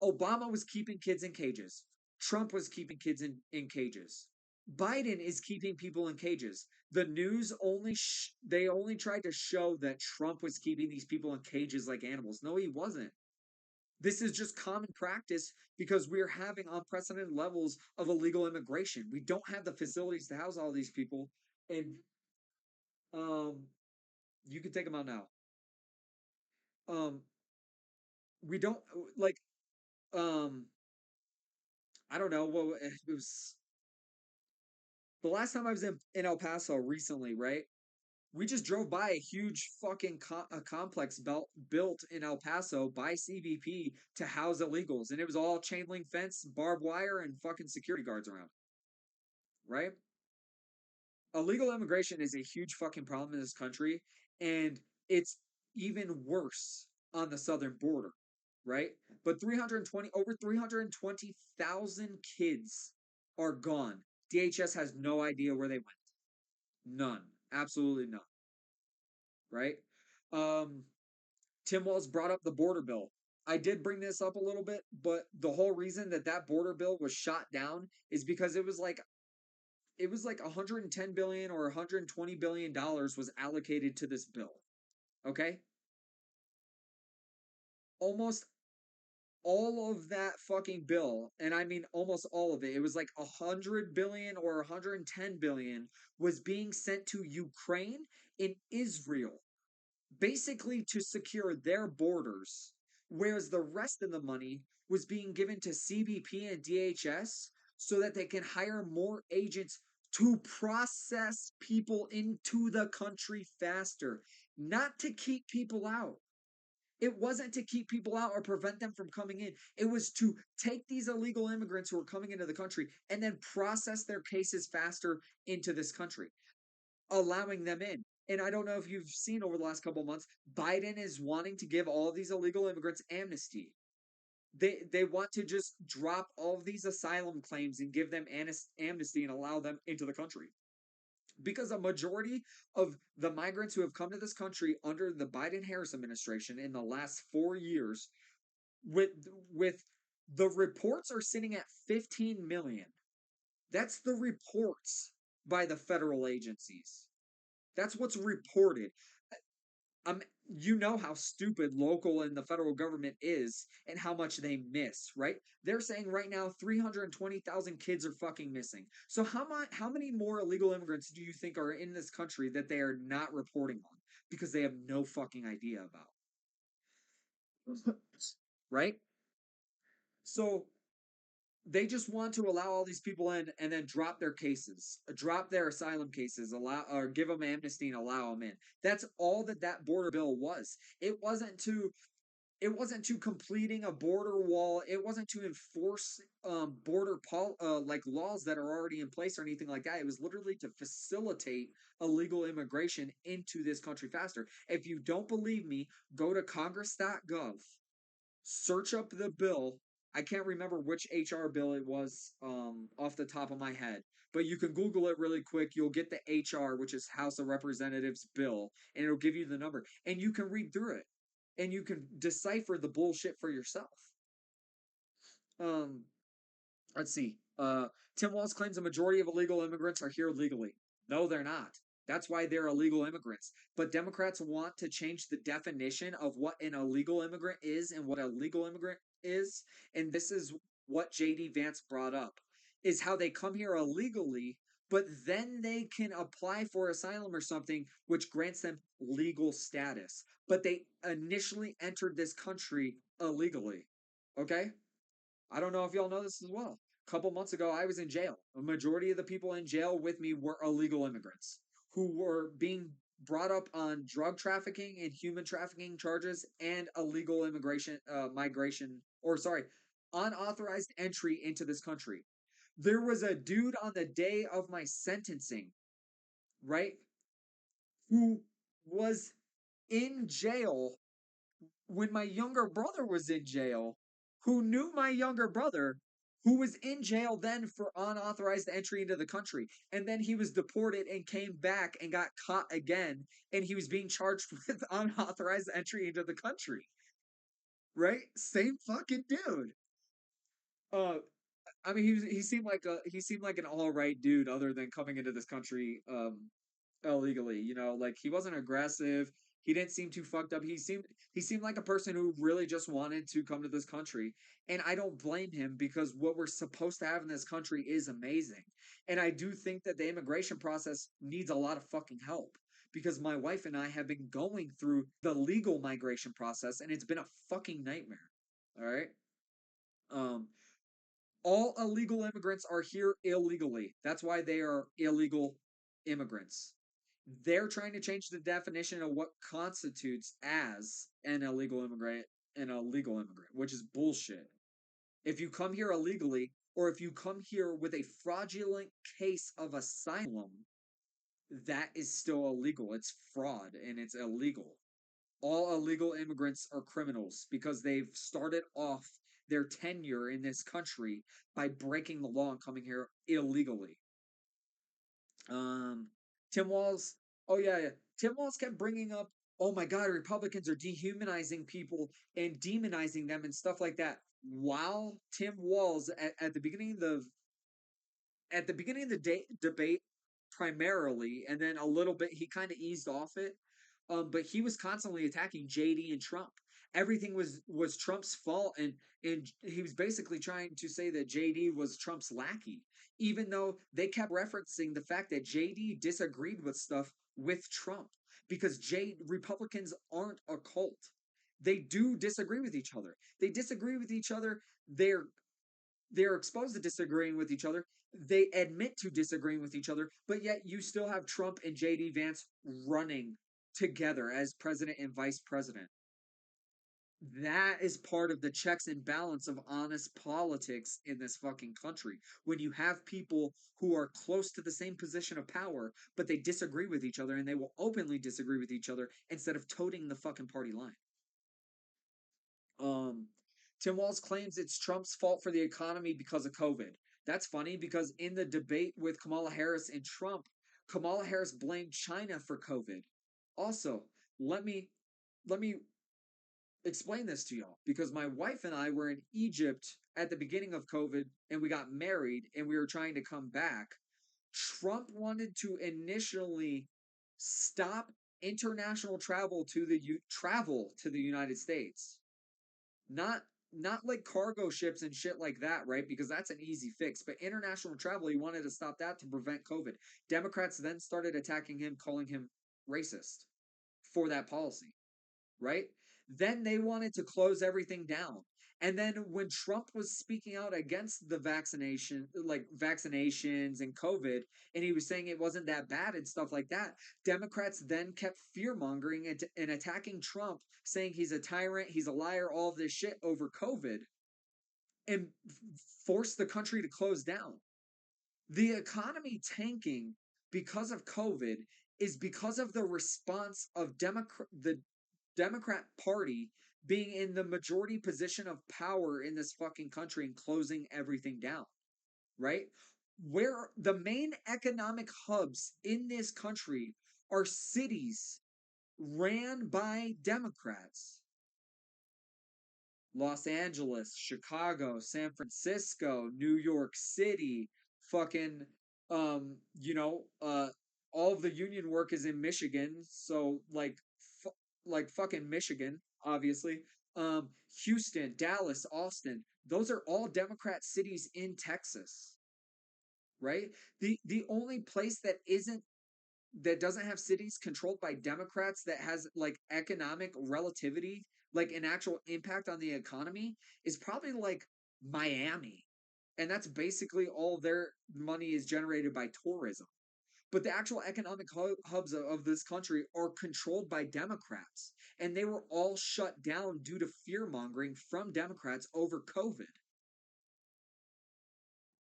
Obama was keeping kids in cages. Trump was keeping kids in cages. Biden is keeping people in cages. The news they only tried to show that Trump was keeping these people in cages like animals. No, he wasn't. This is just common practice because we're having unprecedented levels of illegal immigration. We don't have the facilities to house all these people, and you can take them out now. We don't like I don't know. Well, it was the last time I was in El Paso recently, right? We just drove by a huge fucking complex built in El Paso by CBP to house illegals, and it was all chain link fence, barbed wire, and fucking security guards around. Right? Illegal immigration is a huge fucking problem in this country, and it's even worse on the southern border. Right? But over 320,000 kids are gone. DHS has no idea where they went. None. Absolutely none. Right? Tim Walz brought up the border bill. I did bring this up a little bit, but the whole reason that border bill was shot down is because it was like 110 billion or 120 billion dollars was allocated to this bill. Okay? Almost all of that fucking bill, and I mean almost all of it, it was like 100 billion or 110 billion, was being sent to Ukraine and Israel, basically to secure their borders whereas the rest of the money was being given to CBP and DHS so that they can hire more agents to process people into the country faster, not to keep people out. It wasn't to keep people out or prevent them from coming in. It was to take these illegal immigrants who are coming into the country and then process their cases faster into this country, allowing them in. And I don't know if you've seen over the last couple of months, Biden is wanting to give all these illegal immigrants amnesty. They want to just drop all of these asylum claims and give them amnesty and allow them into the country. Because a majority of the migrants who have come to this country under the Biden-Harris administration in the last 4 years, with the reports are sitting at 15 million. That's the reports by the federal agencies. That's what's reported. You know how stupid local and the federal government is and how much they miss, right? They're saying right now 320,000 kids are fucking missing. So how many more illegal immigrants do you think are in this country that they are not reporting on because they have no fucking idea about? Right? So they just want to allow all these people in and then drop their cases, drop their asylum cases, allow or give them amnesty and allow them in. That's all that border bill was. It wasn't to completing a border wall. It wasn't to enforce like laws that are already in place or anything like that. It was literally to facilitate illegal immigration into this country faster. If you don't believe me, go to congress.gov, search up the bill. I can't remember which HR bill it was off the top of my head, but you can Google it really quick. You'll get the HR, which is House of Representatives bill, and it'll give you the number, and you can read through it, and you can decipher the bullshit for yourself. Let's see. Tim Walz claims a majority of illegal immigrants are here legally. No, they're not. That's why they're illegal immigrants. But Democrats want to change the definition of what an illegal immigrant is and what a legal immigrant is. And this is what JD Vance brought up, is how they come here illegally, but then they can apply for asylum or something, which grants them legal status. But they initially entered this country illegally. Okay? I don't know if y'all know this as well. A couple months ago, I was in jail. A majority of the people in jail with me were illegal immigrants who were being brought up on drug trafficking and human trafficking charges and illegal unauthorized entry into this country. There was a dude on the day of my sentencing, right, who was in jail when my younger brother was in jail, who knew my younger brother, who was in jail then for unauthorized entry into the country. And then he was deported and came back and got caught again. And he was being charged with unauthorized entry into the country. Right? Same fucking dude. I mean, he seemed like an all right dude, other than coming into this country illegally. You know, like he wasn't aggressive. He didn't seem too fucked up. He seemed like a person who really just wanted to come to this country. And I don't blame him, because what we're supposed to have in this country is amazing. And I do think that the immigration process needs a lot of fucking help, because my wife and I have been going through the legal migration process and it's been a fucking nightmare. All right? Um all illegal immigrants are here illegally. That's why they are illegal immigrants. They're trying to change the definition of what constitutes as an illegal immigrant and a legal immigrant, which is bullshit. If you come here illegally, or if you come here with a fraudulent case of asylum, that is still illegal. It's fraud and it's illegal. All illegal immigrants are criminals because they've started off their tenure in this country by breaking the law and coming here illegally. Tim Walz, oh yeah. Tim Walz kept bringing up, oh my God, Republicans are dehumanizing people and demonizing them and stuff like that. While Tim Walz at the beginning of the debate, primarily, and then a little bit he kind of eased off it. But he was constantly attacking JD and Trump. Everything was Trump's fault, and he was basically trying to say that JD was Trump's lackey, even though they kept referencing the fact that JD disagreed with stuff with Trump, because Republicans aren't a cult. they do disagree with each other. They disagree with each other. They're exposed to disagreeing with each other. They admit to disagreeing with each other, but yet you still have Trump and JD Vance running together as president and vice president. That is part of the checks and balance of honest politics in this fucking country. When you have people who are close to the same position of power, but they disagree with each other and they will openly disagree with each other instead of toting the fucking party line. Tim Walz claims it's Trump's fault for the economy because of COVID. That's funny because in the debate with Kamala Harris and Trump, Kamala Harris blamed China for COVID. Also, let me explain this to y'all because my wife and I were in Egypt at the beginning of COVID and we got married and we were trying to come back. Trump wanted to initially stop international travel to the United States. Not like cargo ships and shit like that, right? Because that's an easy fix. But international travel, he wanted to stop that to prevent COVID. Democrats then started attacking him, calling him racist for that policy, right? Then they wanted to close everything down. And then when Trump was speaking out against the vaccinations and COVID, and he was saying it wasn't that bad and stuff like that, Democrats then kept fear mongering and attacking Trump, saying he's a tyrant, he's a liar, all of this shit over COVID, and forced the country to close down. The economy tanking because of COVID is because of the response of the Democrat Party being in the majority position of power in this fucking country and closing everything down, right? Where the main economic hubs in this country are cities ran by Democrats. Los Angeles, Chicago, San Francisco, New York City, fucking all of the union work is in Michigan, so like fucking Michigan, obviously. Houston, Dallas, Austin, those are all Democrat cities in Texas, right? The only place that doesn't have cities controlled by Democrats that has like economic relativity, like an actual impact on the economy, is probably like Miami. And that's basically all their money is generated by tourism. But the actual economic hubs of this country are controlled by Democrats. And they were all shut down due to fear mongering from Democrats over COVID.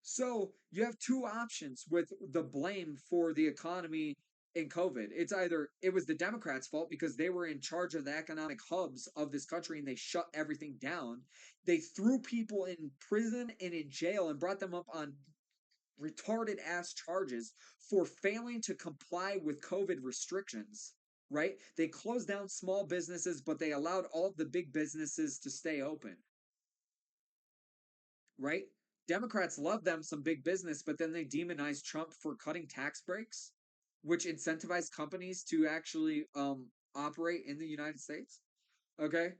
So you have two options with the blame for the economy in COVID. It's either it was the Democrats' fault because they were in charge of the economic hubs of this country and they shut everything down. They threw people in prison and in jail and brought them up on retarded ass charges for failing to comply with COVID restrictions, right? They closed down small businesses, but they allowed all the big businesses to stay open, right? Democrats love them some big business, but then they demonize Trump for cutting tax breaks, which incentivize companies to actually operate in the United States. Okay.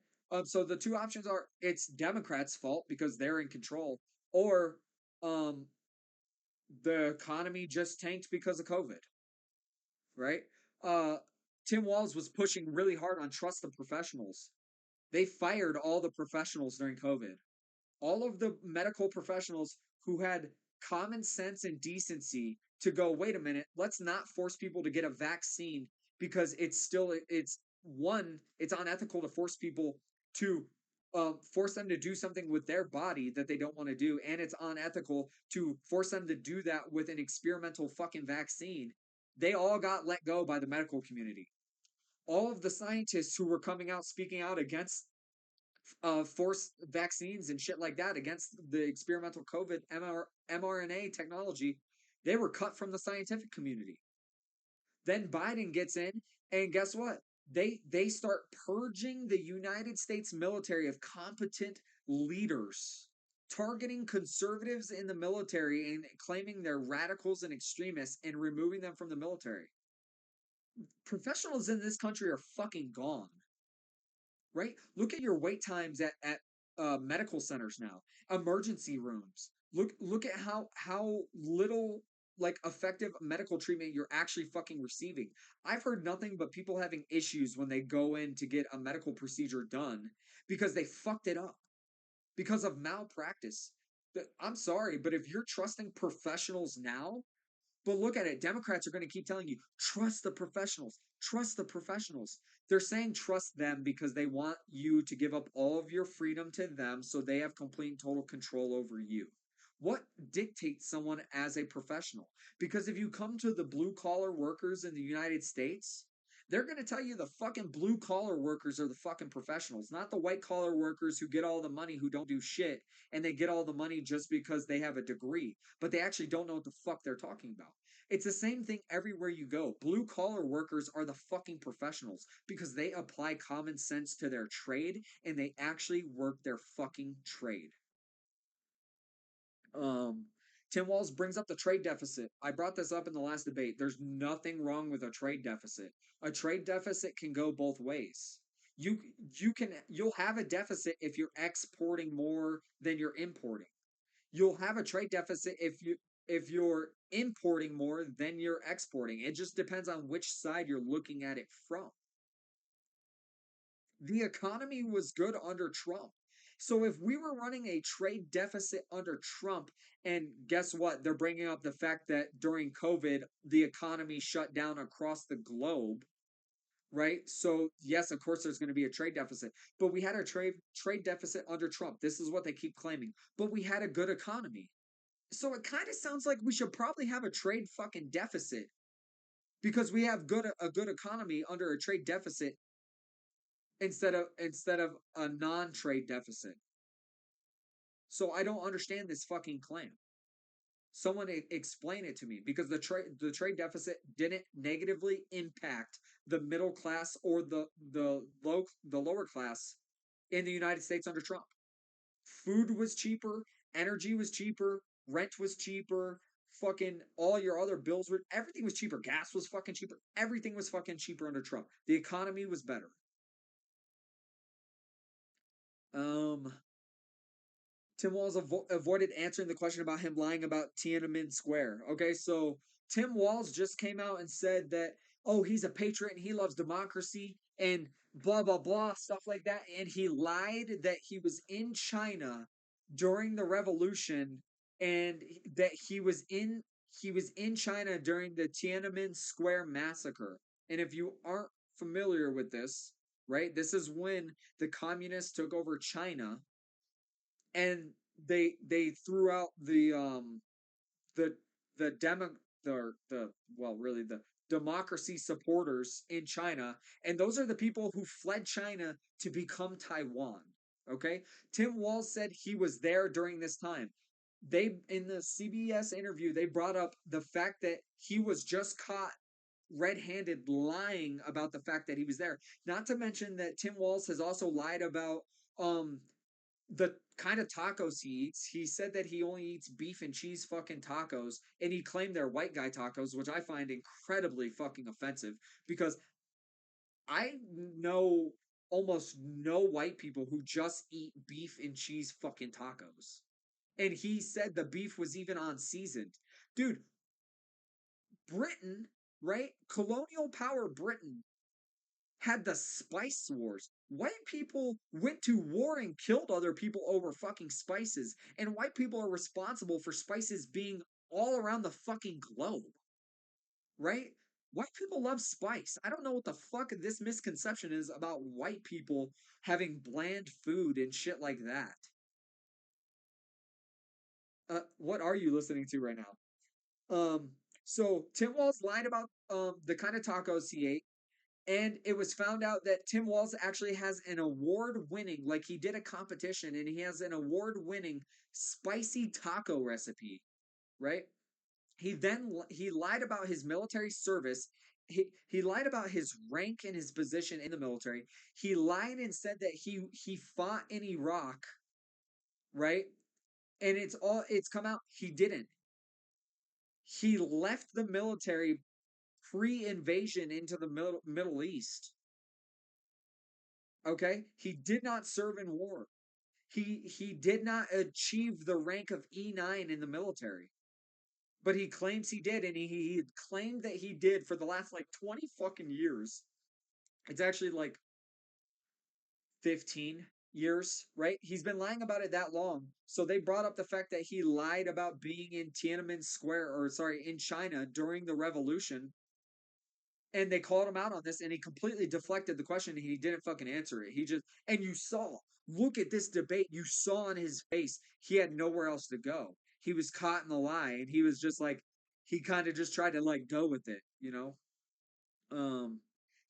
So the two options are it's Democrats' fault because they're in control, or um the economy just tanked because of COVID, right? Uh, Tim Walz was pushing really hard on trust the professionals. They fired all the professionals during COVID. All of the medical professionals who had common sense and decency to go, wait a minute, let's not force people to get a vaccine because it's unethical to force people to force them to do something with their body that they don't want to do, and it's unethical to force them to do that with an experimental fucking vaccine. They all got let go by the medical community. All of the scientists who were coming out speaking out against forced vaccines and shit like that against the experimental COVID mRNA technology, they were cut from the scientific community. Then Biden gets in, and guess what? They start purging the United States military of competent leaders, targeting conservatives in the military and claiming they're radicals and extremists and removing them from the military. Professionals in this country are fucking gone. Right? Look at your wait times at medical centers now, emergency rooms. Look at how little like effective medical treatment you're actually fucking receiving. I've heard nothing but people having issues when they go in to get a medical procedure done because they fucked it up because of malpractice. I'm sorry, but if you're trusting professionals now, but look at it, Democrats are going to keep telling you, trust the professionals, trust the professionals. They're saying trust them because they want you to give up all of your freedom to them so they have complete and total control over you. What dictates someone as a professional? Because if you come to the blue collar workers in the United States, they're going to tell you the fucking blue collar workers are the fucking professionals, not the white collar workers who get all the money who don't do shit and they get all the money just because they have a degree, but they actually don't know what the fuck they're talking about. It's the same thing everywhere you go. Blue collar workers are the fucking professionals because they apply common sense to their trade and they actually work their fucking trade. Tim Walz brings up the trade deficit. I brought this up in the last debate. There's nothing wrong with a trade deficit. A trade deficit can go both ways. You'll have a deficit if you're exporting more than you're importing. You'll have a trade deficit if you're importing more than you're exporting. It just depends on which side you're looking at it from. The economy was good under Trump. So if we were running a trade deficit under Trump, and guess what? They're bringing up the fact that during COVID, the economy shut down across the globe, right? So yes, of course, there's going to be a trade deficit, but we had a trade deficit under Trump. This is what they keep claiming, but we had a good economy. So it kind of sounds like we should probably have a trade fucking deficit because we have a good economy under a trade deficit instead of a non-trade deficit. So I don't understand this fucking claim. Someone explain it to me because the trade deficit didn't negatively impact the middle class or the lower class in the United States under Trump. Food was cheaper, energy was cheaper, rent was cheaper, fucking all your other bills were, everything was cheaper. Gas was fucking cheaper. Everything was fucking cheaper under Trump. The economy was better. Tim Walz avoided answering the question about him lying about Tiananmen Square. Okay, so Tim Walz just came out and said that, oh, he's a patriot and he loves democracy and blah, blah, blah, stuff like that. And he lied that he was in China during the revolution and that he was in China during the Tiananmen Square massacre. And if you aren't familiar with this, right, this is when the communists took over China and they threw out the the demo the well really the democracy supporters in China, and those are the people who fled China to become Taiwan. Okay, Tim Walz said he was there during this time. They in the CBS interview they brought up the fact that he was just caught red-handed lying about the fact that he was there. Not to mention that Tim Walz has also lied about um the kind of tacos he eats. He said that he only eats beef and cheese fucking tacos, and he claimed they're white guy tacos, which I find incredibly fucking offensive because I know almost no white people who just eat beef and cheese fucking tacos. And he said the beef was even unseasoned. Dude, Britain, right? Colonial power Britain had the spice wars. White people went to war and killed other people over fucking spices, and white people are responsible for spices being all around the fucking globe. Right? White people love spice. I don't know what the fuck this misconception is about white people having bland food and shit like that. What are you listening to right now? So Tim Walz lied about the kind of tacos he ate. And it was found out that Tim Walz actually has an award-winning, like he did a competition, and he has an award-winning spicy taco recipe, right? He lied about his military service. He lied about his rank and his position in the military. He lied and said that he fought in Iraq, right? And it's come out he didn't. He left the military pre-invasion into the Middle East. Okay? He did not serve in war. He did not achieve the rank of E9 in the military. But he claims he did, and he claimed that he did for the last like 20 fucking years. It's actually like 15 years, right? He's been lying about it that long. So they brought up the fact that he lied about being in Tiananmen Square, or sorry, in China during the revolution. And they called him out on this, and he completely deflected the question. And he didn't fucking answer it. He just, and you saw, look at this debate. You saw on his face, he had nowhere else to go. He was caught in the lie, and he was just like, he kind of just tried to like go with it, you know?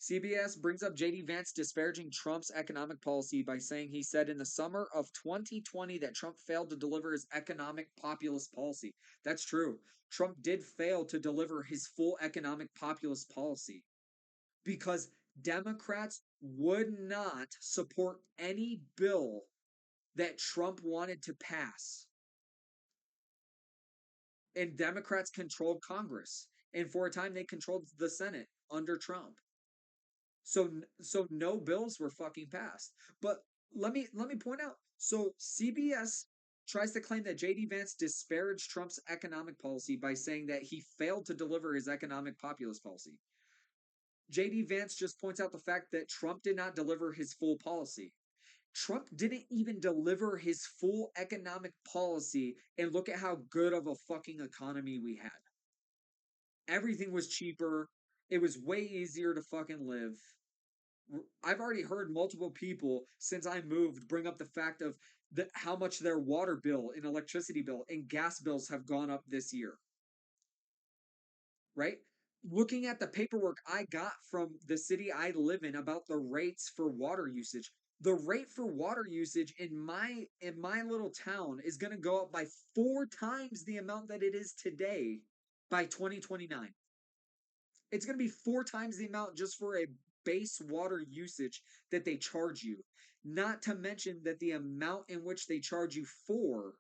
CBS brings up JD Vance disparaging Trump's economic policy by saying he said in the summer of 2020 that Trump failed to deliver his economic populist policy. That's true. Trump did fail to deliver his full economic populist policy because Democrats would not support any bill that Trump wanted to pass. And Democrats controlled Congress. And for a time, they controlled the Senate under Trump. So no bills were fucking passed. But let me point out. So CBS tries to claim that JD Vance disparaged Trump's economic policy by saying that he failed to deliver his economic populist policy. JD Vance just points out the fact that Trump did not deliver his full policy. Trump didn't even deliver his full economic policy, and look at how good of a fucking economy we had. Everything was cheaper. It was way easier to fucking live. I've already heard multiple people since I moved bring up the fact of how much their water bill and electricity bill and gas bills have gone up this year. Right? Looking at the paperwork I got from the city I live in about the rates for water usage, the rate for water usage in my little town is going to go up by 4 times the amount that it is today by 2029. It's going to be 4 times the amount just for a base water usage that they charge you. Not to mention that the amount in which they charge you for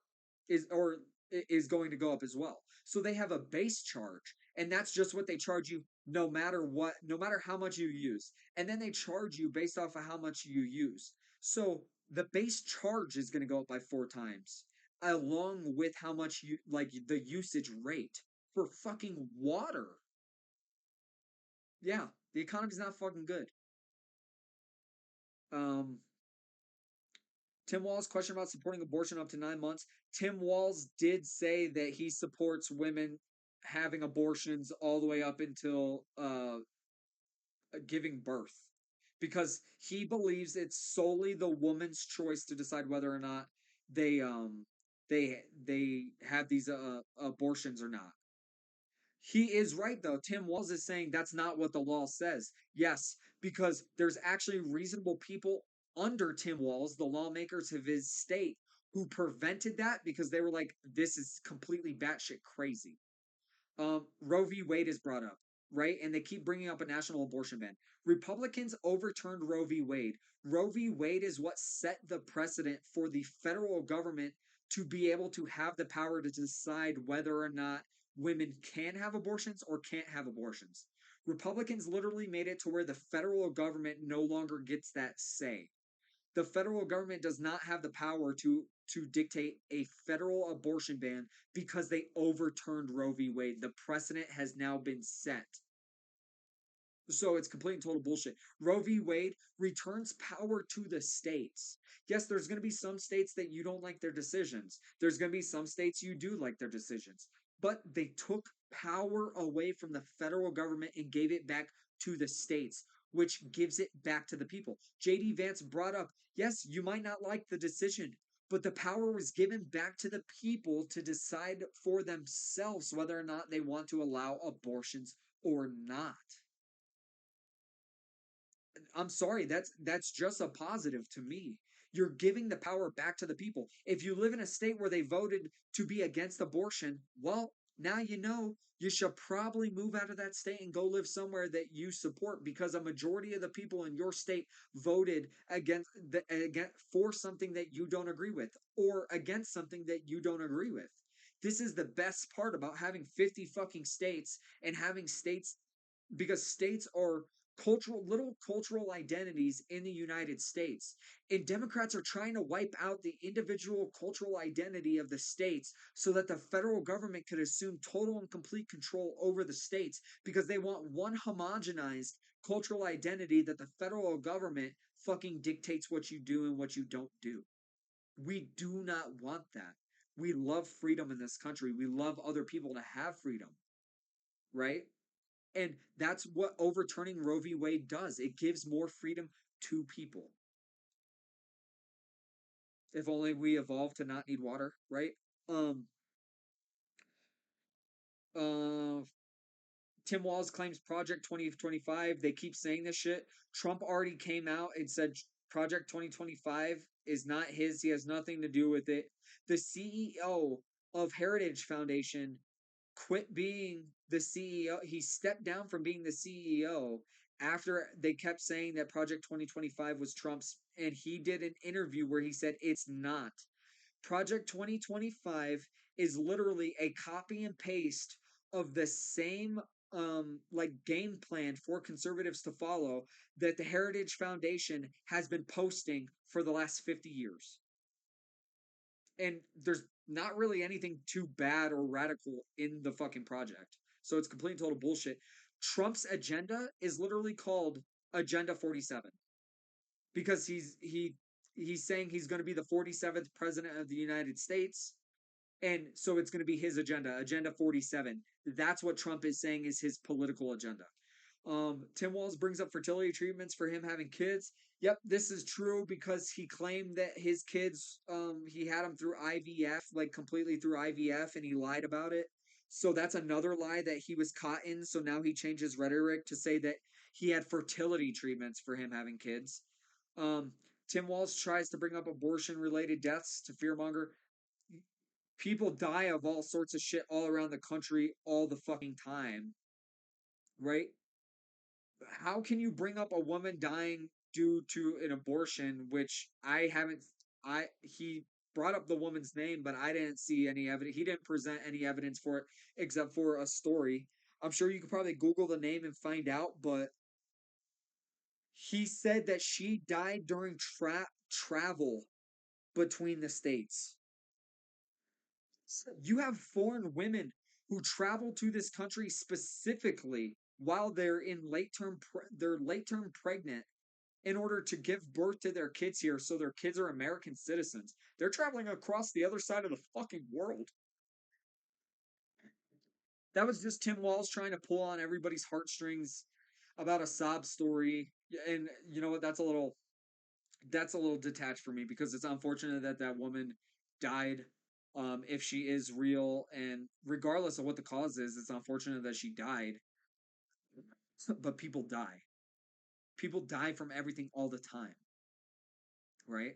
is going to go up as well. So they have a base charge, and that's just what they charge you no matter what, no matter how much you use. And then they charge you based off of how much you use. So the base charge is going to go up by 4 times, along with how much you like the usage rate for fucking water. Yeah, the economy's not fucking good. Tim Walz question about supporting abortion up to 9 months. Tim Walz did say that he supports women having abortions all the way up until giving birth, because he believes it's solely the woman's choice to decide whether or not they have these abortions or not. He is right, though. Tim Walz is saying that's not what the law says. Yes, because there's actually reasonable people under Tim Walz, the lawmakers of his state, who prevented that because they were like, this is completely batshit crazy. Roe v. Wade is brought up, right? And they keep bringing up a national abortion ban. Republicans overturned Roe v. Wade. Roe v. Wade is what set the precedent for the federal government to be able to have the power to decide whether or not women can have abortions or can't have abortions. Republicans literally made it to where the federal government no longer gets that say. The federal government does not have the power to dictate a federal abortion ban because they overturned Roe v. Wade. The precedent has now been set. So it's complete and total bullshit. Roe v. Wade returns power to the states. Yes, there's going to be some states that you don't like their decisions. There's going to be some states you do like their decisions. But they took power away from the federal government and gave it back to the states, which gives it back to the people. JD Vance brought up, yes, you might not like the decision, but the power was given back to the people to decide for themselves whether or not they want to allow abortions or not. I'm sorry, that's just a positive to me. You're giving the power back to the people. If you live in a state where they voted to be against abortion, well, now you know you should probably move out of that state and go live somewhere that you support, because a majority of the people in your state voted against for something that you don't agree with, or against something that you don't agree with. This is the best part about having 50 fucking states and having states, because states are little cultural identities in the United States. And Democrats are trying to wipe out the individual cultural identity of the states so that the federal government could assume total and complete control over the states because they want one homogenized cultural identity that the federal government fucking dictates what you do and what you don't do. We do not want that. We love freedom in this country. We love other people to have freedom, right? And that's what overturning Roe v. Wade does. It gives more freedom to people. If only we evolved to not need water, right? Tim Walz claims Project 2025. They keep saying this shit. Trump already came out and said Project 2025 is not his. He has nothing to do with it. The CEO of Heritage Foundation quit being the CEO. He stepped down from being the CEO after they kept saying that Project 2025 was Trump's. And he did an interview where he said it's not. Project 2025 is literally a copy and paste of the same like game plan for conservatives to follow that the Heritage Foundation has been posting for the last 50 years. And there's not really anything too bad or radical in the fucking project. So it's complete and total bullshit. Trump's agenda is literally called Agenda 47 because he's saying he's going to be the 47th president of the United States. And so it's going to be his agenda, Agenda 47. That's what Trump is saying is his political agenda. Tim Walz brings up fertility treatments for him having kids. Yep, this is true because he claimed that his kids, he had them through IVF, like completely through IVF, and he lied about it. So that's another lie that he was caught in. So now he changed his rhetoric to say that he had fertility treatments for him having kids. Tim Walz tries to bring up abortion-related deaths to fearmonger. People die of all sorts of shit all around the country all the fucking time, right? How can you bring up a woman dying due to an abortion, which I haven't, he brought up the woman's name, but I didn't see any evidence. He didn't present any evidence for it except for a story. I'm sure you could probably Google the name and find out, but he said that she died during travel between the states. You have foreign women who travel to this country specifically while they're in they're late term pregnant in order to give birth to their kids here so their kids are American citizens. They're traveling across the other side of the fucking world. That was just Tim Walz trying to pull on everybody's heartstrings about a sob story. And you know what? That's a little detached for me because it's unfortunate that that woman died. If she is real, and regardless of what the cause is, it's unfortunate that she died. But people die. People die from everything all the time, right?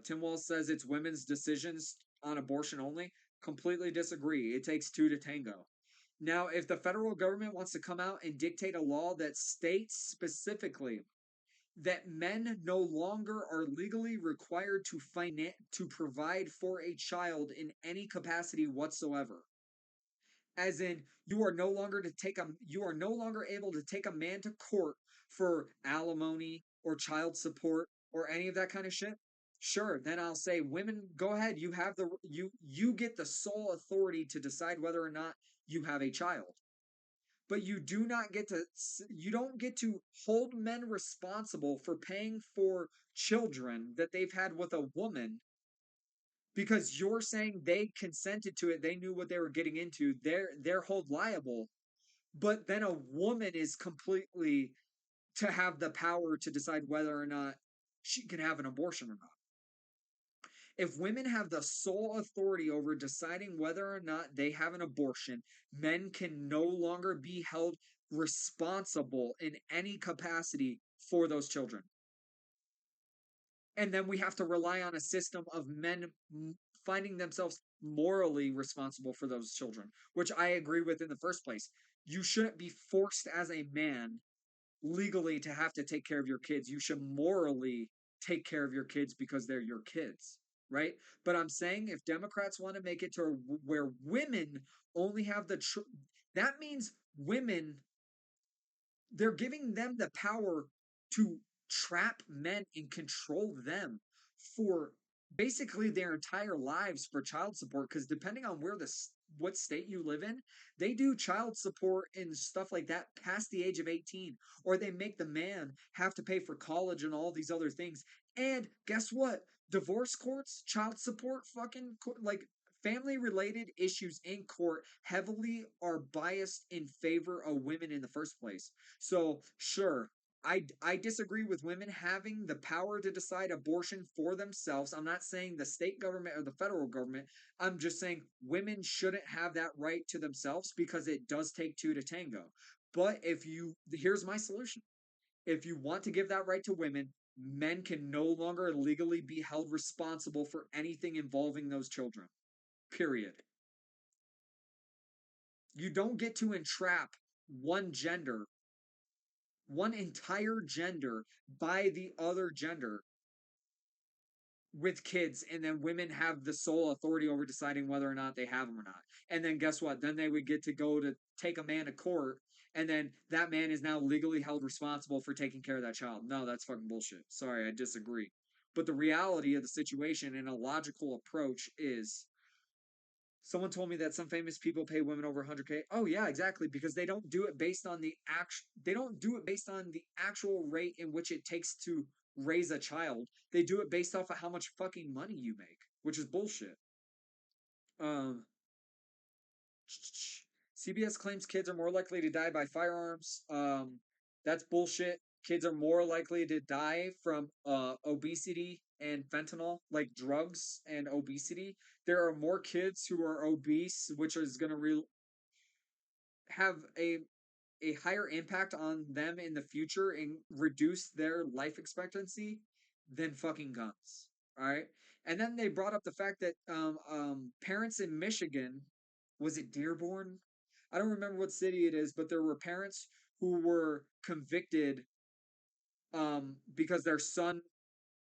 Tim Walz says it's women's decisions on abortion only. Completely disagree. It takes two to tango. Now, if the federal government wants to come out and dictate a law that states specifically that men no longer are legally required to provide for a child in any capacity whatsoever, as in you are no longer able to take a man to court for alimony or child support or any of that kind of shit. Sure, then I'll say, women, go ahead. You have you get the sole authority to decide whether or not you have a child. But you don't get to hold men responsible for paying for children that they've had with a woman because you're saying they consented to it, they knew what they were getting into, they're held liable. But then a woman is completely to have the power to decide whether or not she can have an abortion or not. If women have the sole authority over deciding whether or not they have an abortion, men can no longer be held responsible in any capacity for those children. And then we have to rely on a system of men finding themselves morally responsible for those children, which I agree with in the first place. You shouldn't be forced as a man legally to have to take care of your kids. You should morally take care of your kids because they're your kids, right? But I'm saying if Democrats want to make it to where women only have that means women they're giving them the power to trap men and control them for basically their entire lives for child support, because depending on what state you live in, they do child support and stuff like that past the age of 18, or they make the man have to pay for college and all these other things. And guess what? Divorce courts, child support, fucking like family related issues in court heavily are biased in favor of women in the first place. So, sure, I disagree with women having the power to decide abortion for themselves. I'm not saying the state government or the federal government. I'm just saying women shouldn't have that right to themselves, because it does take two to tango. But here's my solution. If you want to give that right to women, men can no longer legally be held responsible for anything involving those children. Period. You don't get to entrap one gender, one entire gender, by the other gender with kids, and then women have the sole authority over deciding whether or not they have them or not. And then guess what? Then they would get to go to take a man to court, and then that man is now legally held responsible for taking care of that child. No, that's fucking bullshit. Sorry, I disagree. But the reality of the situation and a logical approach is, someone told me that some famous people pay women over 100K. Oh yeah, exactly, because they don't do it based on the actual rate in which it takes to raise a child. They do it based off of how much fucking money you make, which is bullshit. Um CBS claims kids are more likely to die by firearms. That's bullshit. Kids are more likely to die from obesity and fentanyl, like drugs and obesity. There are more kids who are obese, which is going to have a higher impact on them in the future and reduce their life expectancy than fucking guns. All right. And then they brought up the fact that parents in Michigan, was it Dearborn? I don't remember what city it is, but there were parents who were convicted because their son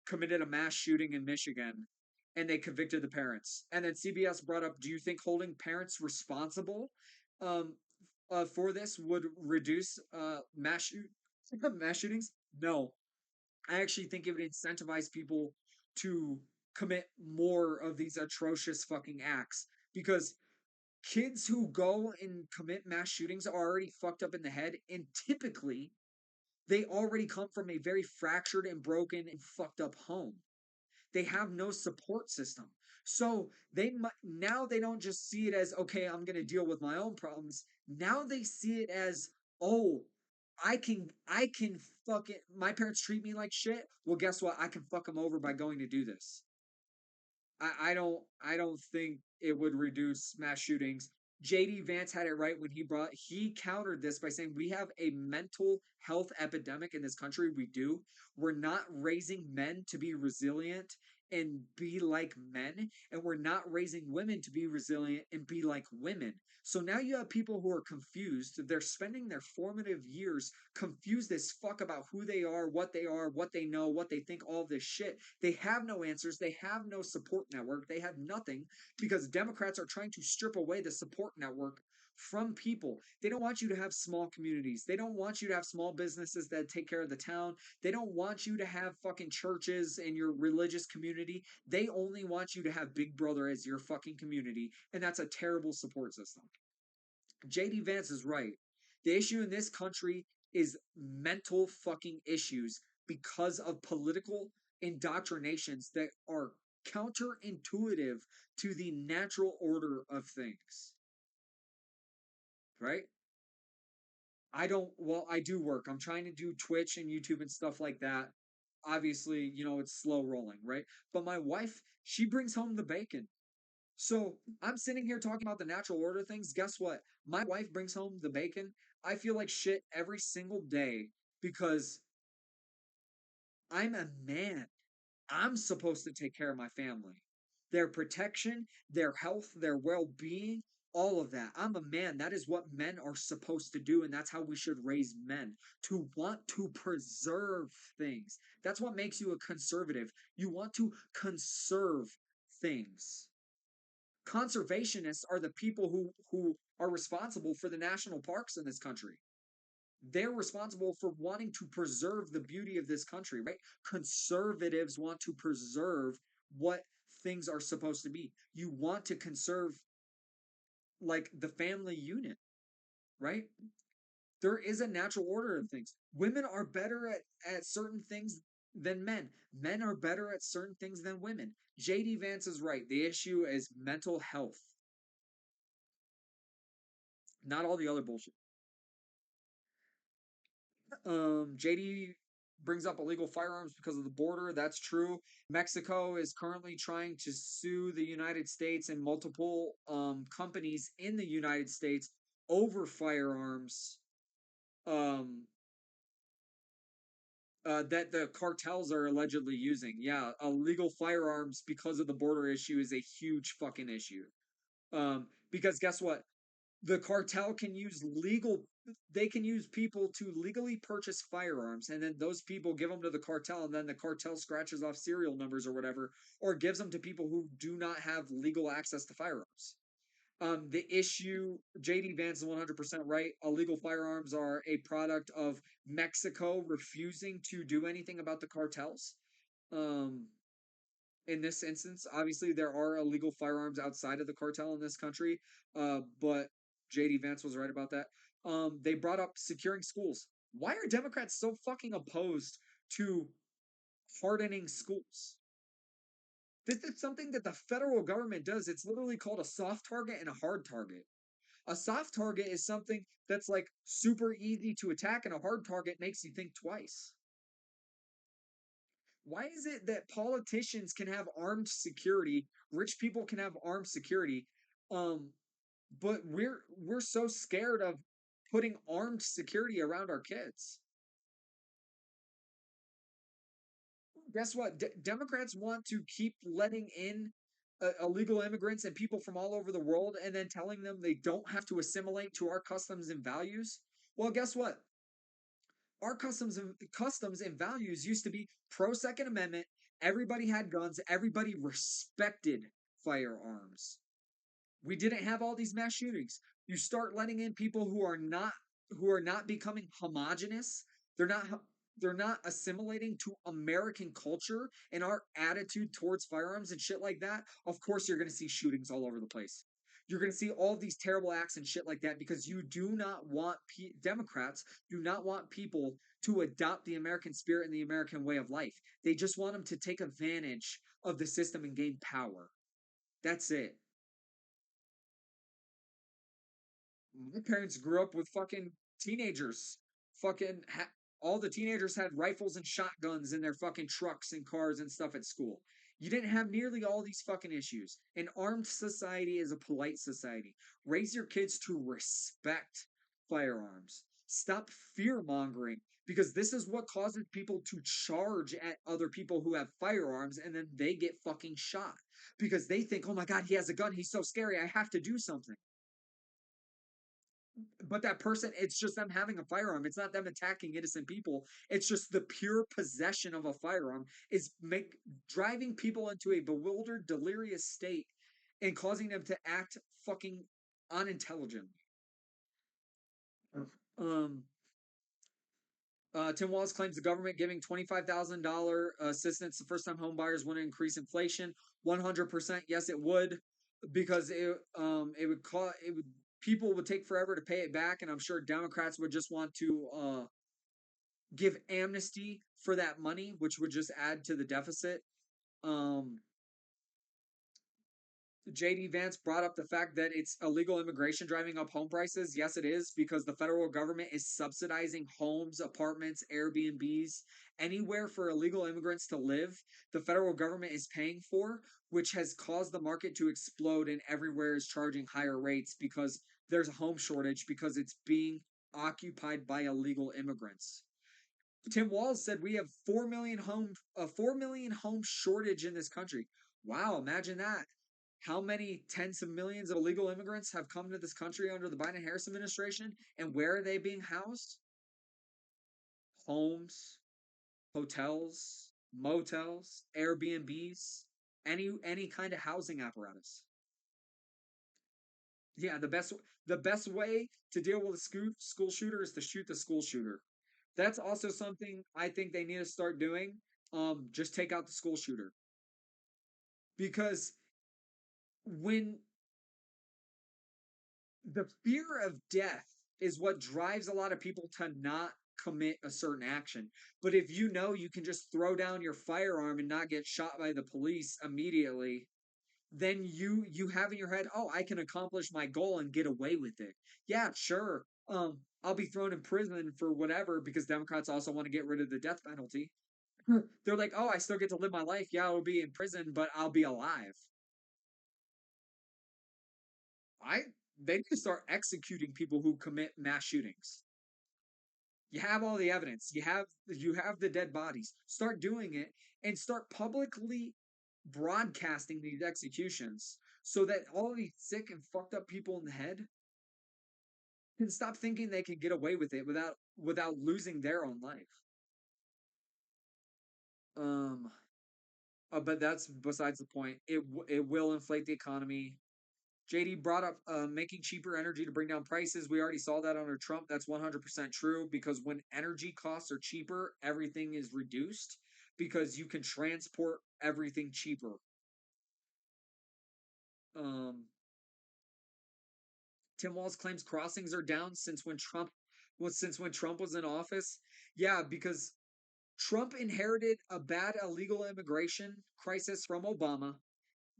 committed a mass shooting in Michigan, and they convicted the parents. And then CBS brought up, do you think holding parents responsible um, for this would reduce mass shootings? No. I actually think it would incentivize people to commit more of these atrocious fucking acts, because kids who go and commit mass shootings are already fucked up in the head, and typically they already come from a very fractured and broken and fucked up home. They have no support system. So now they don't just see it as, okay, I'm going to deal with my own problems. Now they see it as, oh, I can fuck it. My parents treat me like shit. Well, guess what? I can fuck them over by going to do this. I don't think it would reduce mass shootings. JD Vance had it right when he countered this by saying we have a mental health epidemic in this country. We do. We're not raising men to be resilient and be like men, and we're not raising women to be resilient and be like women. So now you have people who are confused. They're spending their formative years confused as fuck about who they are, what they know, what they think, all this shit. They have no answers. They have no support network. They have nothing, because Democrats are trying to strip away the support network from people. They don't want you to have small communities. They don't want you to have small businesses that take care of the town. They don't want you to have fucking churches and your religious community. They only want you to have Big Brother as your fucking community, and that's a terrible support system. JD Vance is right. The issue in this country is mental fucking issues because of political indoctrinations that are counterintuitive to the natural order of things. Right? I do work. I'm trying to do Twitch and YouTube and stuff like that. Obviously, it's slow rolling, right? But my wife, she brings home the bacon. So I'm sitting here talking about the natural order things. Guess what? My wife brings home the bacon. I feel like shit every single day because I'm a man. I'm supposed to take care of my family, their protection, their health, their well being, all of that. I'm a man. That is what men are supposed to do. And that's how we should raise men, to want to preserve things. That's what makes you a conservative. You want to conserve things. Conservationists are the people who are responsible for the national parks in this country. They're responsible for wanting to preserve the beauty of this country, right? Conservatives want to preserve what things are supposed to be. You want to conserve like the family unit, right? There is a natural order of things. Women are better at certain things than men. Men are better at certain things than women. JD Vance is right. The issue is mental health, not all the other bullshit. JD brings up illegal firearms because of the border. That's true. Mexico is currently trying to sue the United States and multiple companies in the United States over firearms um, that the cartels are allegedly using. Yeah, illegal firearms because of the border issue is a huge fucking issue. Because guess what? The cartel can use they can use people to legally purchase firearms, and then those people give them to the cartel, and then the cartel scratches off serial numbers or whatever, or gives them to people who do not have legal access to firearms. The issue, JD Vance is 100% right. Illegal firearms are a product of Mexico refusing to do anything about the cartels. Um, in this instance, obviously there are illegal firearms outside of the cartel in this country, but JD Vance was right about that. They brought up securing schools. Why are Democrats so fucking opposed to hardening schools? This is something that the federal government does. It's literally called a soft target and a hard target. A soft target is something that's like super easy to attack, and a hard target makes you think twice. Why is it that politicians can have armed security, rich people can have armed security, um, but we're so scared of putting armed security around our kids? Guess what? Democrats want to keep letting in illegal immigrants and people from all over the world, and then telling them they don't have to assimilate to our customs and values. Well, guess what? Our customs and values used to be pro Second Amendment. Everybody had guns. Everybody respected firearms. We didn't have all these mass shootings. You start letting in people who are not becoming homogenous. They're not they're not assimilating to American culture and our attitude towards firearms and shit like that. Of course, you're going to see shootings all over the place. You're going to see all these terrible acts and shit like that because you do not want Democrats do not want people to adopt the American spirit and the American way of life. They just want them to take advantage of the system and gain power. That's it. My parents grew up with fucking teenagers. Fucking all the teenagers had rifles and shotguns in their fucking trucks and cars and stuff at school. You didn't have nearly all these fucking issues. An armed society is a polite society. Raise your kids to respect firearms. Stop fear mongering because this is what causes people to charge at other people who have firearms and then they get fucking shot because they think, oh my God, he has a gun. He's so scary. I have to do something. But that person, it's just them having a firearm. It's not them attacking innocent people. It's just the pure possession of a firearm is driving people into a bewildered, delirious state and causing them to act fucking unintelligent. Um, Tim Walz claims the government giving $25,000 assistance to first-time home buyers wouldn't increase inflation. 100%, yes, it would, because it would people would take forever to pay it back, and I'm sure Democrats would just want to give amnesty for that money, which would just add to the deficit. JD Vance brought up the fact that it's illegal immigration driving up home prices. Yes, it is, because the federal government is subsidizing homes, apartments, Airbnbs, anywhere for illegal immigrants to live. The federal government is paying for, which has caused the market to explode, and everywhere is charging higher rates because there's a home shortage because it's being occupied by illegal immigrants. Tim Walz said we have 4 million home shortage in this country. Wow, imagine that. How many tens of millions of illegal immigrants have come to this country under the Biden-Harris administration, and where are they being housed? Homes, hotels, motels, Airbnbs, any kind of housing apparatus. Yeah, the best way to deal with a school shooter is to shoot the school shooter. That's also something I think they need to start doing. Just take out the school shooter. Because when the fear of death is what drives a lot of people to not commit a certain action. But if you know you can just throw down your firearm and not get shot by the police immediately, then you have in your head, oh, I can accomplish my goal and get away with it. Yeah, sure. I'll be thrown in prison for whatever because Democrats also want to get rid of the death penalty. They're like, oh, I still get to live my life. Yeah, I'll be in prison, but I'll be alive. They need to start executing people who commit mass shootings. You have all the evidence. You have the dead bodies. Start doing it and start publicly broadcasting these executions so that all of these sick and fucked up people in the head can stop thinking they can get away with it without losing their own life. But that's besides the point. It will inflate the economy. JD brought up making cheaper energy to bring down prices. We already saw that under Trump. That's 100% true because when energy costs are cheaper, everything is reduced because you can transport everything cheaper. Tim Walz claims crossings are down since when Trump was in office. Yeah, because Trump inherited a bad illegal immigration crisis from Obama.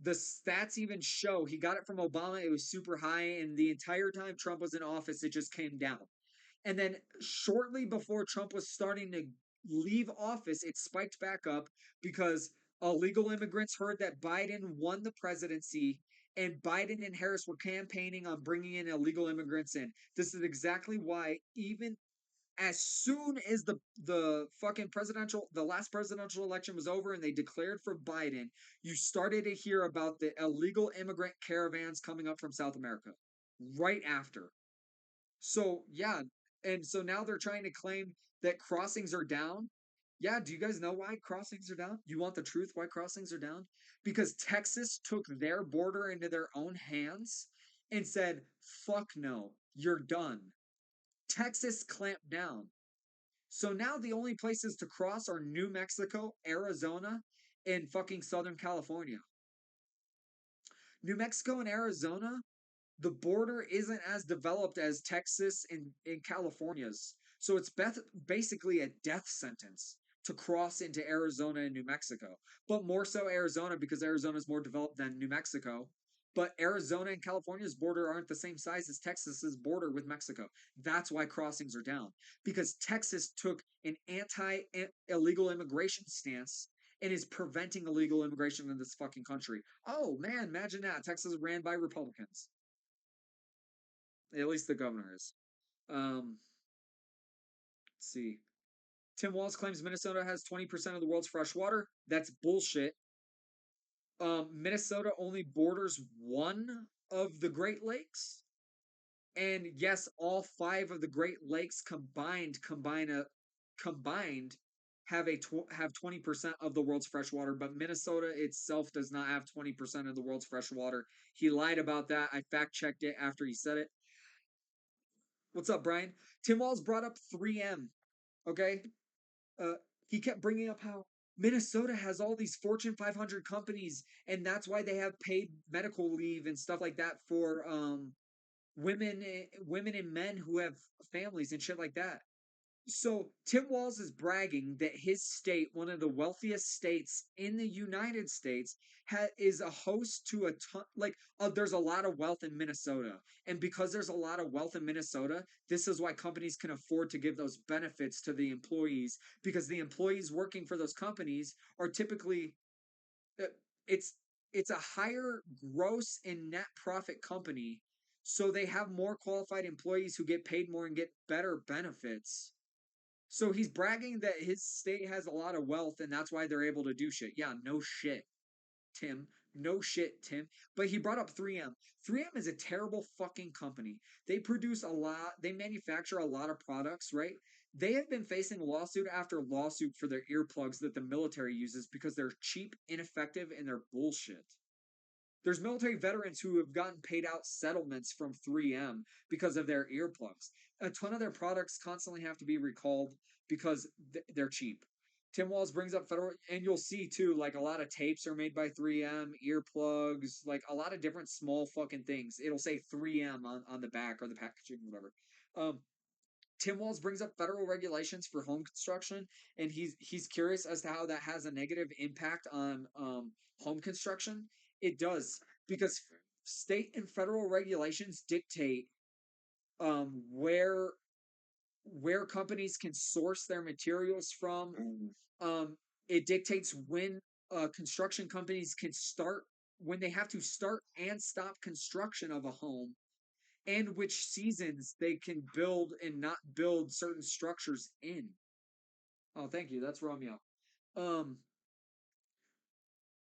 The stats even show he got it from Obama. It was super high, and the entire time Trump was in office, it just came down. And then shortly before Trump was starting to leave office, it spiked back up because illegal immigrants heard that Biden won the presidency and Biden and Harris were campaigning on bringing in illegal immigrants in. This is exactly why even as soon as the last presidential election was over and they declared for Biden, you started to hear about the illegal immigrant caravans coming up from South America right after. So yeah, and so now they're trying to claim that crossings are down. Yeah, do you guys know why crossings are down? You want the truth why crossings are down? Because Texas took their border into their own hands and said, "Fuck no, you're done." Texas clamped down. So now the only places to cross are New Mexico, Arizona, and fucking Southern California. New Mexico and Arizona, the border isn't as developed as Texas and California's. So it's basically a death sentence to cross into Arizona and New Mexico. But more so Arizona because Arizona is more developed than New Mexico. But Arizona and California's border aren't the same size as Texas's border with Mexico. That's why crossings are down. Because Texas took an anti-illegal immigration stance and is preventing illegal immigration in this fucking country. Oh man, imagine that. Texas is ran by Republicans. At least the governor is. Let's see. Tim Walz claims Minnesota has 20% of the world's fresh water. That's bullshit. Minnesota only borders one of the Great Lakes. And yes, all 5 of the Great Lakes combined have 20% of the world's fresh water, but Minnesota itself does not have 20% of the world's fresh water. He lied about that. I fact checked it after he said it. What's up, Brian? Tim Walz brought up 3M. Okay, he kept bringing up how Minnesota has all these Fortune 500 companies, and that's why they have paid medical leave and stuff like that for women and men who have families and shit like that. So Tim Walz is bragging that his state, one of the wealthiest states in the United States, is a host to a ton. There's a lot of wealth in Minnesota, and because there's a lot of wealth in Minnesota, this is why companies can afford to give those benefits to the employees because the employees working for those companies are typically it's it's a higher gross and net profit company, so they have more qualified employees who get paid more and get better benefits. So he's bragging that his state has a lot of wealth and that's why they're able to do shit. Yeah, no shit, Tim. No shit, Tim. But he brought up 3M. 3M is a terrible fucking company. They produce a lot, they manufacture a lot of products, right? They have been facing lawsuit after lawsuit for their earplugs that the military uses because they're cheap, ineffective, and they're bullshit. There's military veterans who have gotten paid out settlements from 3M because of their earplugs. A ton of their products constantly have to be recalled because they're cheap. Tim Walz brings up federal, and you'll see too, like a lot of tapes are made by 3M, earplugs, like a lot of different small fucking things. It'll say 3M on the back or the packaging, whatever. Tim Walz brings up federal regulations for home construction, and he's curious as to how that has a negative impact on home construction. It does, because state and federal regulations dictate where companies can source their materials from. It dictates when construction companies can start, when they have to start and stop construction of a home, and which seasons they can build and not build certain structures in. Oh, thank you. That's Romeo.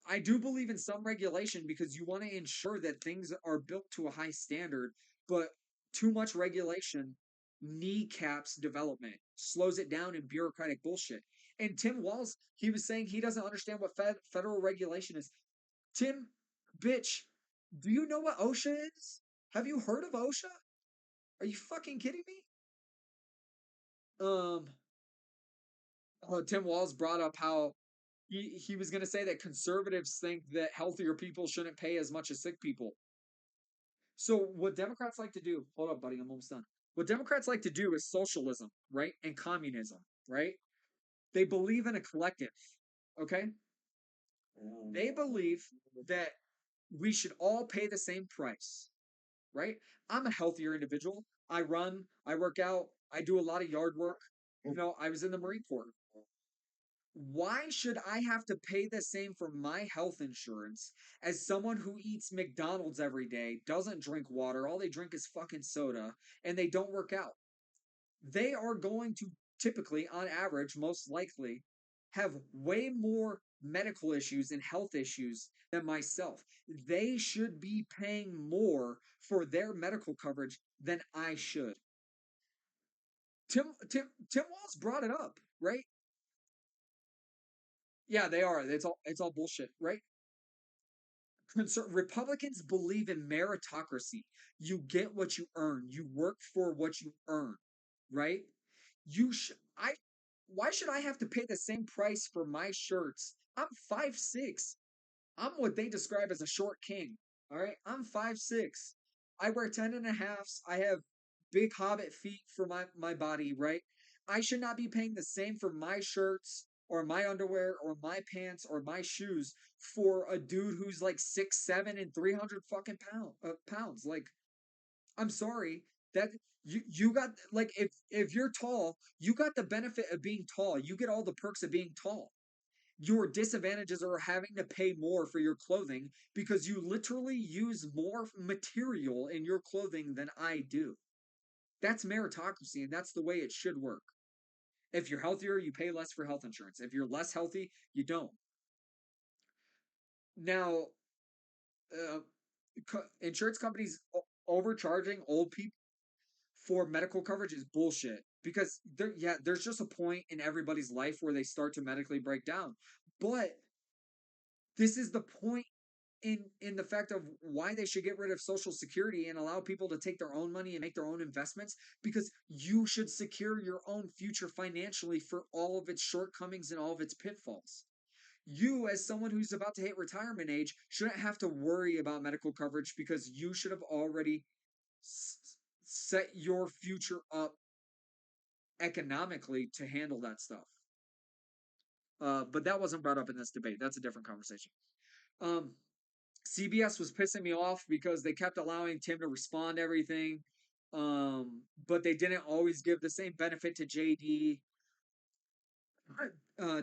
I do believe in some regulation because you want to ensure that things are built to a high standard, but too much regulation kneecaps development, slows it down in bureaucratic bullshit. And Tim Walz, he was saying he doesn't understand what federal regulation is. Tim, bitch, do you know what OSHA is? Have you heard of OSHA? Are you fucking kidding me? Tim Walz brought up how he was going to say that conservatives think that healthier people shouldn't pay as much as sick people. So what Democrats like to do, hold up, buddy, I'm almost done. What Democrats like to do is socialism, right? And communism, right? They believe in a collective, okay? They believe that we should all pay the same price, right? I'm a healthier individual. I run, I work out, I do a lot of yard work. You know, I was in the Marine Corps. Why should I have to pay the same for my health insurance as someone who eats McDonald's every day, doesn't drink water, all they drink is fucking soda, and they don't work out? They are going to typically, on average, most likely, have way more medical issues and health issues than myself. They should be paying more for their medical coverage than I should. Tim Walz brought it up, right? Yeah, they are. It's all bullshit, right? Republicans believe in meritocracy. You get what you earn. You work for what you earn, right? Why should I have to pay the same price for my shirts? I'm 5'6". I'm what they describe as a short king. All right. I'm 5'6". I wear 10.5s. I have big hobbit feet for my body, right? I should not be paying the same for my shirts or my underwear or my pants or my shoes for a dude who's like 6'7" and 300 fucking pounds. Like, I'm sorry that you got, like, if you're tall, you got the benefit of being tall. You get all the perks of being tall. Your disadvantages are having to pay more for your clothing because you literally use more material in your clothing than I do. That's meritocracy, and that's the way it should work. If you're healthier, you pay less for health insurance. If you're less healthy, you don't. Now, insurance companies overcharging old people for medical coverage is bullshit, because there's just a point in everybody's life where they start to medically break down. But this is the point in the fact of why they should get rid of Social Security and allow people to take their own money and make their own investments, because you should secure your own future financially for all of its shortcomings and all of its pitfalls. You, as someone who's about to hit retirement age, shouldn't have to worry about medical coverage because you should have already set your future up economically to handle that stuff. But that wasn't brought up in this debate. That's a different conversation. CBS was pissing me off because they kept allowing Tim to respond to everything, but they didn't always give the same benefit to JD.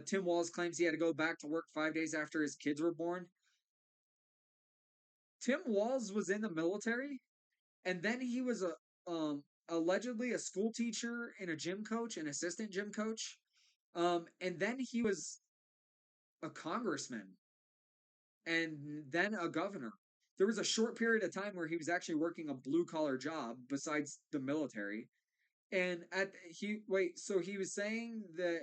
Tim Walz claims he had to go back to work 5 days after his kids were born. Tim Walz was in the military, and then he was allegedly a school teacher and a gym coach, an assistant gym coach, and then he was a congressman, and then a governor. There was a short period of time where he was actually working a blue collar job besides the military. And so he was saying that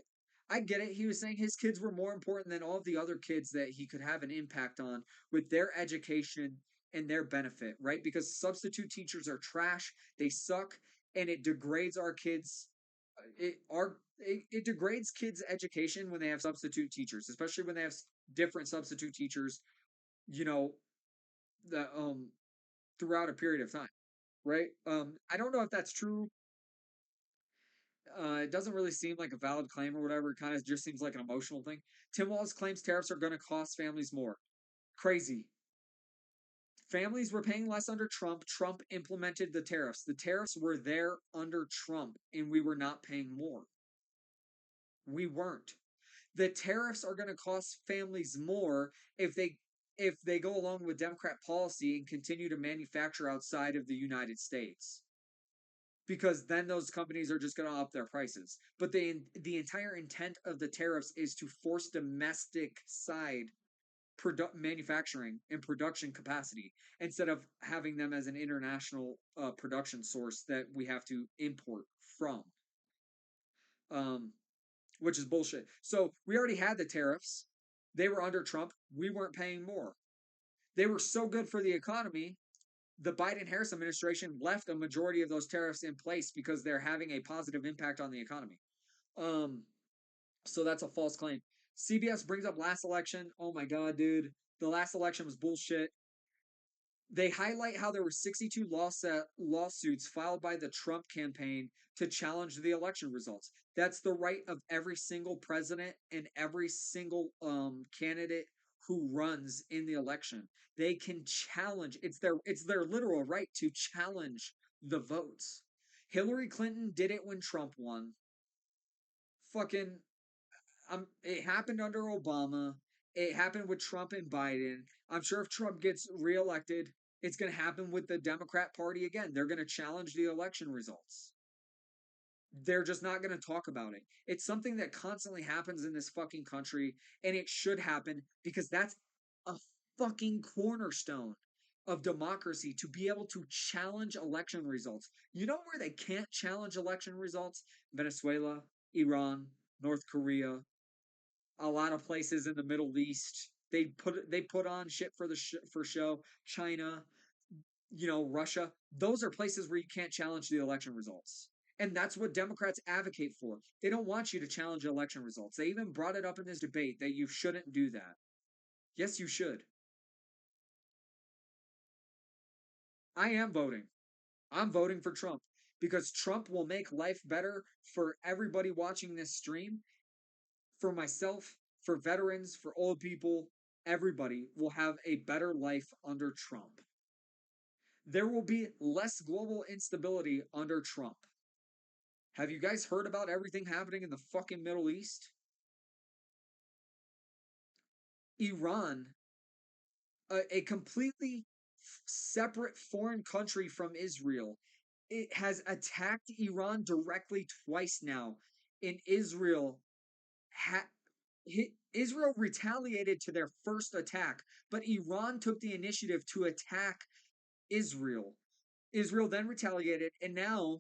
I get it. He was saying his kids were more important than all of the other kids that he could have an impact on with their education and their benefit, right? Because substitute teachers are trash, they suck, and it degrades our kids. It degrades kids' education when they have substitute teachers, especially when they have different substitute teachers, you know, the throughout a period of time, right? I don't know if that's true. It doesn't really seem like a valid claim or whatever. It kind of just seems like an emotional thing. Tim Walz claims tariffs are going to cost families more. Crazy. Families were paying less under Trump. Trump implemented the tariffs. The tariffs were there under Trump, and we were not paying more. We weren't. The tariffs are going to cost families more if they go along with Democrat policy and continue to manufacture outside of the United States. Because then those companies are just going to up their prices. But the entire intent of the tariffs is to force domestic side manufacturing and production capacity instead of having them as an international production source that we have to import from, which is bullshit. So we already had the tariffs. They were under Trump. We weren't paying more. They were so good for the economy. The Biden-Harris administration left a majority of those tariffs in place because they're having a positive impact on the economy. So that's a false claim. CBS brings up last election. Oh my God, dude. The last election was bullshit. They highlight how there were 62 lawsuits filed by the Trump campaign to challenge the election results. That's the right of every single president and every single candidate who runs in the election. They can challenge. It's their literal right to challenge the votes. Hillary Clinton did it when Trump won. Fucking it happened under Obama. It happened with Trump and Biden. I'm sure if Trump gets reelected, it's going to happen with the Democrat Party again. They're going to challenge the election results. They're just not going to talk about it. It's something that constantly happens in this fucking country, and it should happen because that's a fucking cornerstone of democracy to be able to challenge election results. You know where they can't challenge election results? Venezuela, Iran, North Korea, a lot of places in the Middle East. They put on shit for for show. China, Russia. Those are places where you can't challenge the election results. And that's what Democrats advocate for. They don't want you to challenge election results. They even brought it up in this debate that you shouldn't do that. Yes, you should. I am voting. I'm voting for Trump because Trump will make life better for everybody watching this stream, for myself, for veterans, for old people. Everybody will have a better life under Trump. There will be less global instability under Trump. Have you guys heard about everything happening in the fucking Middle East? Iran, a completely separate foreign country from Israel, it has attacked Iran directly twice now. And Israel retaliated to their first attack, but Iran took the initiative to attack Israel. Israel then retaliated, and now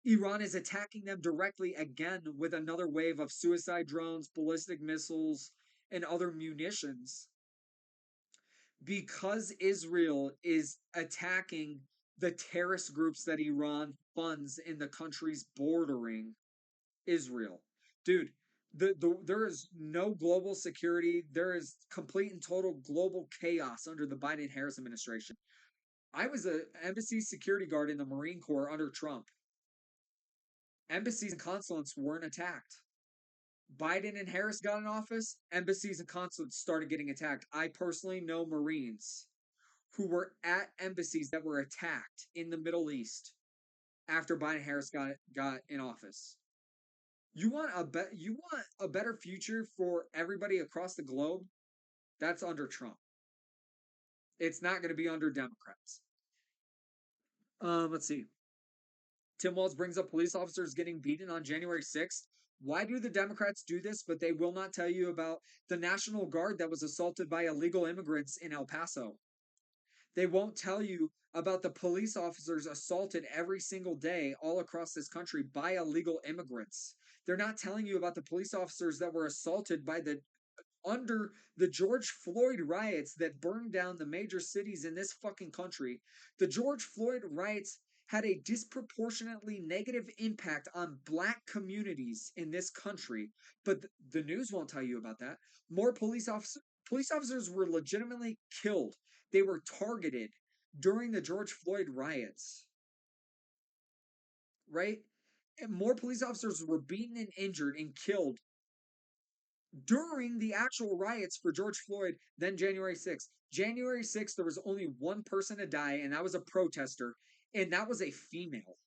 Iran is attacking them directly again with another wave of suicide drones, ballistic missiles, and other munitions. Because Israel is attacking the terrorist groups that Iran funds in the countries bordering Israel. Dude, there is no global security. There is complete and total global chaos under the Biden-Harris administration. I was an embassy security guard in the Marine Corps under Trump. Embassies and consulates weren't attacked. Biden and Harris got in office, embassies and consulates started getting attacked. I personally know Marines who were at embassies that were attacked in the Middle East after Biden and Harris got in office. You want a better future for everybody across the globe? That's under Trump. It's not going to be under Democrats. Let's see. Tim Walz brings up police officers getting beaten on January 6th. Why do the Democrats do this, but they will not tell you about the National Guard that was assaulted by illegal immigrants in El Paso? They won't tell you about the police officers assaulted every single day all across this country by illegal immigrants. They're not telling you about the police officers that were assaulted under the George Floyd riots that burned down the major cities in this fucking country. The George Floyd riots had a disproportionately negative impact on black communities in this country, but the news won't tell you about that. More police officers were legitimately killed. They were targeted during the George Floyd riots. Right? And more police officers were beaten and injured and killed during the actual riots for George Floyd than January 6th. January 6th, there was only one person to die, and that was a protester, and that was a female.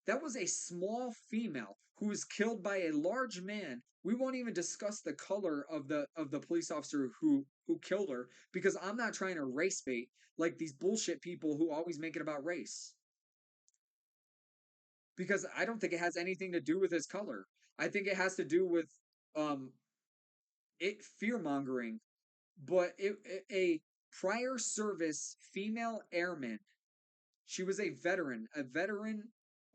That was a small female who was killed by a large man. We won't even discuss the color of the police officer who killed her, because I'm not trying to race bait like these bullshit people who always make it about race. Because I don't think it has anything to do with his color. I think it has to do with it fear-mongering. But a prior service female airman. She was a veteran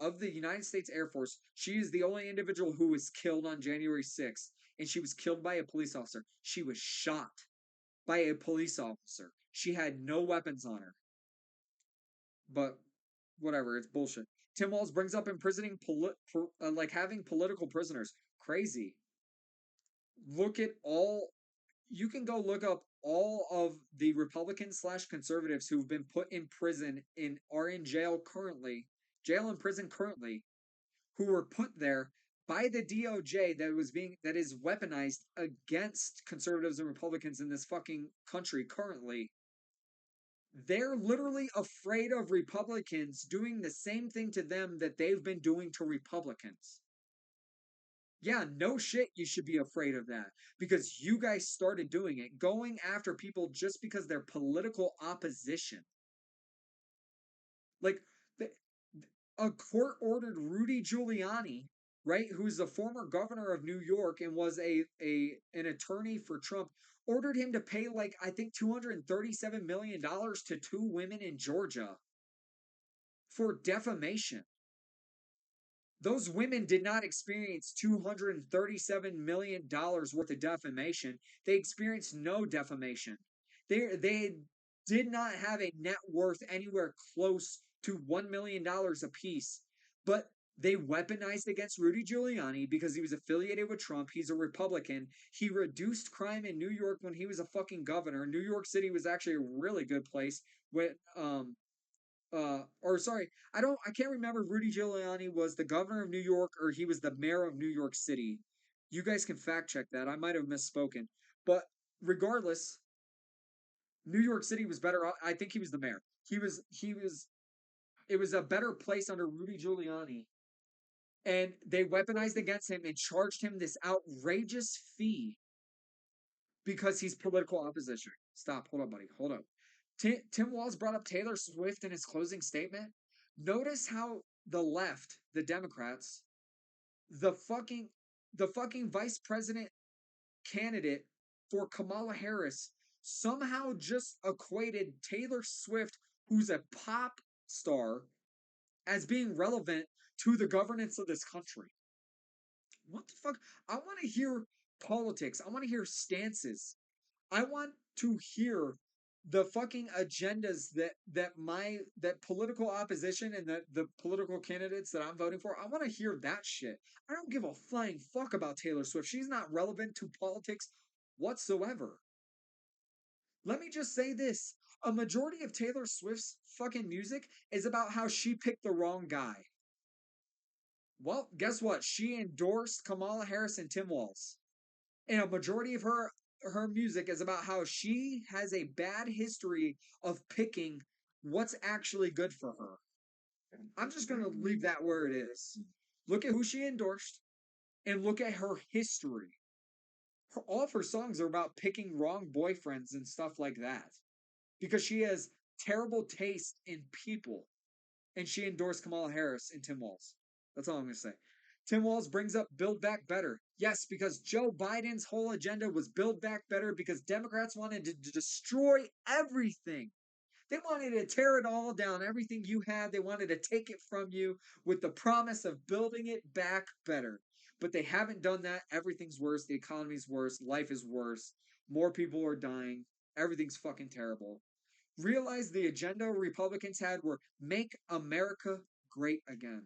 of the United States Air Force. She is the only individual who was killed on January 6th, and she was killed by a police officer. She was shot by a police officer. She had no weapons on her. But whatever, it's bullshit. Tim Walz brings up imprisoning, having political prisoners. Crazy. You can go look up all of the Republicans/conservatives who've been put in prison are in jail and prison currently, who were put there by the DOJ that is weaponized against conservatives and Republicans in this fucking country currently. They're literally afraid of Republicans doing the same thing to them that they've been doing to Republicans. Yeah, no shit, you should be afraid of that, because you guys started doing it, going after people just because they're political opposition. Like, a court-ordered Rudy Giuliani, right, who's the former governor of New York and was an attorney for Trump, ordered him to pay, I think $237 million to two women in Georgia for defamation. Those women did not experience $237 million worth of defamation. They experienced no defamation. They did not have a net worth anywhere close to $1 million apiece. But they weaponized against Rudy Giuliani because he was affiliated with Trump. He's a Republican. He reduced crime in New York when he was a fucking governor. New York City was actually a really good place when I can't remember if Rudy Giuliani was the governor of New York or he was the mayor of New York City. You guys can fact check that. I might have misspoken. But regardless, New York City was better. I think he was the mayor. It was a better place under Rudy Giuliani. And they weaponized against him and charged him this outrageous fee because he's political opposition. Stop. Hold on, buddy. Hold on. Tim Walz brought up Taylor Swift in his closing statement. Notice how the left, the Democrats, the fucking vice president candidate for Kamala Harris somehow just equated Taylor Swift, who's a pop star, as being relevant to the governance of this country. What the fuck? I want to hear politics. I want to hear stances. I want to hear the fucking agendas that political opposition and the political candidates that I'm voting for. I want to hear that shit. I don't give a flying fuck about Taylor Swift. She's not relevant to politics whatsoever. Let me just say this. A majority of Taylor Swift's fucking music is about how she picked the wrong guy. Well, guess what? She endorsed Kamala Harris and Tim Walz. And a majority of her music is about how she has a bad history of picking what's actually good for her. I'm just going to leave that where it is. Look at who she endorsed and look at her history. All of her songs are about picking wrong boyfriends and stuff like that. Because she has terrible taste in people. And she endorsed Kamala Harris and Tim Walz. That's all I'm going to say. Tim Walz brings up Build Back Better. Yes, because Joe Biden's whole agenda was Build Back Better because Democrats wanted to destroy everything They wanted to tear it all down, everything you had. They wanted to take it from you with the promise of building it back better. But they haven't done that. Everything's worse. The economy's worse. Life is worse. More people are dying. Everything's fucking terrible. Realize the agenda Republicans had were make America great again.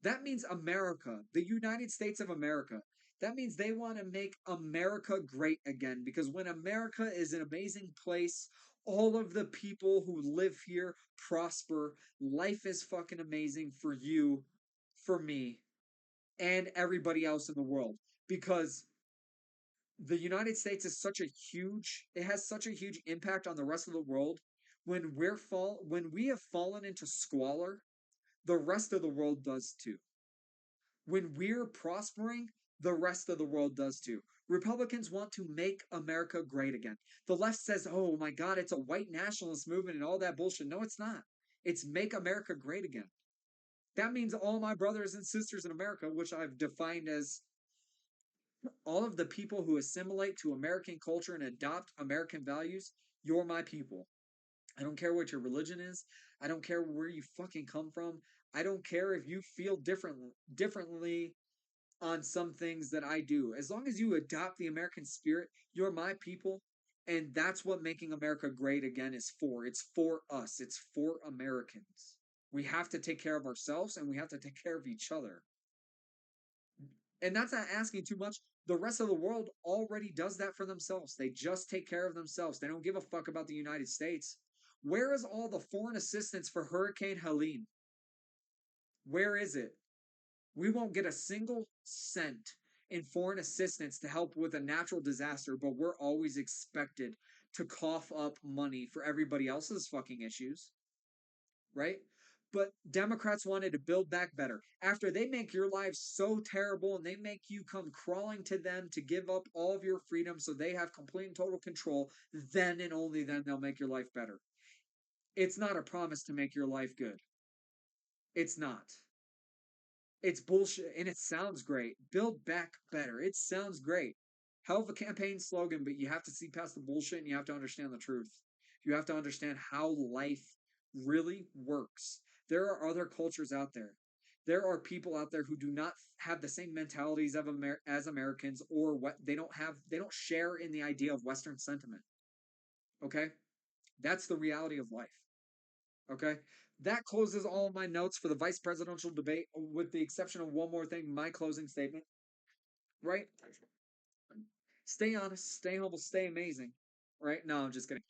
That means America, the United States of America. That means they want to make America great again, because when America is an amazing place, all of the people who live here prosper. Life is fucking amazing for you, for me, and everybody else in the world. Because the United States is it has such a huge impact on the rest of the world. When we have fallen into squalor, the rest of the world does too. When we're prospering, the rest of the world does too. Republicans want to make America great again. The left says, oh my God, it's a white nationalist movement and all that bullshit. No, it's not. It's make America great again. That means all my brothers and sisters in America, which I've defined as all of the people who assimilate to American culture and adopt American values, you're my people. I don't care what your religion is. I don't care where you fucking come from. I don't care if you feel differently on some things that I do. As long as you adopt the American spirit, you're my people. And that's what making America great again is for. It's for us. It's for Americans. We have to take care of ourselves and we have to take care of each other. And that's not asking too much. The rest of the world already does that for themselves. They just take care of themselves. They don't give a fuck about the United States. Where is all the foreign assistance for Hurricane Helene? Where is it? We won't get a single cent in foreign assistance to help with a natural disaster, but we're always expected to cough up money for everybody else's fucking issues. Right? But Democrats wanted to build back better. After they make your life so terrible and they make you come crawling to them to give up all of your freedom so they have complete and total control, then and only then they'll make your life better. It's not a promise to make your life good. It's not. It's bullshit and it sounds great. Build back better. It sounds great. Hell of a campaign slogan, but you have to see past the bullshit and you have to understand the truth. You have to understand how life really works. There are other cultures out there. There are people out there who do not have the same mentalities as Americans, or what they don't share in the idea of Western sentiment. Okay? That's the reality of life. Okay? That closes all of my notes for the vice presidential debate, with the exception of one more thing, my closing statement. Right? Stay honest, stay humble, stay amazing. Right? No, I'm just kidding.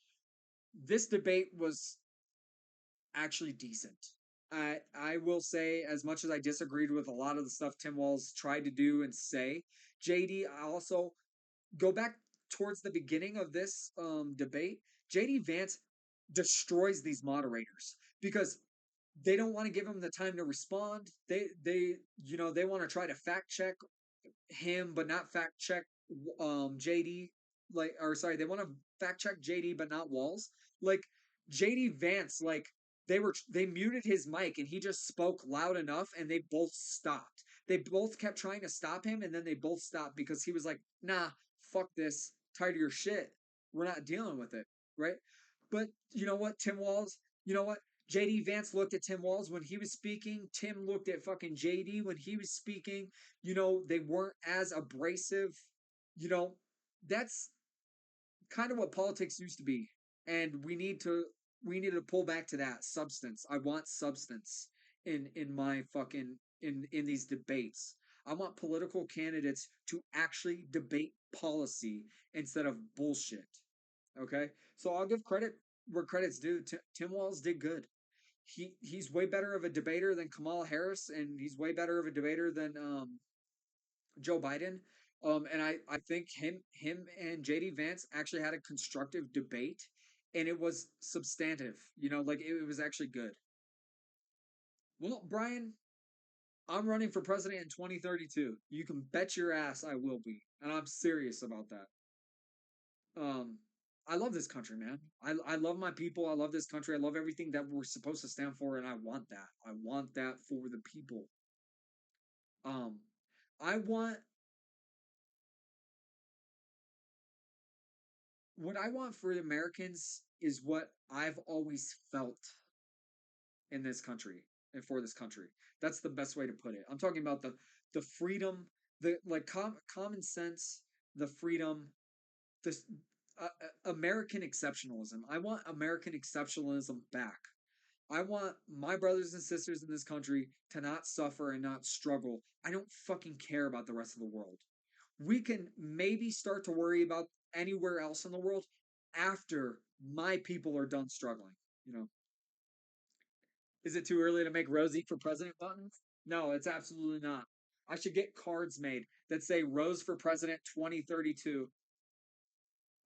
This debate was actually decent. I will say, as much as I disagreed with a lot of the stuff Tim Walz tried to do and say, JD, I also go back towards the beginning of this debate. JD Vance destroys these moderators because they don't want to give him the time to respond. They want to try to fact check him but not fact check JD, they want to fact check JD but not Walz. Like JD Vance, like they muted his mic and he just spoke loud enough and they both stopped. They both kept trying to stop him and then they both stopped because he was like, "Nah, fuck this. Tired of your shit. We're not dealing with it." Right? But you know what, Tim Walz? You know what? JD Vance looked at Tim Walz when he was speaking. Tim looked at fucking JD when he was speaking. They weren't as abrasive. That's kind of what politics used to be. And we need to pull back to that substance. I want substance in my fucking in these debates. I want political candidates to actually debate policy instead of bullshit. Okay? So I'll give credit where credit's due. Tim Walz did good. He's way better of a debater than Kamala Harris, and he's way better of a debater than Joe Biden. And I think him and JD Vance actually had a constructive debate, and it was substantive. It was actually good. Well, Brian, I'm running for president in 2032. You can bet your ass I will be, and I'm serious about that. I love this country, man. I love my people. I love this country. I love everything that we're supposed to stand for, and I want that. I want that for the people. I want what I want for Americans is what I've always felt in this country and for this country. That's the best way to put it. I'm talking about the freedom, the like common sense, the freedom, this American exceptionalism. I want American exceptionalism back. I want my brothers and sisters in this country to not suffer and not struggle. I don't fucking care about the rest of the world. We can maybe start to worry about anywhere else in the world after my people are done struggling. You know, is it too early to make Rosie for president buttons? No, it's absolutely not. I should get cards made that say Rose for President 2032.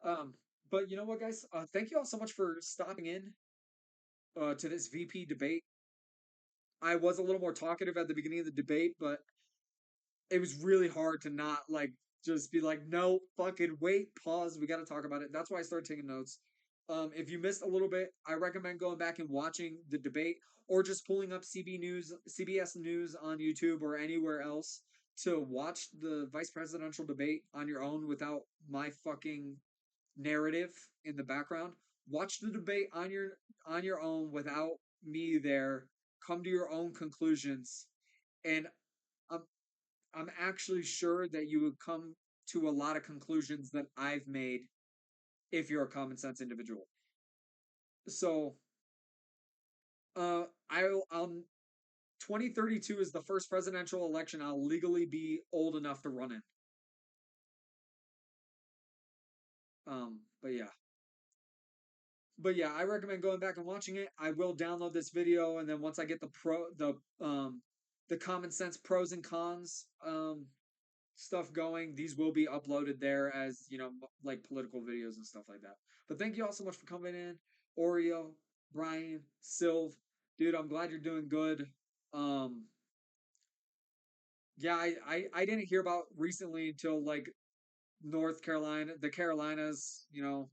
Um, but you know what, guys? Thank you all so much for stopping in to this VP debate. I was a little more talkative at the beginning of the debate, but it was really hard to not like just be like, no, fucking wait, pause. We got to talk about it. That's why I started taking notes. If you missed a little bit, I recommend going back and watching the debate, or just pulling up CBS News on YouTube or anywhere else to watch the vice presidential debate on your own without my fucking narrative in the background. Watch the debate on your own without me there. Come to your own conclusions, and I'm I'm actually sure that you would come to a lot of conclusions that I've made if you're a common sense individual. So, I'll 2032 is the first presidential election I'll legally be old enough to run in. But yeah. But yeah, I recommend going back and watching it. I will download this video, and then once I get the common sense pros and cons stuff going, these will be uploaded there as, you know, like political videos and stuff like that. But thank you all so much for coming in. Oreo, Brian, Sylv, dude, I'm glad you're doing good. Um, yeah, I didn't hear about recently until like North Carolina, the Carolinas, you know.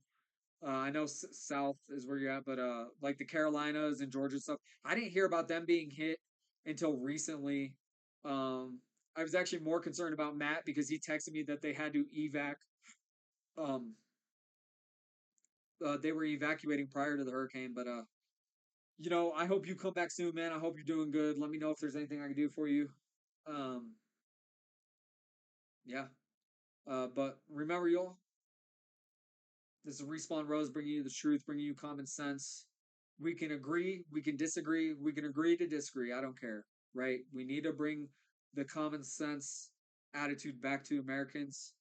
I know South is where you're at, but like the Carolinas and Georgia stuff, I didn't hear about them being hit until recently. I was actually more concerned about Matt because he texted me that they had to evac. Um, they were evacuating prior to the hurricane, but you know, I hope you come back soon, man. I hope you're doing good. Let me know if there's anything I can do for you. Um, yeah. But remember, y'all, this is Respawn Rose bringing you the truth, bringing you common sense. We can agree, we can disagree, we can agree to disagree. I don't care, right? We need to bring the common sense attitude back to Americans.